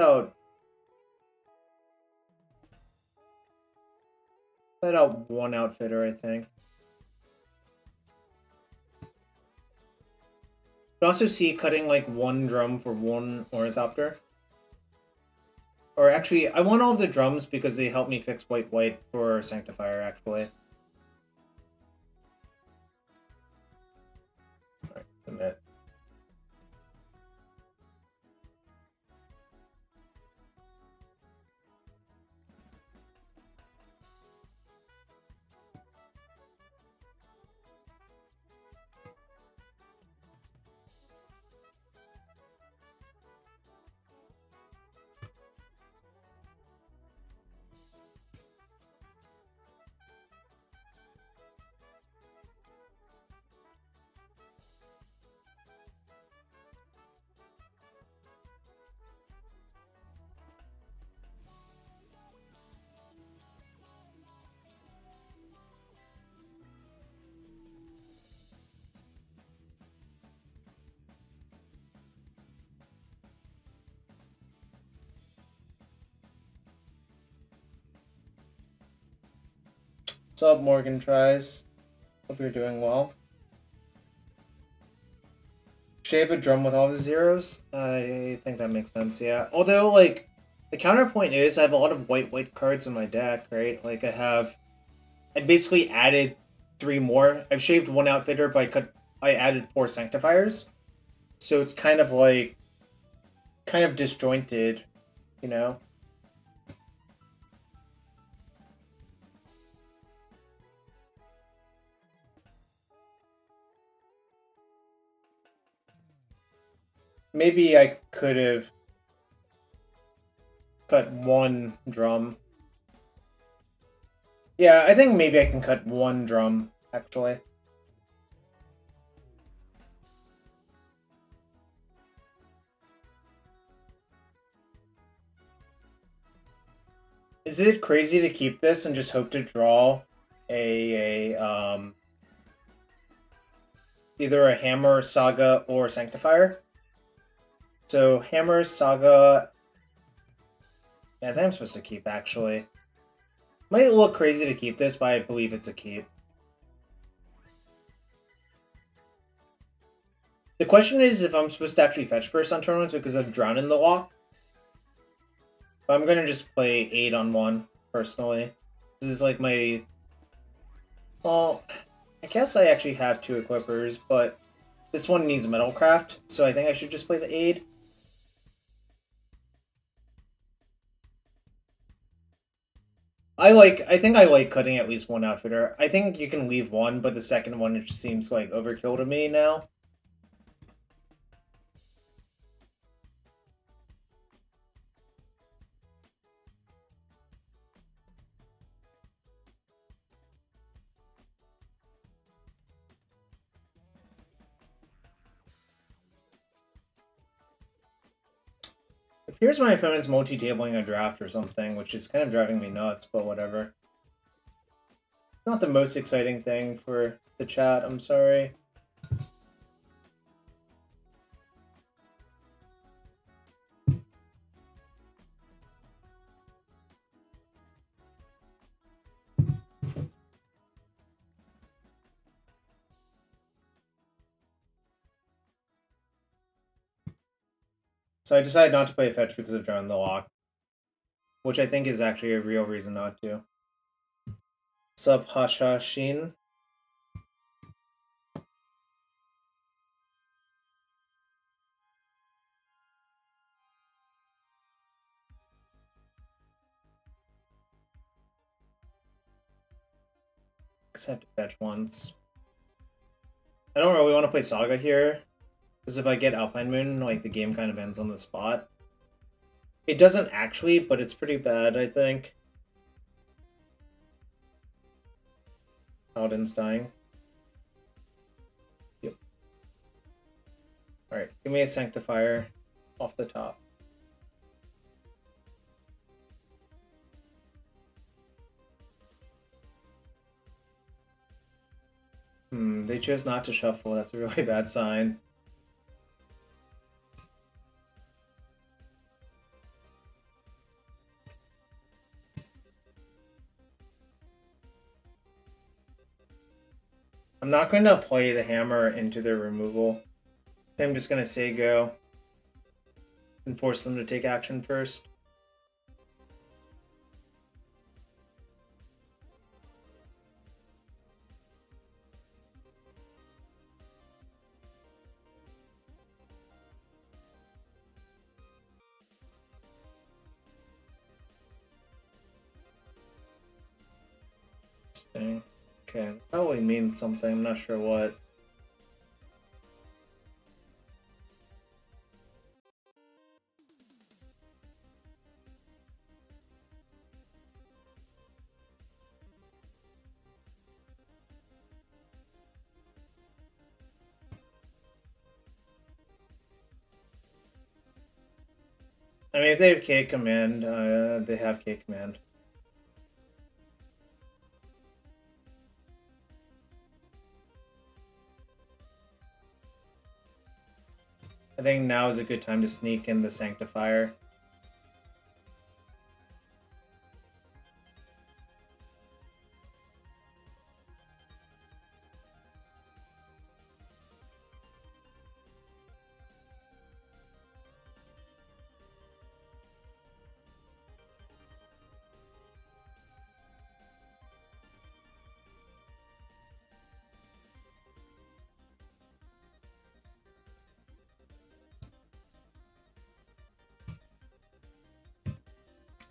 A: out one Outfitter, I think. You can also see cutting like one drum for one Ornithopter. Or actually, I want all of the drums because they help me fix white for Sanctifier, actually. Alright, submit. What's up, Morgan Tries? Hope you're doing well. Shave a drum with all the zeros? I think that makes sense, yeah. Although, like, the counterpoint is I have a lot of white cards in my deck, right? Like, I basically added 3 more. I've shaved 1 Outfitter, but I added 4 Sanctifiers. So it's kind of like, kind of disjointed, you know? Maybe I could have cut 1 drum. Yeah, I think maybe I can cut 1 drum, actually. Is it crazy to keep this and just hope to draw either a Hammer, Saga, or Sanctifier? So Hammer, Saga... Yeah, I think I'm supposed to keep, actually. Might look crazy to keep this, but I believe it's a keep. The question is if I'm supposed to actually fetch first on turn 1 because I've Drown in the Lock. But I'm gonna just play 8 on 1, personally. This is like my... Well, I guess I actually have 2 equippers, but this one needs Metalcraft, so I think I should just play the Aid. I think I like cutting at least 1 Outfitter. I think you can leave 1, but the second one it just seems like overkill to me now. appears my opponent's multi-tabling a draft or something, which is kind of driving me nuts, but whatever. It's not the most exciting thing for the chat, I'm sorry. So I decided not to play fetch because of drawing the lock, which I think is actually a real reason not to. Sup Hashashin. I have to fetch once. I don't really want to play Saga here, because if I get Alpine Moon, like, the game kind of ends on the spot. It doesn't actually, but it's pretty bad, I think. Paladin's dying. Yep. Alright, give me a Sanctifier off the top. They chose not to shuffle. That's a really bad sign. I'm not going to play the hammer into their removal. I'm just going to say go and force them to take action first. Interesting. Okay, probably means something. I'm not sure what. I mean, if they have K command, they have K command. I think now is a good time to sneak in the Sanctifier.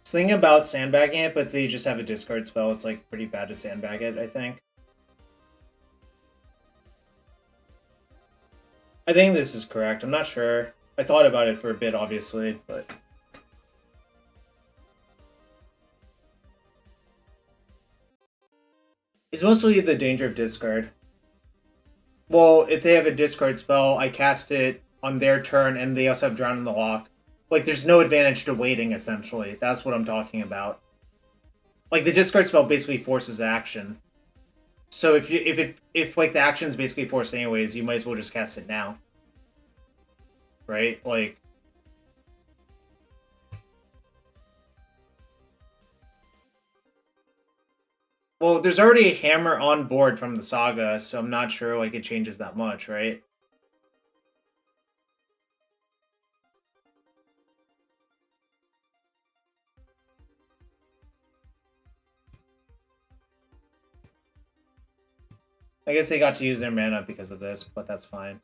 A: The thing about sandbagging it, but they just have a discard spell, it's like pretty bad to sandbag it, I think. I think this is correct. I'm not sure. I thought about it for a bit, obviously, but... It's mostly the danger of discard. Well, if they have a discard spell, I cast it on their turn, and they also have Drown in the Lock. Like, there's no advantage to waiting, essentially. That's what I'm talking about. Like, the discard spell basically forces action. So if like the action's basically forced anyways, you might as well just cast it now. Right? Like, well, there's already a hammer on board from the Saga, so I'm not sure like it changes that much, right? I guess they got to use their mana because of this, but that's fine.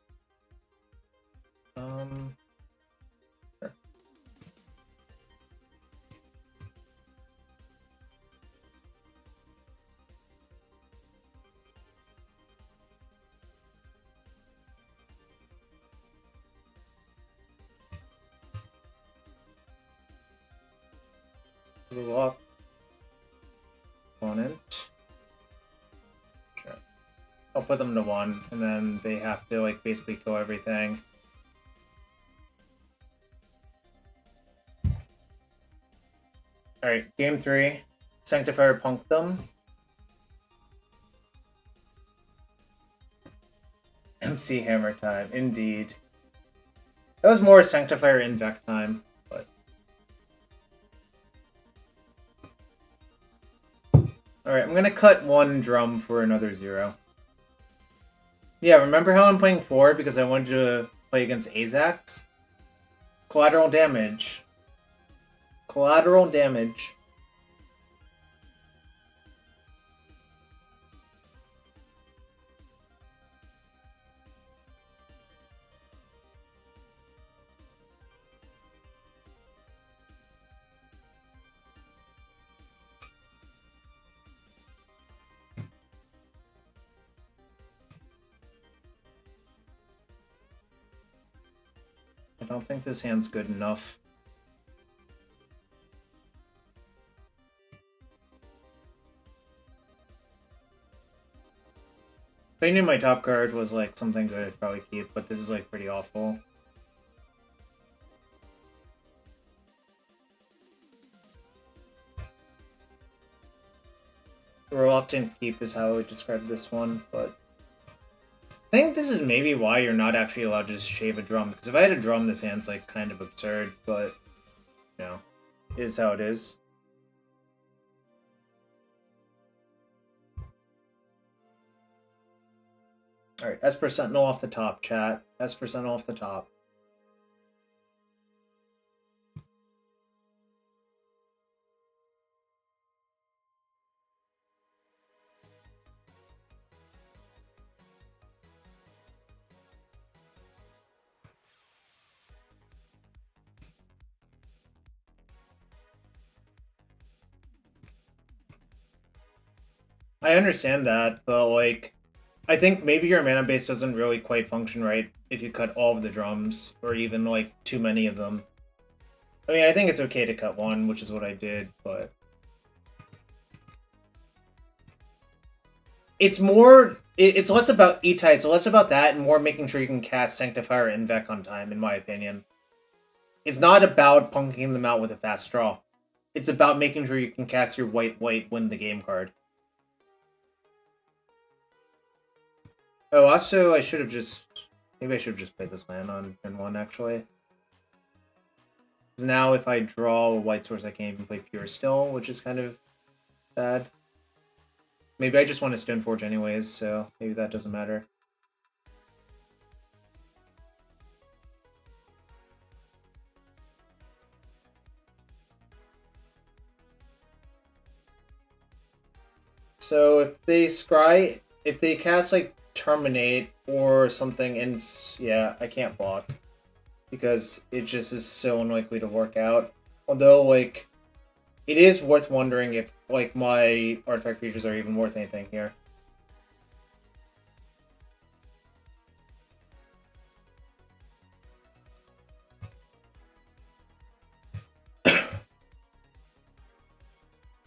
A: Sure. Blue up. Opponent. Sure. I'll put them to 1, and then they have to like basically kill everything. Alright, game 3. Sanctifier punked them. MC Hammer time, indeed. That was more Sanctifier Invect time, but... Alright, I'm gonna cut 1 drum for another 0. Yeah, remember how I'm playing 4 because I wanted to play against Azax? Collateral damage. Collateral damage. I don't think this hand's good enough. If I knew my top card was like something good, I'd probably keep, but this is like pretty awful. Reluctant keep is how I would describe this one, but I think this is maybe why you're not actually allowed to just shave a drum, because if I had a drum, this hand's like kind of absurd, but you know, it is how it is. Alright, Esper Sentinel off the top, chat. Esper Sentinel off the top. I understand that, but like, I think maybe your mana base doesn't really quite function right if you cut all of the drums, or even like too many of them. I mean, I think it's okay to cut 1, which is what I did, but... It's more... It's less about E-Tide, it's less about that, and more making sure you can cast Sanctifier and Invec on time, in my opinion. It's not about punking them out with a fast draw. It's about making sure you can cast your white win the game card. Oh, also, I should have just... Maybe I should have just played this land on turn 1, actually. Now, if I draw a white source, I can't even play Pure still, which is kind of bad. Maybe I just want to Stoneforge anyways, so maybe that doesn't matter. So if they scry, if they cast like Terminate or something, and yeah, I can't block because it just is so unlikely to work out. Although, like, it is worth wondering if like my artifact creatures are even worth anything here.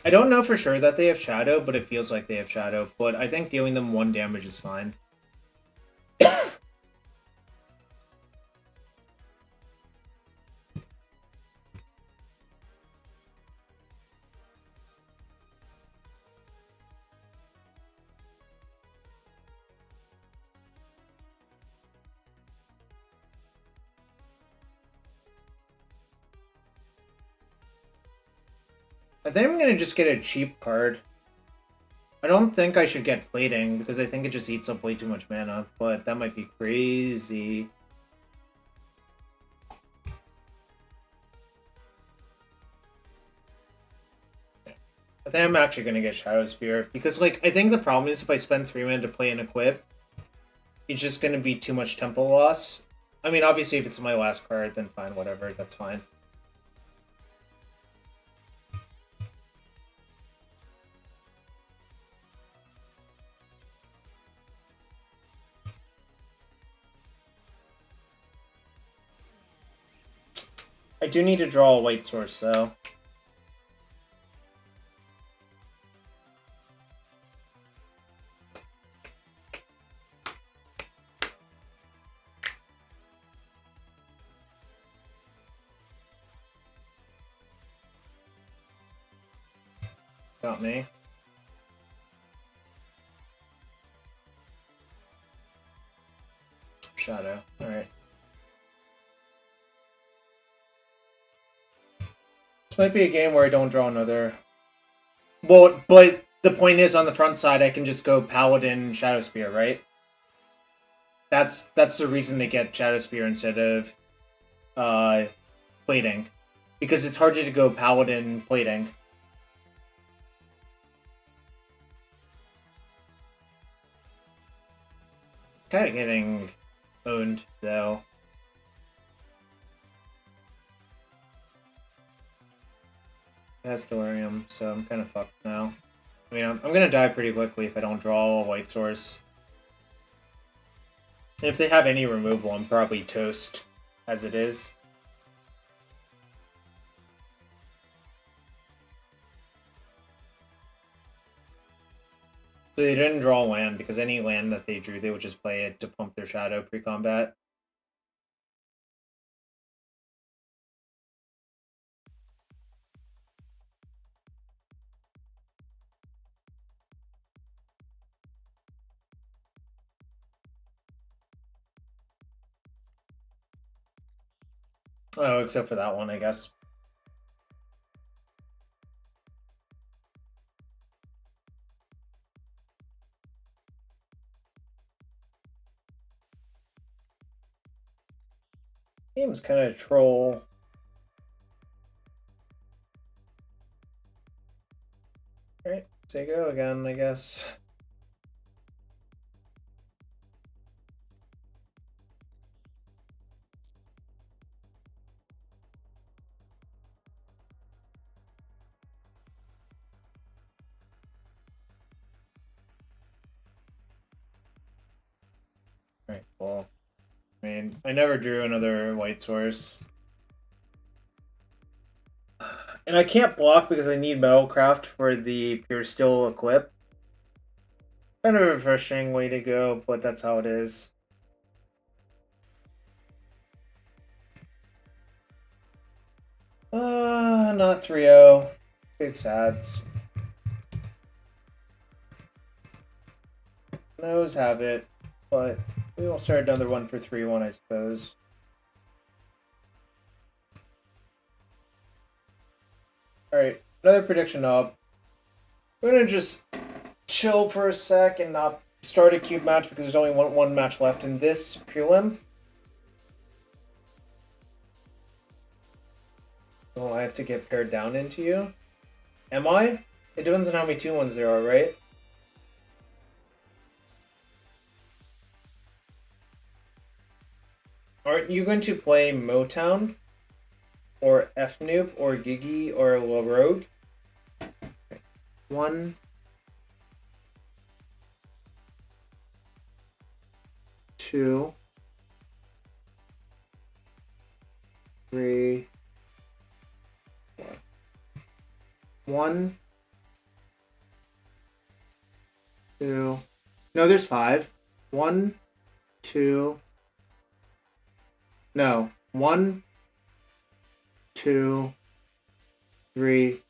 A: I don't know for sure that they have Shadow, but it feels like they have Shadow. But I think dealing them 1 damage is fine. I think I'm gonna just get a cheap card. I don't think I should get Plating, because I think it just eats up way too much mana, but that might be crazy. I think I'm actually gonna get Shadow Spear, because, like, I think the problem is if I spend 3 mana to play an equip, it's just gonna be too much tempo loss. I mean, obviously, if it's my last card, then fine, whatever, that's fine. I do need to draw a white source, though. Got me. Shadow. Alright. This might be a game where I don't draw another. Well, but the point is, on the front side, I can just go Paladin Shadow Spear, right? That's the reason they get Shadow Spear instead of plating. Because it's harder to go Paladin plating. Kind of getting owned, though. It has Delirium, so I'm kind of fucked now. I mean, I'm gonna die pretty quickly if I don't draw a white source. And if they have any removal, I'm probably toast as it is. So they didn't draw land, because any land that they drew, they would just play it to pump their shadow pre-combat. Oh, except for that one, I guess. Game's kind of troll. Alright, say go again, I guess. Alright, cool. I mean, I never drew another white source. And I can't block because I need Metalcraft for the Pure Steel equip. Kind of a refreshing way to go, but that's how it is. Not 3-0. Big sads. Nose have it, but we will start another one for 3-1, I suppose. Alright, another prediction up. We're gonna just chill for a sec and not start a cube match because there's only one match left in this prelim. So I have to get paired down into you. Am I? It depends on how many 2-1s there are, right? Aren't you going to play Motown? Or F-Noob? Or Gigi? Or La Rogue? 1, 2, 3, 4. 1, 2. No, there's 5. 1, 2. No. 1, 2, 3,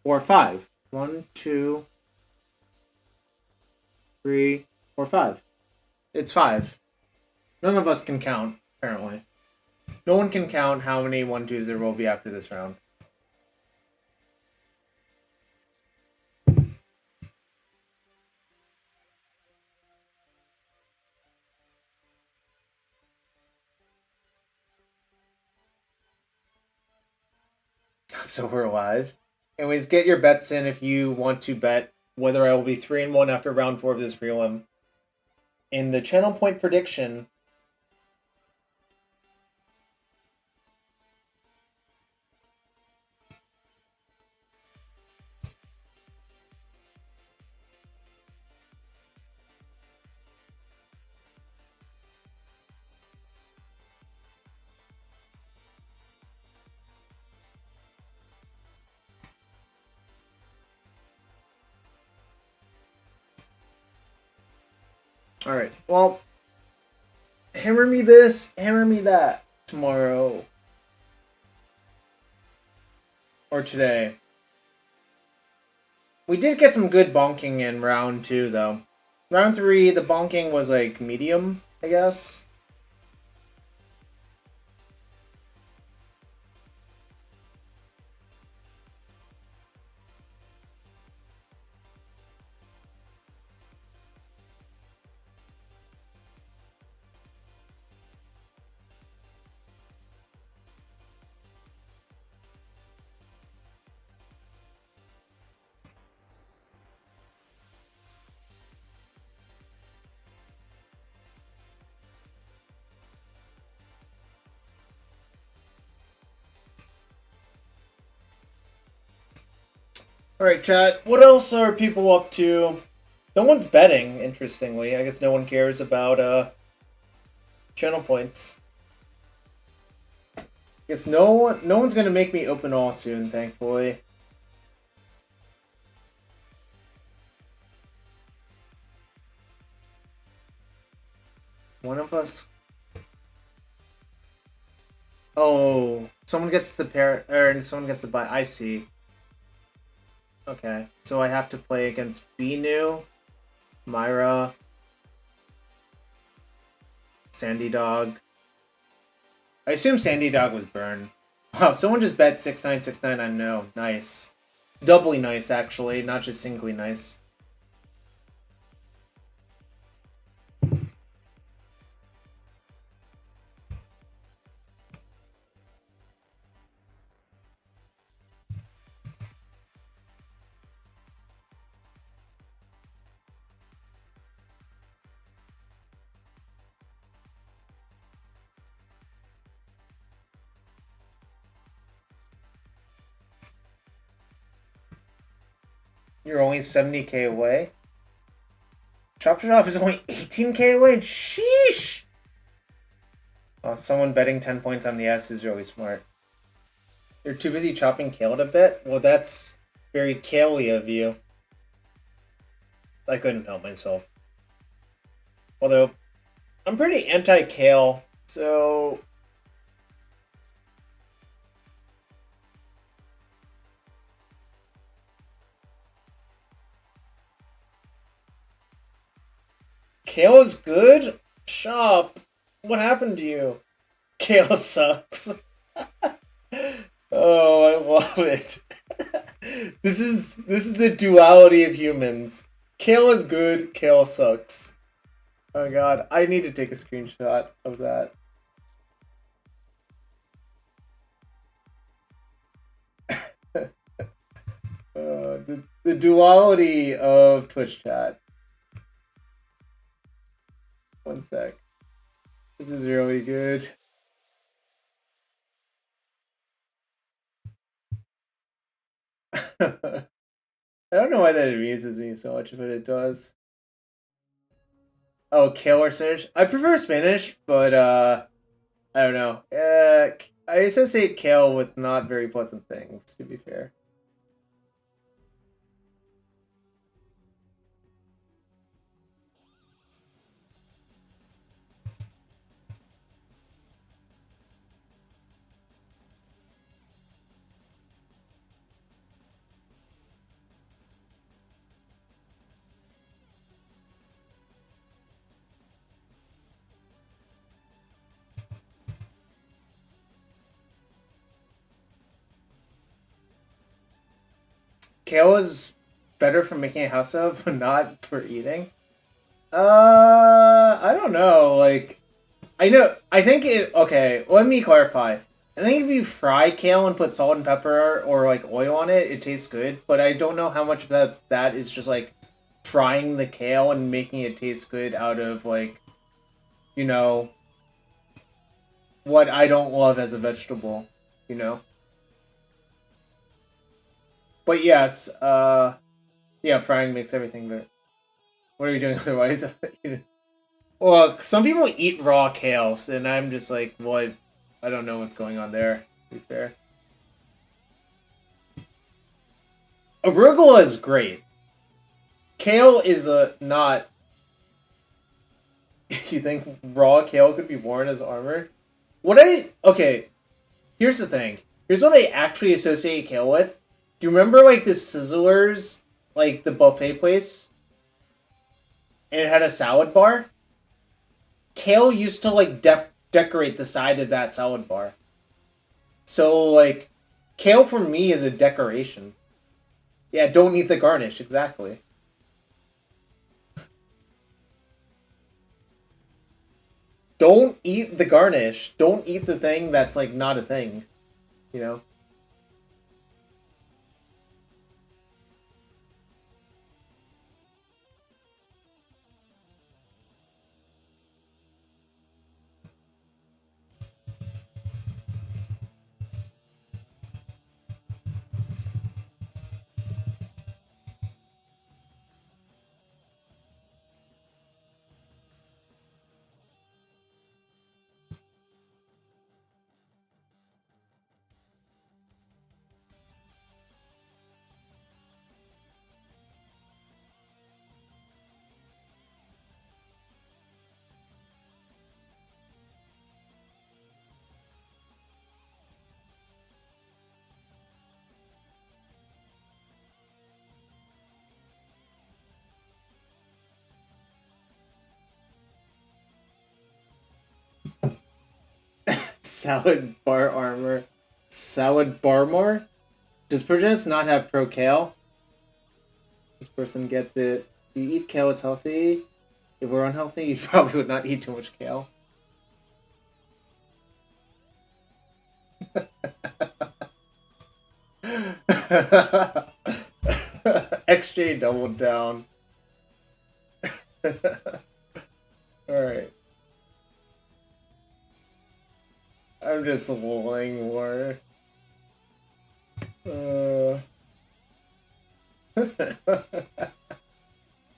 A: 4, 5. 1, 2, 3, 4, 5. It's 5. None of us can count, apparently. No one can count how many 1-2s there will be after this round. So we're live. Anyways, get your bets in if you want to bet whether I will be 3-1 after round 4 of this prelim. In the channel point prediction, alright, well, hammer me this, hammer me that tomorrow. Or today. We did get some good bonking in round 2, though. Round 3, the bonking was, like, medium, I guess. Alright, chat. What else are people up to? No one's betting, interestingly. I guess no one cares about, channel points. I guess no one's gonna make me open all soon, thankfully. One of us. Oh, someone gets the pair, or someone gets the buy. I see. Okay, so I have to play against Binu, Myra, Sandy Dog. I assume Sandy Dog was burned. Wow, someone just bet 6969 on no. Nice. Doubly nice, actually, not just singly nice. You're only 70k away? Chop Shop is only 18k away? Sheesh! Oh, someone betting 10 points on the S is really smart. You're too busy chopping kale a bit? Well, that's very kale-y of you. I couldn't help myself. Although, I'm pretty anti-kale, so... Kale is good? Shop. What happened to you? Kale sucks. Oh, I love it. This is the duality of humans. Kale is good, kale sucks. Oh god, I need to take a screenshot of that. The duality of Twitch chat. One sec. This is really good. I don't know why that amuses me so much, but it does. Oh, kale or Spanish? I prefer Spanish, but I don't know. I associate kale with not very pleasant things, to be fair. Kale is better for making a house of, but not for eating. I don't know. Like, I think it. Okay, let me clarify. I think if you fry kale and put salt and pepper or like oil on it, it tastes good. But I don't know how much of that is just like frying the kale and making it taste good out of like, you know, what I don't love as a vegetable, you know. But yes, yeah, frying makes everything better. What are you doing otherwise? Well, some people eat raw kale, and I'm just like, what? I don't know what's going on there, to be fair. Arugula is great. Kale is not... You think raw kale could be worn as armor? Okay, here's the thing. Here's what I actually associate kale with. Do you remember, like, the Sizzlers like the buffet place, and it had a salad bar, Kale used to like decorate the side of that salad bar. So like, Kale for me is a decoration. Yeah, don't eat the garnish, exactly. Don't eat the garnish. Don't eat the thing that's like not a thing. You know? Salad bar armor. Salad barmore? Does Progenus not have pro kale? This person gets it. You eat kale, it's healthy. If we're unhealthy, you probably would not eat too much kale. XJ doubled down. Alright. I'm just lolling more. Oh,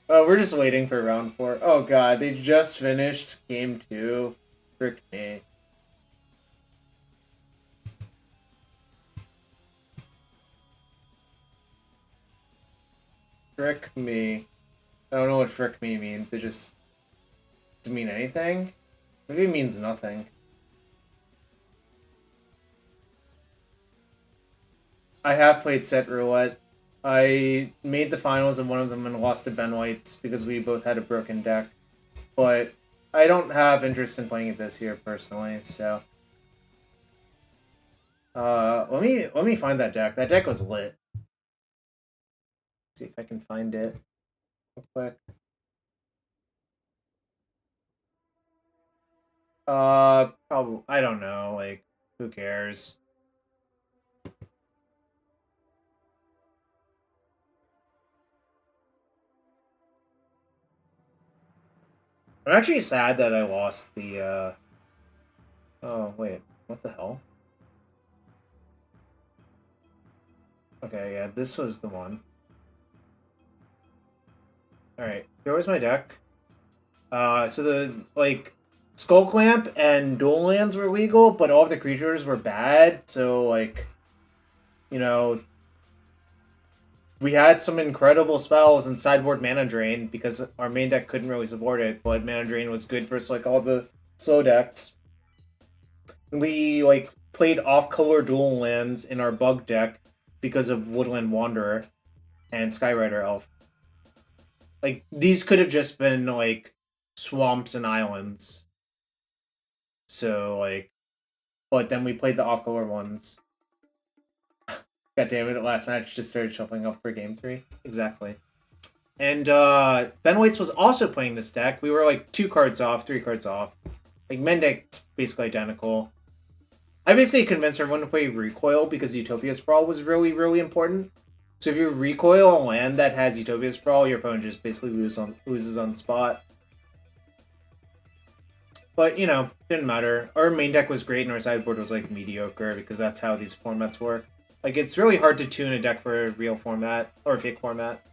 A: we're just waiting for round 4. Oh god, they just finished game 2. Frick me. Frick me. I don't know what frick me means. It just doesn't mean anything. Maybe it means nothing. I have played set roulette. I made the finals of one of them and lost to Ben White's because we both had a broken deck. But I don't have interest in playing it this year personally, so let me find that deck. That deck was lit. See if I can find it real quick. Probably, I don't know, like, who cares? I'm actually sad that I lost the, oh, wait, what the hell? Okay, yeah, this was the one. Alright, here was my deck. So the, like, Skull Clamp and Dual Lands were legal, but all of the creatures were bad, so, like, you know, we had some incredible spells in sideboard Mana Drain because our main deck couldn't really support it, but Mana Drain was good for like all the slow decks. We like played off-color dual lands in our bug deck because of Woodland Wanderer and Skyrider Elf. Like these could have just been like swamps and islands. So like, but then we played the off-color ones. God damn it, the last match just started shuffling up for game 3. Exactly. And Ben Waits was also playing this deck. We were like 2 cards off, 3 cards off. Like main deck's basically identical. I basically convinced everyone to play Recoil because Utopia Sprawl was really, really important. So if you recoil a land that has Utopia Sprawl, your opponent just basically loses on the spot. But, you know, didn't matter. Our main deck was great and our sideboard was like mediocre because that's how these formats work. Like, it's really hard to tune a deck for a real format, or a fake format.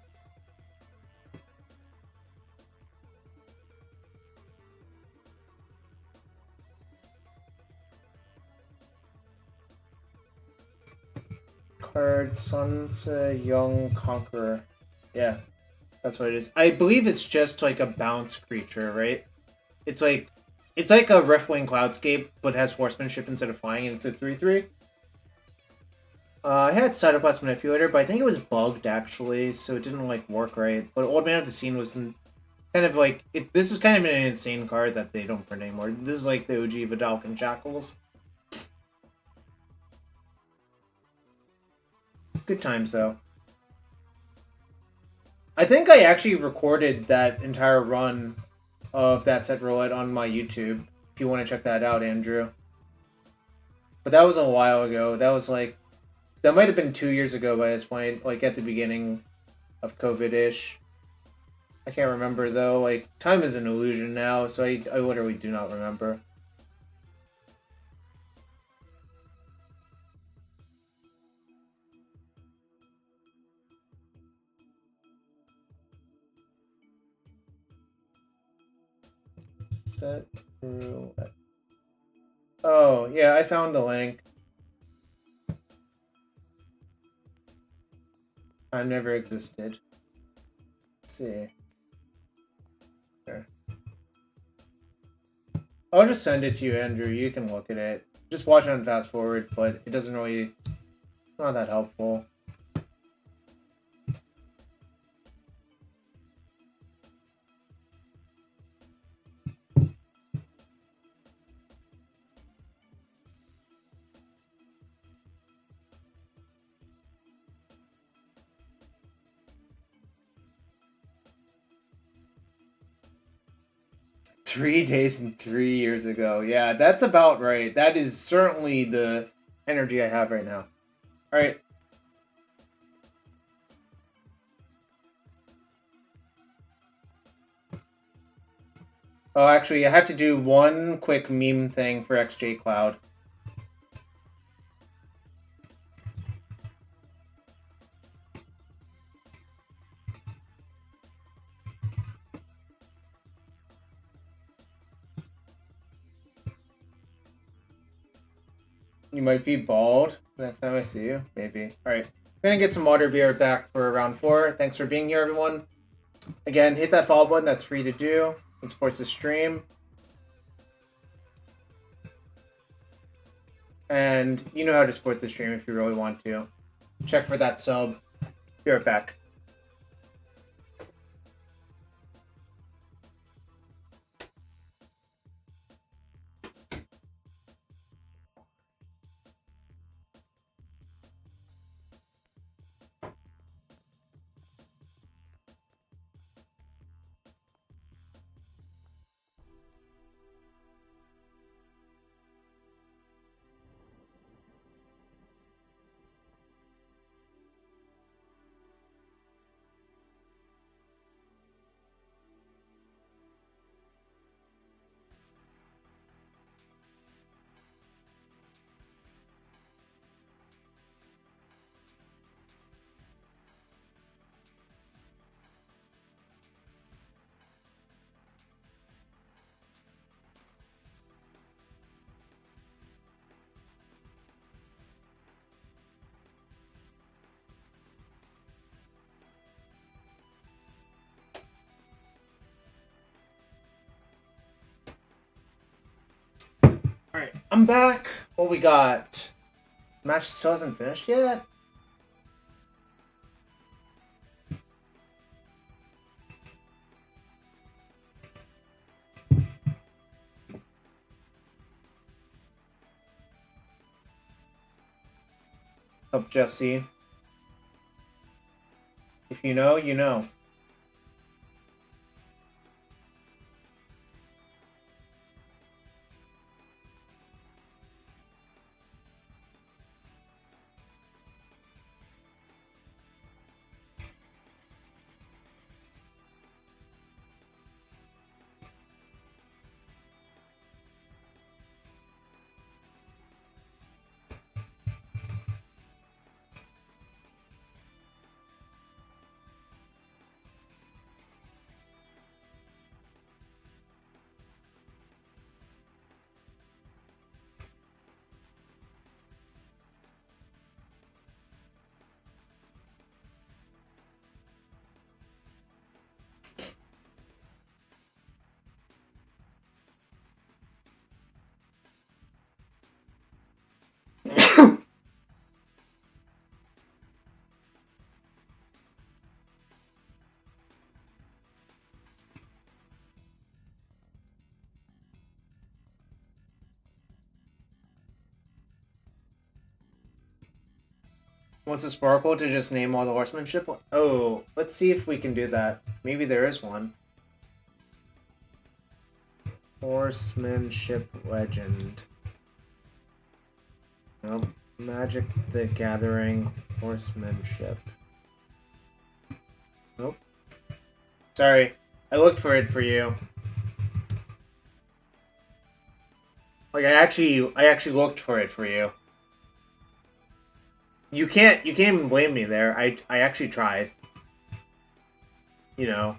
A: Card, Sun's Young Conqueror. Yeah, that's what it is. I believe it's just like a bounce creature, right? It's like a Riftwing Cloudscape, but has horsemanship instead of flying, and it's a 3/3. I had Cytoplasm Manipulator, but I think it was bugged actually, so it didn't like work right. But Old Man of the Scene was kind of like this is kind of an insane card that they don't print anymore. This is like the OG Vidalcan Jackals. Good times though. I think I actually recorded that entire run of that set roulette on my YouTube. If you want to check that out, Andrew. But that was a while ago. That was like that might have been 2 years ago by this point, like at the beginning of COVID-ish. I can't remember though. Like time is an illusion now, so I literally do not remember. Set roulette. Oh yeah, I found the link. I never existed. Let's see. There. I'll just send it to you, Andrew. You can look at it. Just watch it on fast forward, but it doesn't really. Not that helpful. Three days and 3 years ago. Yeah, that's about right. That is certainly the energy I have right now. Alright. Oh, actually, I have to do one quick meme thing for XJ Cloud. You might be bald next time I see you. Maybe. Alright. We're gonna get some water. Be right back for round 4. Thanks for being here, everyone. Again, hit that follow button. That's free to do. It supports the stream. And you know how to support the stream if you really want to. Check for that sub. Be right back. Alright, I'm back. What we got? Match still hasn't finished yet? Up, Jesse. If you know, you know. Wants a sparkle to just name all the horsemanship? Oh, let's see if we can do that. Maybe there is one. Horsemanship legend. Nope. Magic the Gathering horsemanship. Nope. Sorry, I looked for it for you. Like I actually looked for it for you. You can't even blame me there. I actually tried. You know.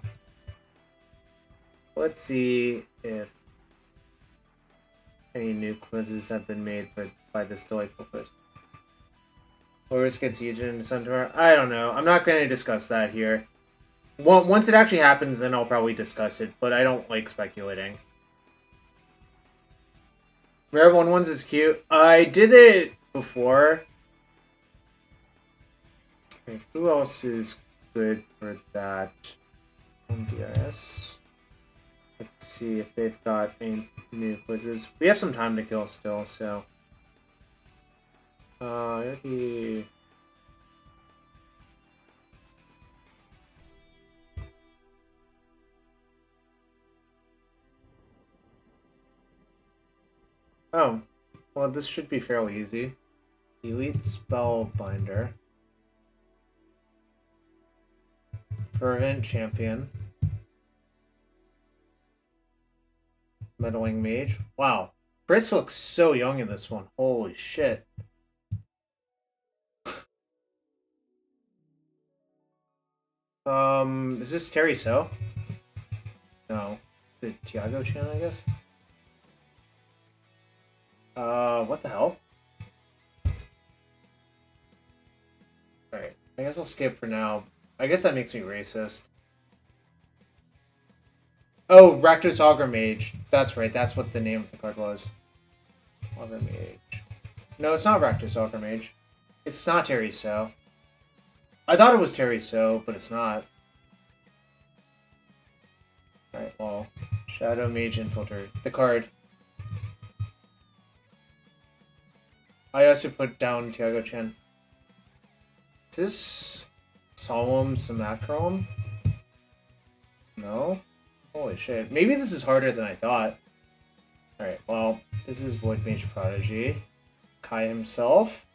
A: Let's see if any new quizzes have been made by this delightful quiz. Lurrus gets Legion into Centaur. I don't know. I'm not going to discuss that here. Once it actually happens, then I'll probably discuss it, but I don't like speculating. Rare 1/1s is cute. I did it before. Okay, who else is good for that? DRS. Let's see if they've got any new quizzes. We have some time to kill still, so. Maybe. Oh, well, this should be fairly easy. Elite Spellbinder. Fervent Champion. Meddling Mage. Wow. Chris looks so young in this one. Holy shit. Is this Terry So? No. Is it Tiago Chan, I guess? What the hell? Alright, I guess I'll skip for now. I guess that makes me racist. Oh, Rakdos Augur Mage. That's right, that's what the name of the card was. Augur Mage. No, it's not Rakdos Augur Mage. It's not Terry So. I thought it was Terry So, but it's not. Alright, well. Shadow Mage Infiltrator. The card. I also put down Tiago Chen. Is this Solemn Simulacrum? No? Holy shit. Maybe this is harder than I thought. Alright, well, this is Void Mage Prodigy. Kai himself.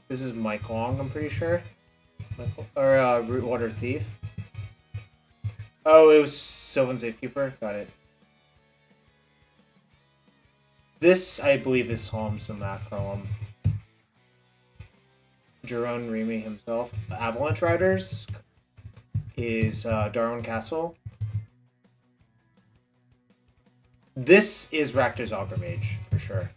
A: This is Mike Long, I'm pretty sure. Or, Rootwater Thief. Oh, it was Sylvan Safekeeper? Got it. This, I believe, is Solemn Simulacrum. Jerome Remy himself. Avalanche Riders is Darwin Castle. This is Rakdos Augur Mage, for sure.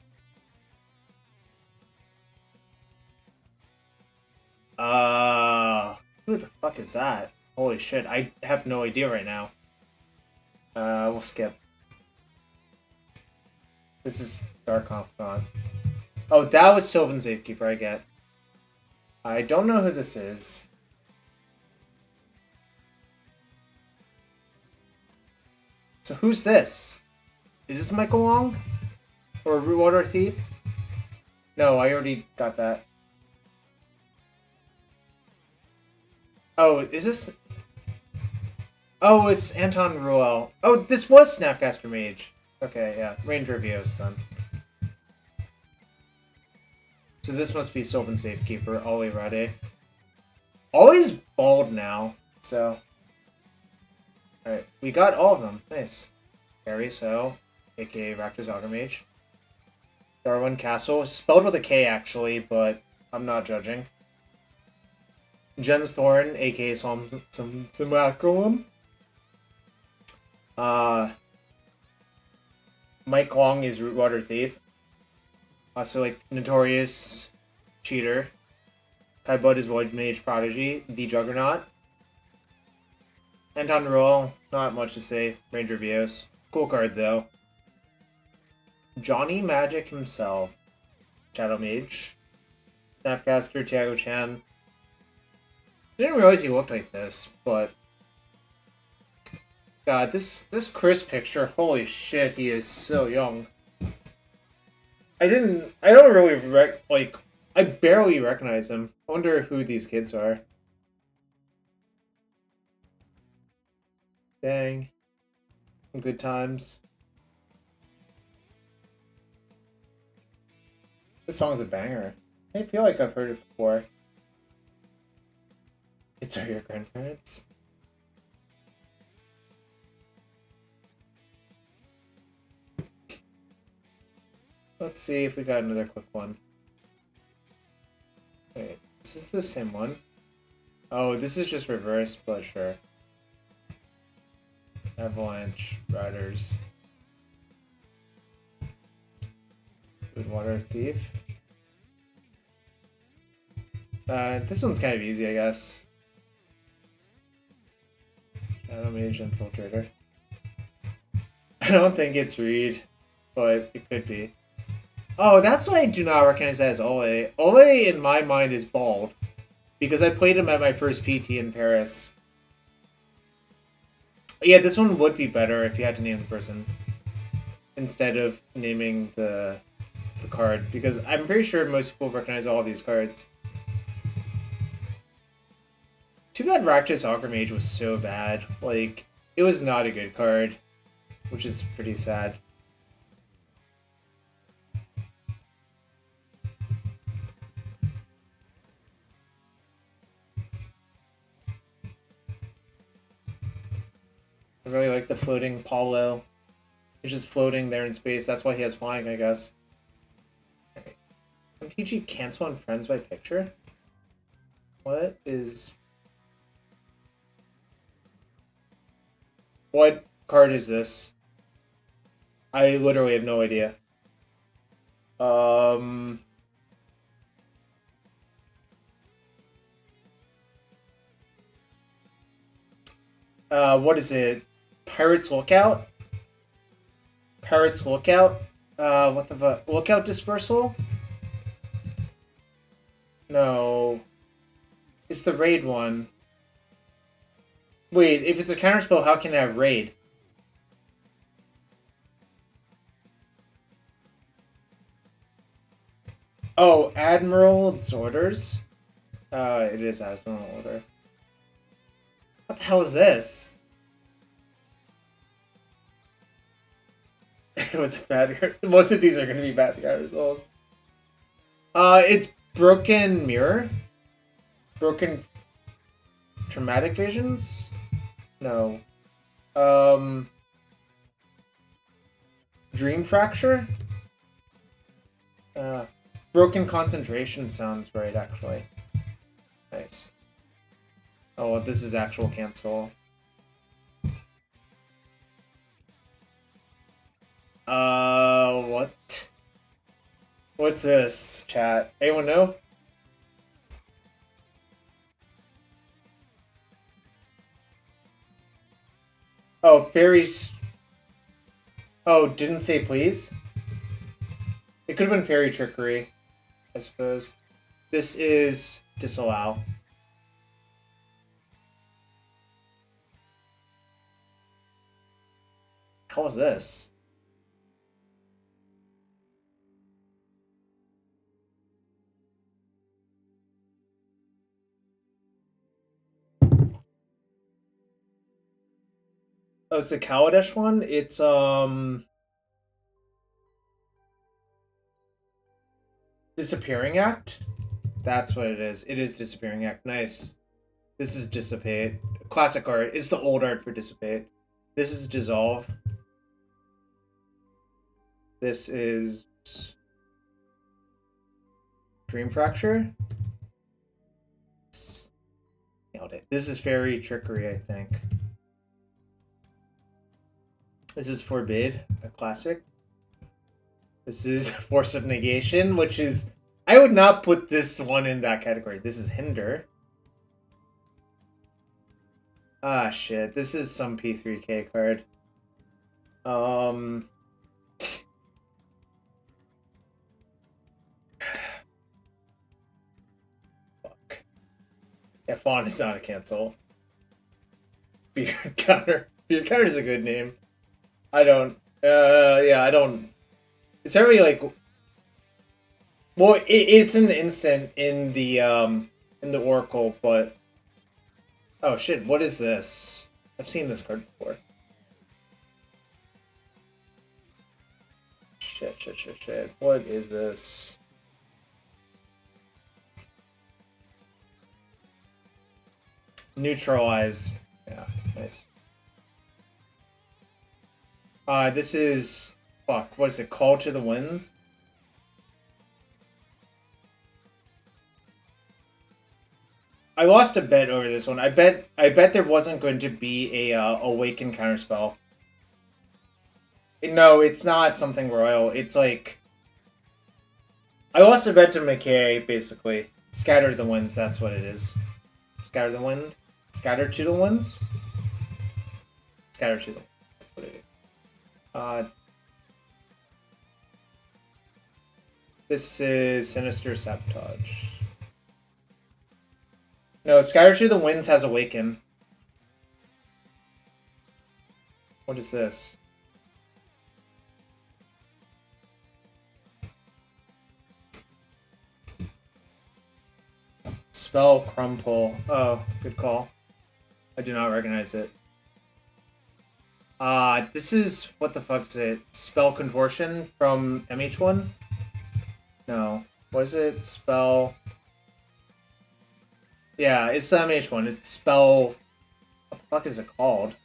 A: Who the fuck is that? Holy shit, I have no idea right now. We'll skip. This is Dark Confidant. Oh, that was Sylvan Safekeeper, I get. I don't know who this is. So who's this? Is this Michael Long? Or Rootwater Thief? No, I already got that. Oh, is this... Oh, it's Anton Ruel. Oh, this was Snapcaster Mage. Okay, yeah. Ranger Vios, then. So this must be Sylvan Safekeeper, Ollie Rade. Ollie's bald now, so... Alright, we got all of them. Nice. Harry So, aka Rakdos Augur Mage. Darwin Castle, spelled with a K actually, but I'm not judging. Jens Thorn, aka Simulacrum. Mike Long is Rootwater Thief. Also, like, notorious cheater. Kai Bud is Void Mage Prodigy. The Juggernaut. Anton Roll, not much to say. Ranger Vios. Cool card, though. Johnny Magic himself. Shadow Mage. Snapcaster, Tiago Chan. Didn't realize he looked like this, but... God, this Chris picture, holy shit, he is so young. I don't really, I barely recognize him. I wonder who these kids are. Dang. Some good times. This song's a banger. I feel like I've heard it before. It's Are Your Grandparents? Let's see if we got another quick one. Wait, is this the same one? Oh, this is just reverse, but sure. Avalanche Riders. Good Water Thief. This one's kind of easy, I guess. Shadow Mage Infiltrator. I don't think it's Reed, but it could be. Oh, that's why I do not recognize that as Ole. Ole, in my mind, is bald. Because I played him at my first PT in Paris. Yeah, this one would be better if you had to name the person. Instead of naming the card. Because I'm pretty sure most people recognize all of these cards. Too bad Rakdos Augur Mage was so bad. Like, it was not a good card. Which is pretty sad. I really like the floating Paulo. He's just floating there in space. That's why he has flying, I guess. Alright. MTG cancel on friends by picture? What is... What card is this? I literally have no idea. What is it? Pirate's Lookout? Pirate's Lookout? What the fuck? Lookout Dispersal? No. It's the raid one. Wait, if it's a counterspell, how can I have raid? Oh, Admiral's Orders? It is Admiral Order. What the hell is this? It was bad. Most of these are going to be bad results. It's Broken Mirror? Broken Traumatic Visions? No. Dream Fracture? Broken Concentration sounds right, actually. Nice. Oh, well, this is actual cancel. What? What's this, chat? Anyone know? Oh, fairies. Oh, didn't say please? It could have been fairy trickery, I suppose. This is disallow. How was this? Oh, it's the Kaladesh one? It's, Disappearing Act? That's what it is. It is Disappearing Act. Nice. This is Dissipate. Classic art. It's the old art for Dissipate. This is Dissolve. This is... Dream Fracture? Nailed it. This is Fairy Trickery, I think. This is Forbid, a classic. This is Force of Negation, which is... I would not put this one in that category. This is Hinder. Ah, shit. This is some P3K card. Fuck. Yeah, Fawn is not a cancel. Beard Counter. Beard Counter is a good name. I don't... yeah, I don't... It's already like... Well, it's an instant in the Oracle, but oh shit, what is this? I've seen this card before. Shit. What is this? Neutralize. Yeah, nice. This is fuck. What is it? Call to the Winds. I lost a bet over this one. I bet there wasn't going to be a awaken counterspell. No, it's not something royal. It's like I lost a bet to McKay, basically. Scatter the winds, that's what it is. Scatter the wind. Scatter to the winds. Scatter to the winds. That's what it is. This is Sinister Sabotage. No, Scatter to the Winds has Awaken. What is this? Spell Crumple. Oh, good call. I do not recognize it. This is... What the fuck is it? Spell Contortion from MH1? No. What is it? Spell... Yeah, it's the MH1. It's Spell... What the fuck is it called?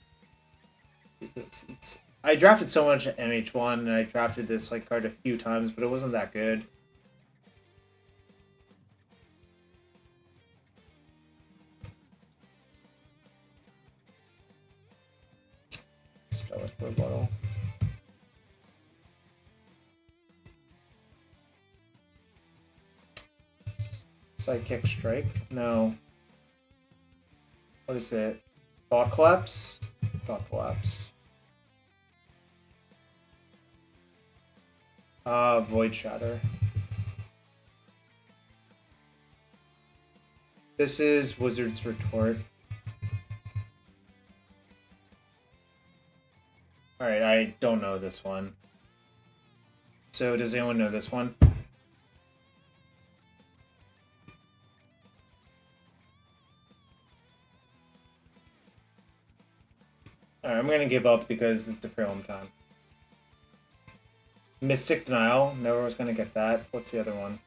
A: Jesus. I drafted so much at MH1, and I drafted this like card a few times, but it wasn't that good. Stellar Rebuttal. Sidekick Strike? No. What is it? Thought Collapse? Thought Collapse. Void Shatter. This is Wizard's Retort. Alright, I don't know this one. So, does anyone know this one? Alright, I'm gonna give up because it's the prelim time. Mystic Denial. Never was gonna get that. What's the other one?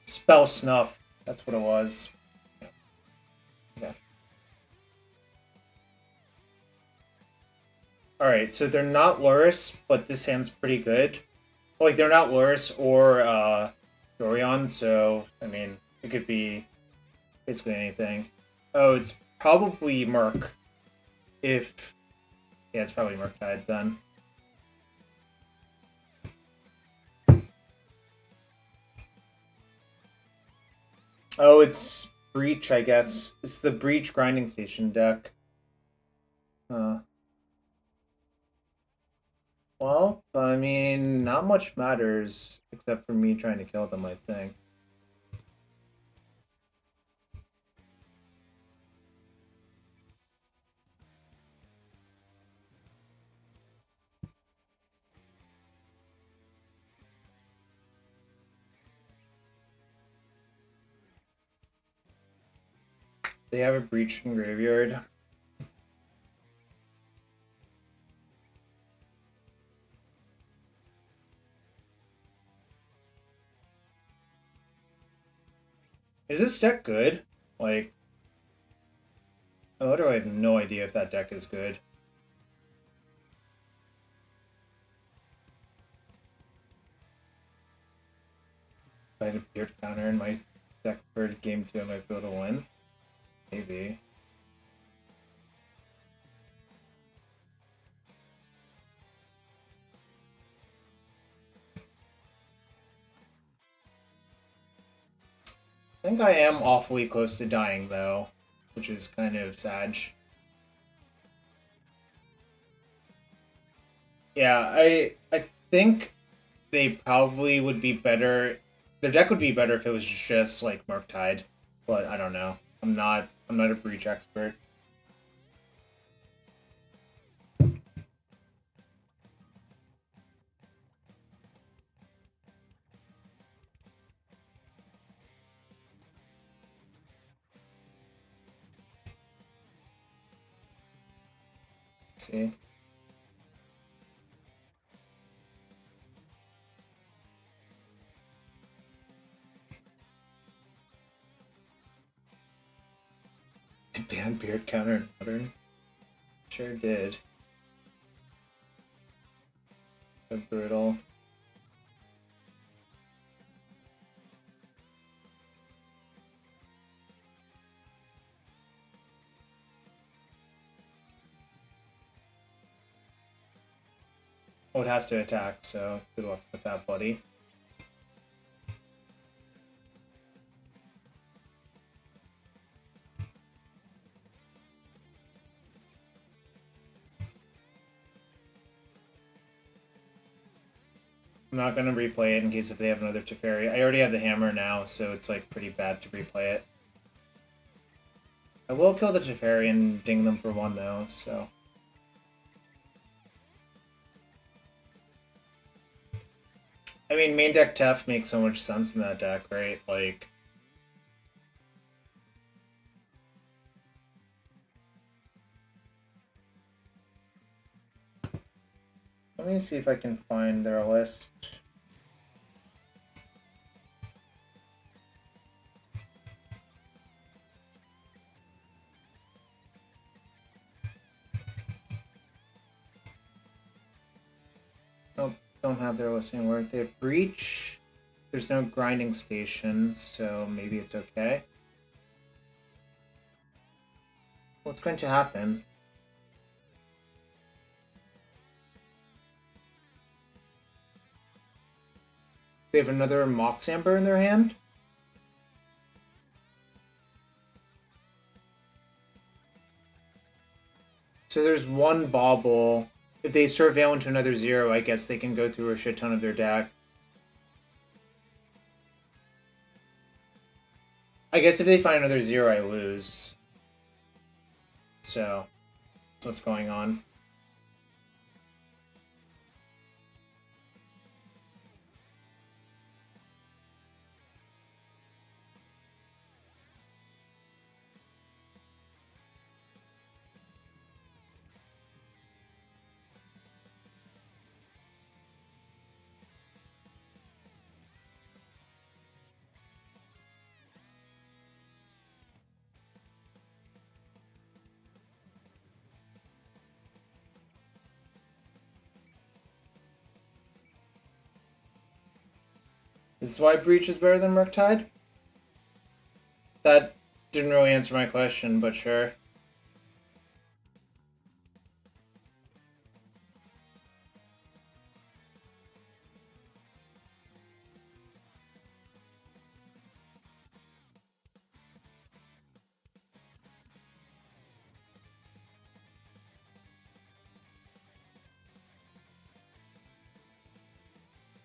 A: Spell Snuff. That's what it was. Yeah. Alright, so they're not Lurrus, but this hand's pretty good. Like, they're not Lurrus or, Dorian, so, I mean, it could be basically anything. Oh, it's probably Merc. If... Yeah, it's probably Murktide then. Oh, it's Breach, I guess. It's the Breach Grinding Station deck. Well, I mean, not much matters except for me trying to kill them, I think. They have a Breach in Graveyard. Is this deck good? Like, I have no idea if that deck is good. If I had a Beard counter in my deck for game 2, I might be able to win. Maybe. I think I am awfully close to dying, though, which is kind of sad. Yeah, I think they probably would be better. Their deck would be better if it was just like Murktide, but I don't know. I'm not a Breach expert. see. Banned beard counter in Modern? Sure did. So brutal. Oh, it has to attack, so good luck with that, buddy. I'm not going to replay it in case if they have another Teferi. I already have the hammer now, so it's like pretty bad to replay it. I will kill the Teferi and ding them for 1 though, so... I mean, main deck Tef makes so much sense in that deck, right? Like... Let me see if I can find their list. Nope, don't have their list anywhere. They have Breach. There's no grinding station, so maybe it's okay. What's going to happen? They have another Mox Amber in their hand? So there's 1 Bauble. If they surveil into another 0, I guess they can go through a shit ton of their deck. I guess if they find another 0, I lose. So, that's what's going on. This is why Breach is better than Murktide? That didn't really answer my question, but sure.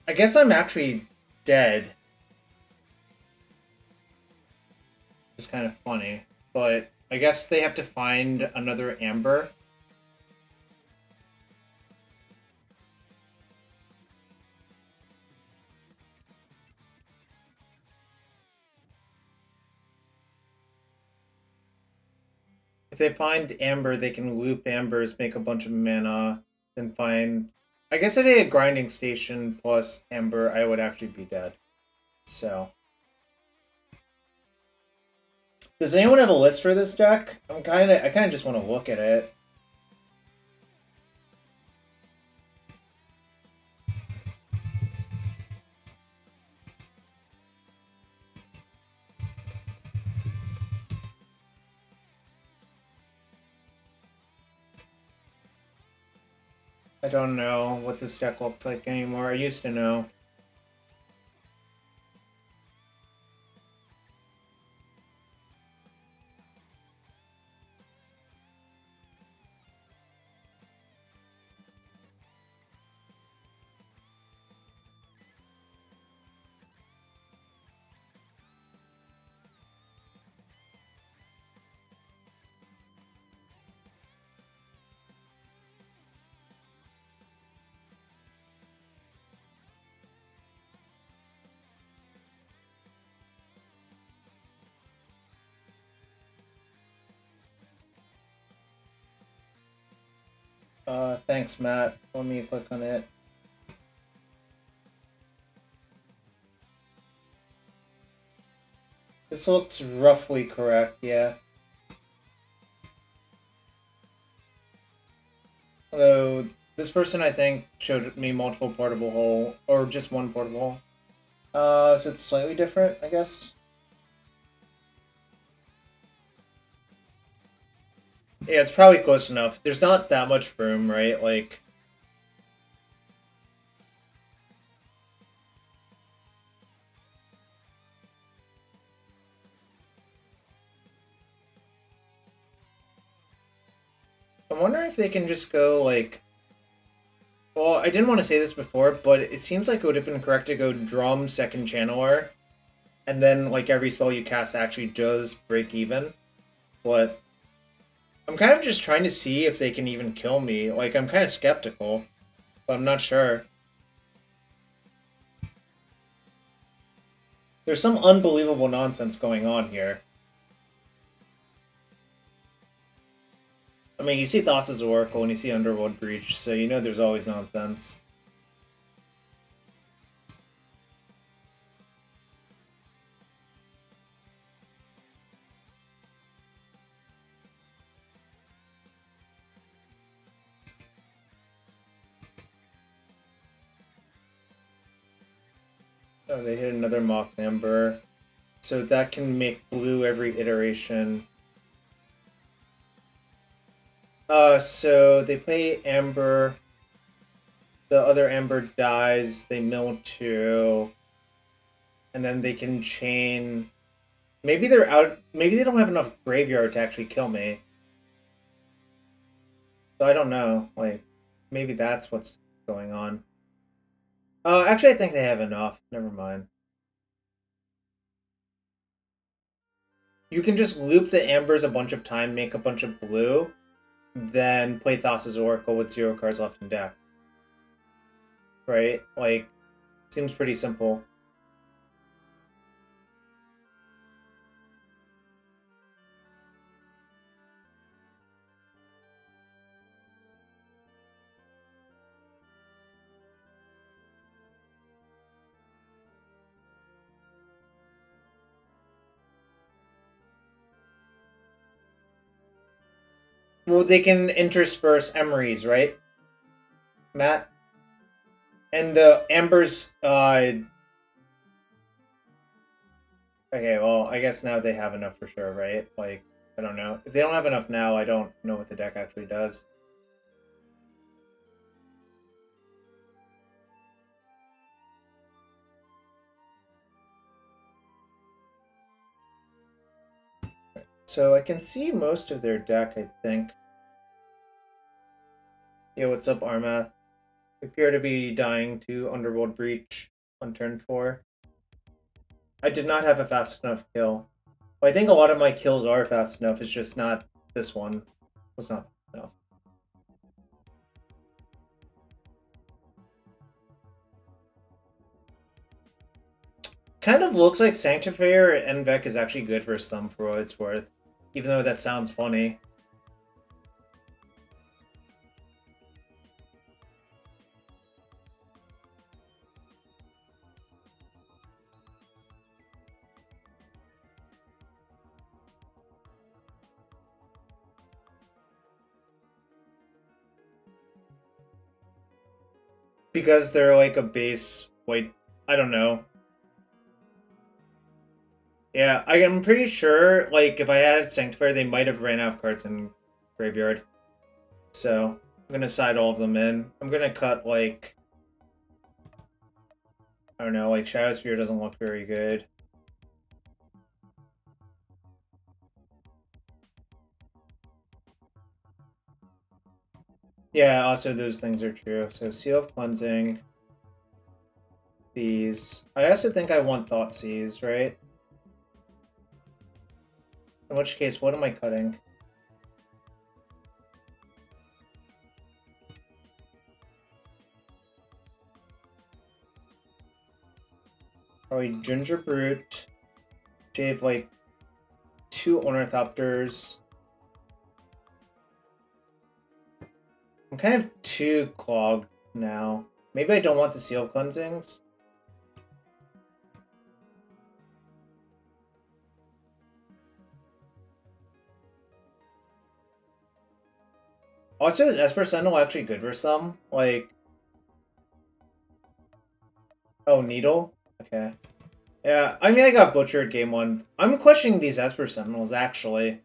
A: I guess I'm actually dead. It's kind of funny, but I guess they have to find another Amber. If they find Amber, they can loop Ambers, make a bunch of mana, then find... I guess if they had Grinding Station plus Amber, I would actually be dead. So... Does anyone have a list for this deck? I kind of just want to look at it. I don't know what this deck looks like anymore. I used to know. Thanks, Matt. Let me click on it. This looks roughly correct, yeah. Although, this person, I think, showed me multiple portable hole, or just one portable hole. So it's slightly different, I guess. Yeah, it's probably close enough. There's not that much room, right? Like... I'm wondering if they can just go, like... Well, I didn't want to say this before, but it seems like it would have been correct to go Drum, second Channeler, and then, like, every spell you cast actually does break even. But I'm kind of just trying to see if they can even kill me. Like, I'm kind of skeptical, but I'm not sure. There's some unbelievable nonsense going on here. I mean, you see Thassa's Oracle and you see Underworld Breach, so you know there's always nonsense. Oh, they hit another Mox Amber. So that can make blue every iteration. So they play Amber. The other Amber dies, they mill 2. And then they can chain... Maybe they're out... Maybe they don't have enough graveyard to actually kill me. So I don't know. Like, maybe that's what's going on. Actually, I think they have enough. Never mind. You can just loop the Ambers a bunch of time, make a bunch of blue, then play Thassa's Oracle with 0 cards left in deck. Right? Like, seems pretty simple. Well, they can intersperse Emeries, right? Matt? And the Ambers, Okay, well, I guess now they have enough for sure, right? Like, I don't know. If they don't have enough now, I don't know what the deck actually does. So I can see most of their deck, I think. Yeah, what's up, Armath? Appear to be dying to Underworld Breach on turn 4. I did not have a fast enough kill. Well, I think a lot of my kills are fast enough, it's just not this one. Was not enough. Kind of looks like Sanctifier Envec is actually good for some for what it's worth. Even though that sounds funny. Because they're like a base white... I don't know. Yeah, I am pretty sure, like, if I added Sanctifier, they might have ran out of cards in Graveyard. So, I'm gonna side all of them in. I'm gonna cut, like... I don't know, like, Shadow Spear doesn't look very good. Yeah, also those things are true. So, Seal of Cleansing. These. I also think I want Thoughtseize, right? In which case, what am I cutting? Probably Ginger Brute. Shave, like, 2 Ornithopters. I'm kind of too clogged now. Maybe I don't want the seal cleansings. Also, is Esper Sentinel actually good for some? Like... Oh, Needle? Okay. Yeah, I mean, I got butchered game 1. I'm questioning these Esper Sentinels, actually.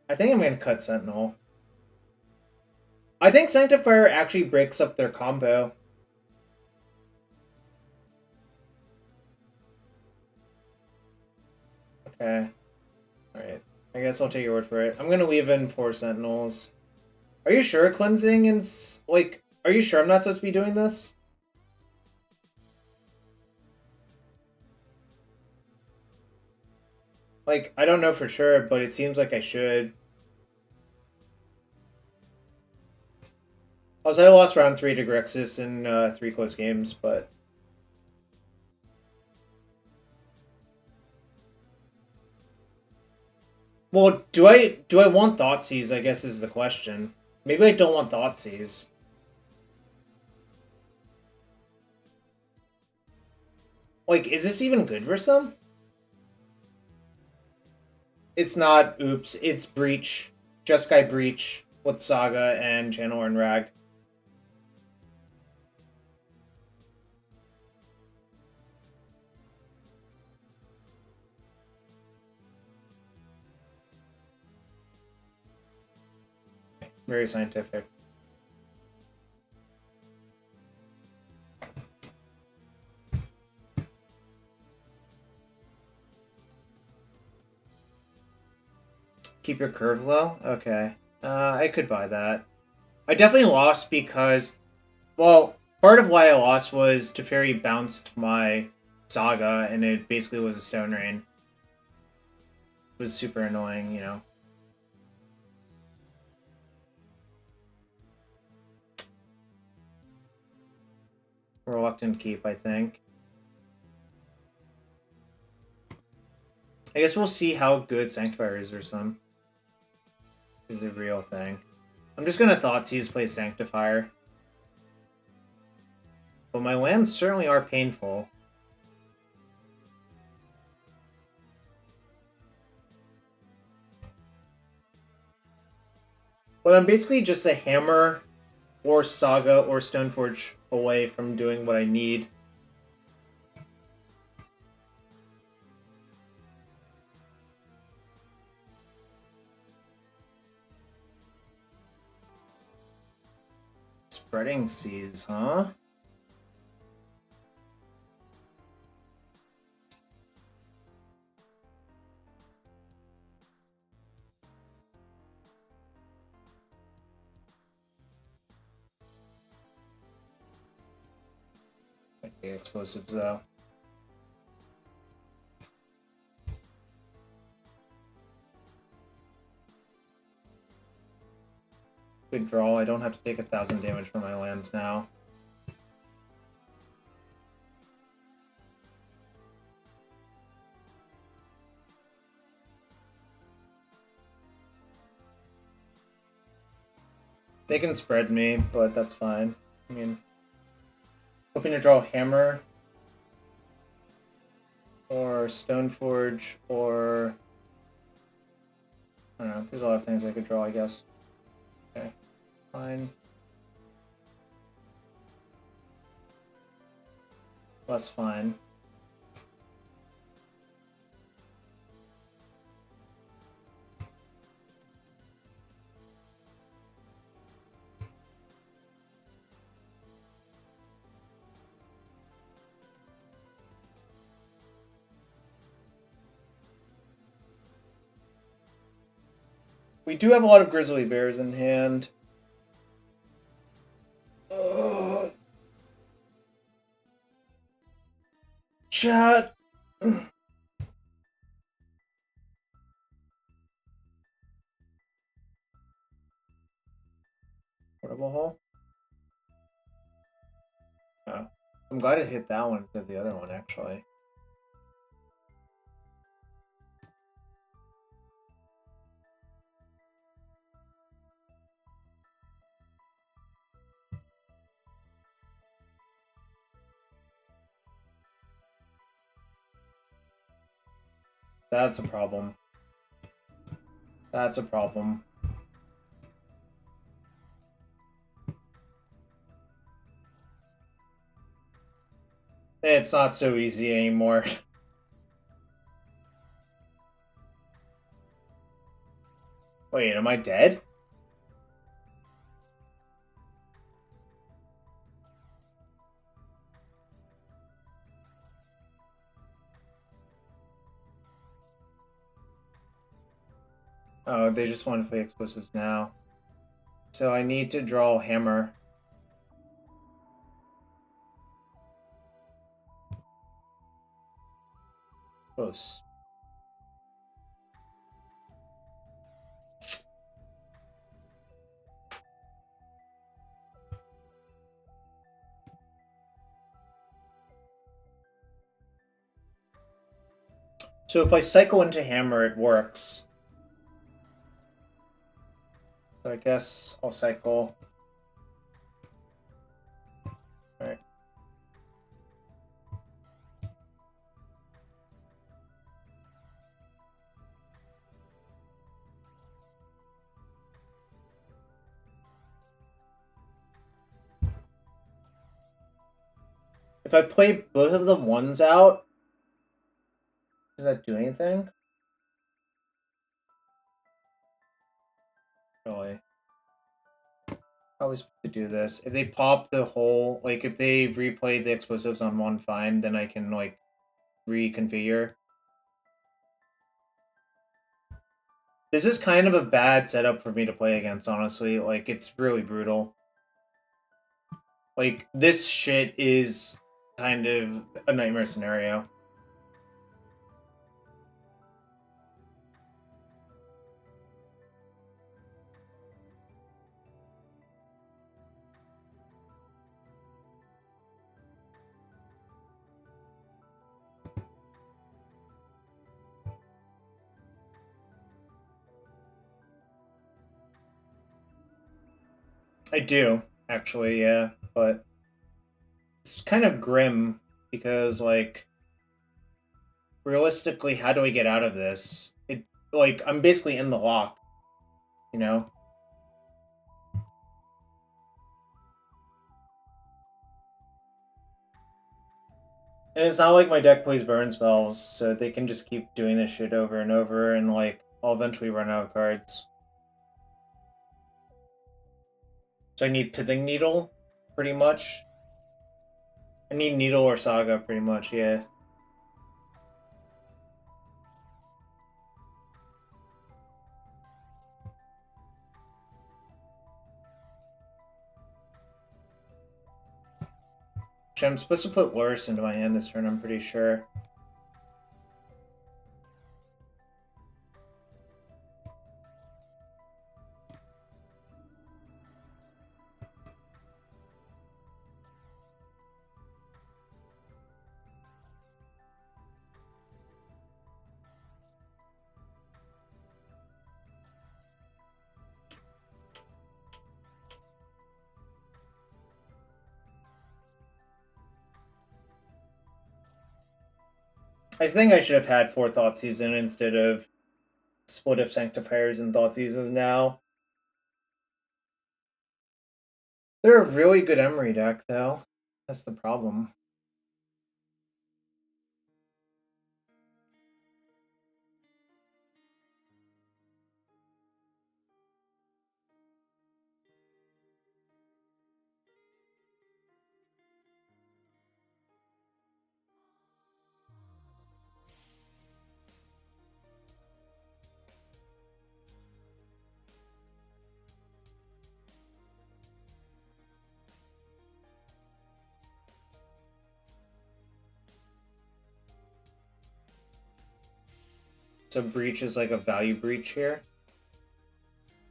A: I think I'm gonna cut Sentinel. I think Sanctifier actually breaks up their combo. Okay. Alright. I guess I'll take your word for it. I'm gonna leave in 4 Sentinels. Are you sure cleansing and... Like, are you sure I'm not supposed to be doing this? Like, I don't know for sure, but it seems like I should. Also, I lost round 3 to Grixis in 3 close games, but... Well, do I want Thoughtseize, I guess is the question. Maybe I don't want Thoughtseize. Like, is this even good for some? It's not, oops, it's Breach. Jeskai Breach with Saga and Channeler and Rag. Very scientific. Keep your curve low? Okay. I could buy that. I definitely lost because... Well, part of why I lost was Teferi bounced my Saga, and it basically was a Stone Rain. It was super annoying, you know. Reluctant keep, I think. I guess we'll see how good Sanctifier is or some. Is a real thing. I'm just gonna Thoughtseize play Sanctifier. But my lands certainly are painful. But I'm basically just a Hammer or Saga or Stoneforge away from doing what I need. Spreading Seas, huh? Okay, explosives though. Good draw. I don't have to take 1,000 damage from my lands now. They can spread me, but that's fine. I mean, hoping to draw Hammer or Stoneforge or... I don't know. There's a lot of things I could draw, I guess. Okay, fine. Less fine. We do have a lot of Grizzly Bears in hand. Chat! Portable hole? Oh. I'm glad it hit that one instead of the other one, actually. That's a problem. That's a problem. It's not so easy anymore. Wait, am I dead? Oh, they just want to play explosives now. So I need to draw a hammer. Close. So if I cycle into hammer, it works. So I guess I'll cycle. Alright. If I play both of the ones out, does that do anything? Really? Probably supposed to do this. If they pop the whole, like, if they replay the explosives on one fine, then I can, like, reconfigure. This is kind of a bad setup for me to play against, honestly. Like, it's really brutal. Like, this shit is kind of a nightmare scenario. I do, actually, yeah, but it's kind of grim because, like, realistically, how do I get out of this? Like, I'm basically in the lock, you know? And it's not like my deck plays burn spells, so they can just keep doing this shit over and over, and, like, I'll eventually run out of cards. So I need Pithing Needle, pretty much. I need Needle or Saga, pretty much, yeah. Actually, I'm supposed to put Lurrus into my hand this turn, I'm pretty sure. I think I should have had 4 Thought Season instead of Split of Sanctifiers and Thought Seasons now. They're a really good Emery deck, though. That's the problem. So Breach is like a value breach here?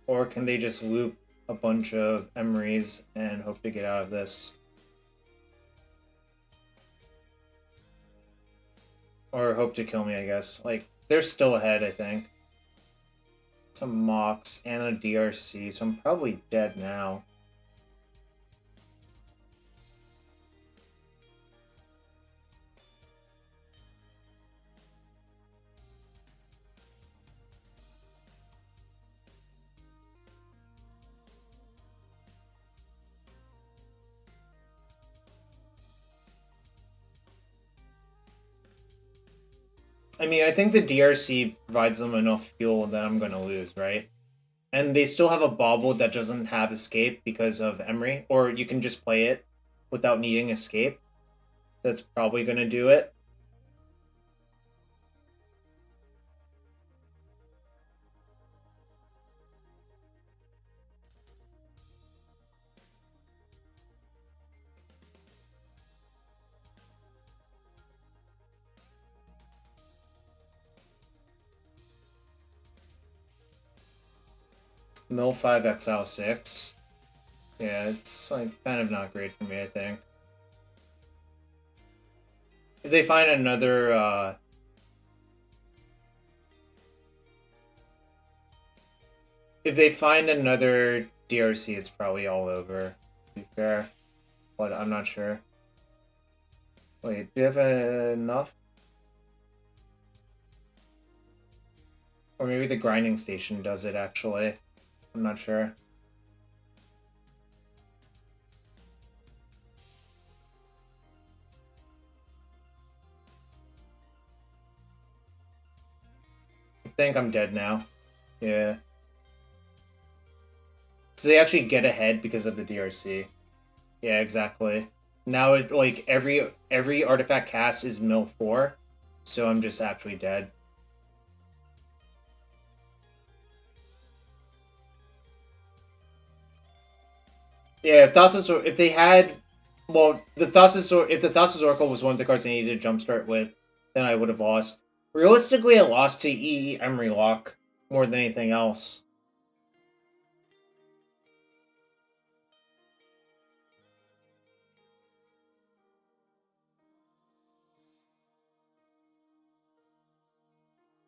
A: Or can they just loop a bunch of Emerys and hope to get out of this? Or hope to kill me, I guess. Like, they're still ahead, I think. Some Mox and a DRC, so I'm probably dead now. I mean, I think the DRC provides them enough fuel that I'm gonna lose, right? And they still have a bauble that doesn't have escape because of Emery, or you can just play it without needing escape. That's probably gonna do it. Mill 5 Exile 6. Yeah, it's like kind of not great for me, I think. If they find another if they find another DRC, it's probably all over, to be fair. But I'm not sure. Wait, do you have enough? Or maybe the grinding station does it, actually. I'm not sure. I think I'm dead now. Yeah. So they actually get ahead because of the DRC. Yeah, exactly. Now it like every artifact cast is mill 4, so I'm just actually dead. Yeah, if they had, well, if the Thassa's Oracle was one of the cards they needed to jumpstart with, then I would have lost. Realistically, I lost to EE Emery Lock more than anything else.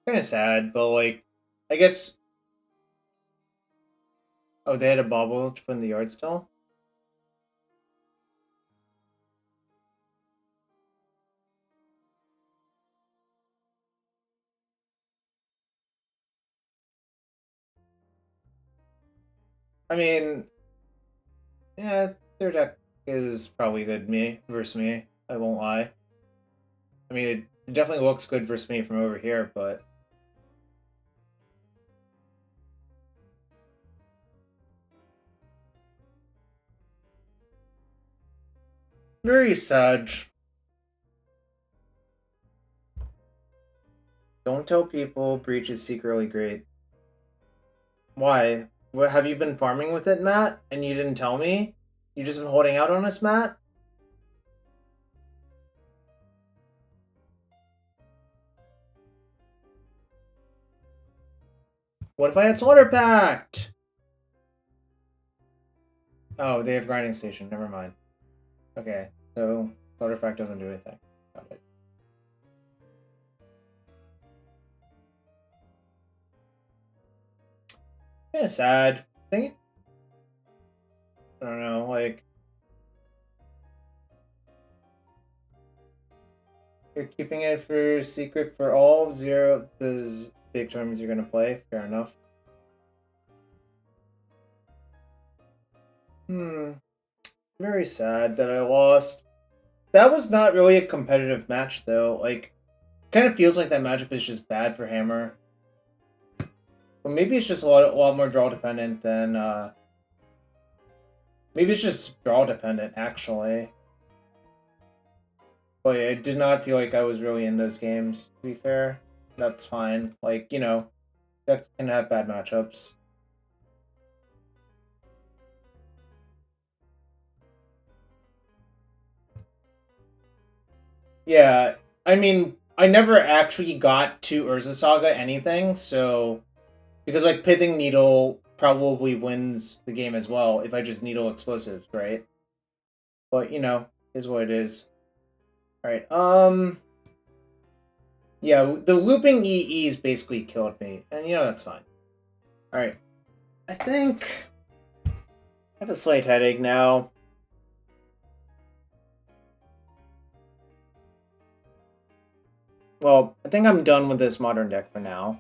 A: Kind of sad, but like, I guess. Oh, they had a bobble to put in the yard still. I mean, yeah, their deck is probably good me versus me. I won't lie. I mean, it definitely looks good versus me from over here, but very sad. Don't tell people Breach is secretly great. Why? What, have you been farming with it, Matt? And you didn't tell me? You just been holding out on us, Matt? What if I had Slaughter Pact? Oh, they have Grinding Station. Never mind. Okay, so Slaughter Pact doesn't do anything. Got it. Kinda sad. I don't know, like... You're keeping it for secret for all of the big tournaments you're gonna play. Fair enough. Very sad that I lost. That was not really a competitive match, though. Like, kind of feels like that matchup is just bad for Hammer. But maybe it's just a lot more draw dependent than. Maybe it's just draw dependent, actually. But yeah, it did not feel like I was really in those games, to be fair. That's fine. Like, you know, decks can have bad matchups. Yeah, I mean, I never actually got to Urza Saga anything, so... Because, like, Pithing Needle probably wins the game as well if I just needle explosives, right? But, you know, is what it is. Alright, yeah, the looping EEs basically killed me, and, you know, that's fine. Alright, I think... I have a slight headache now. Well, I think I'm done with this modern deck for now.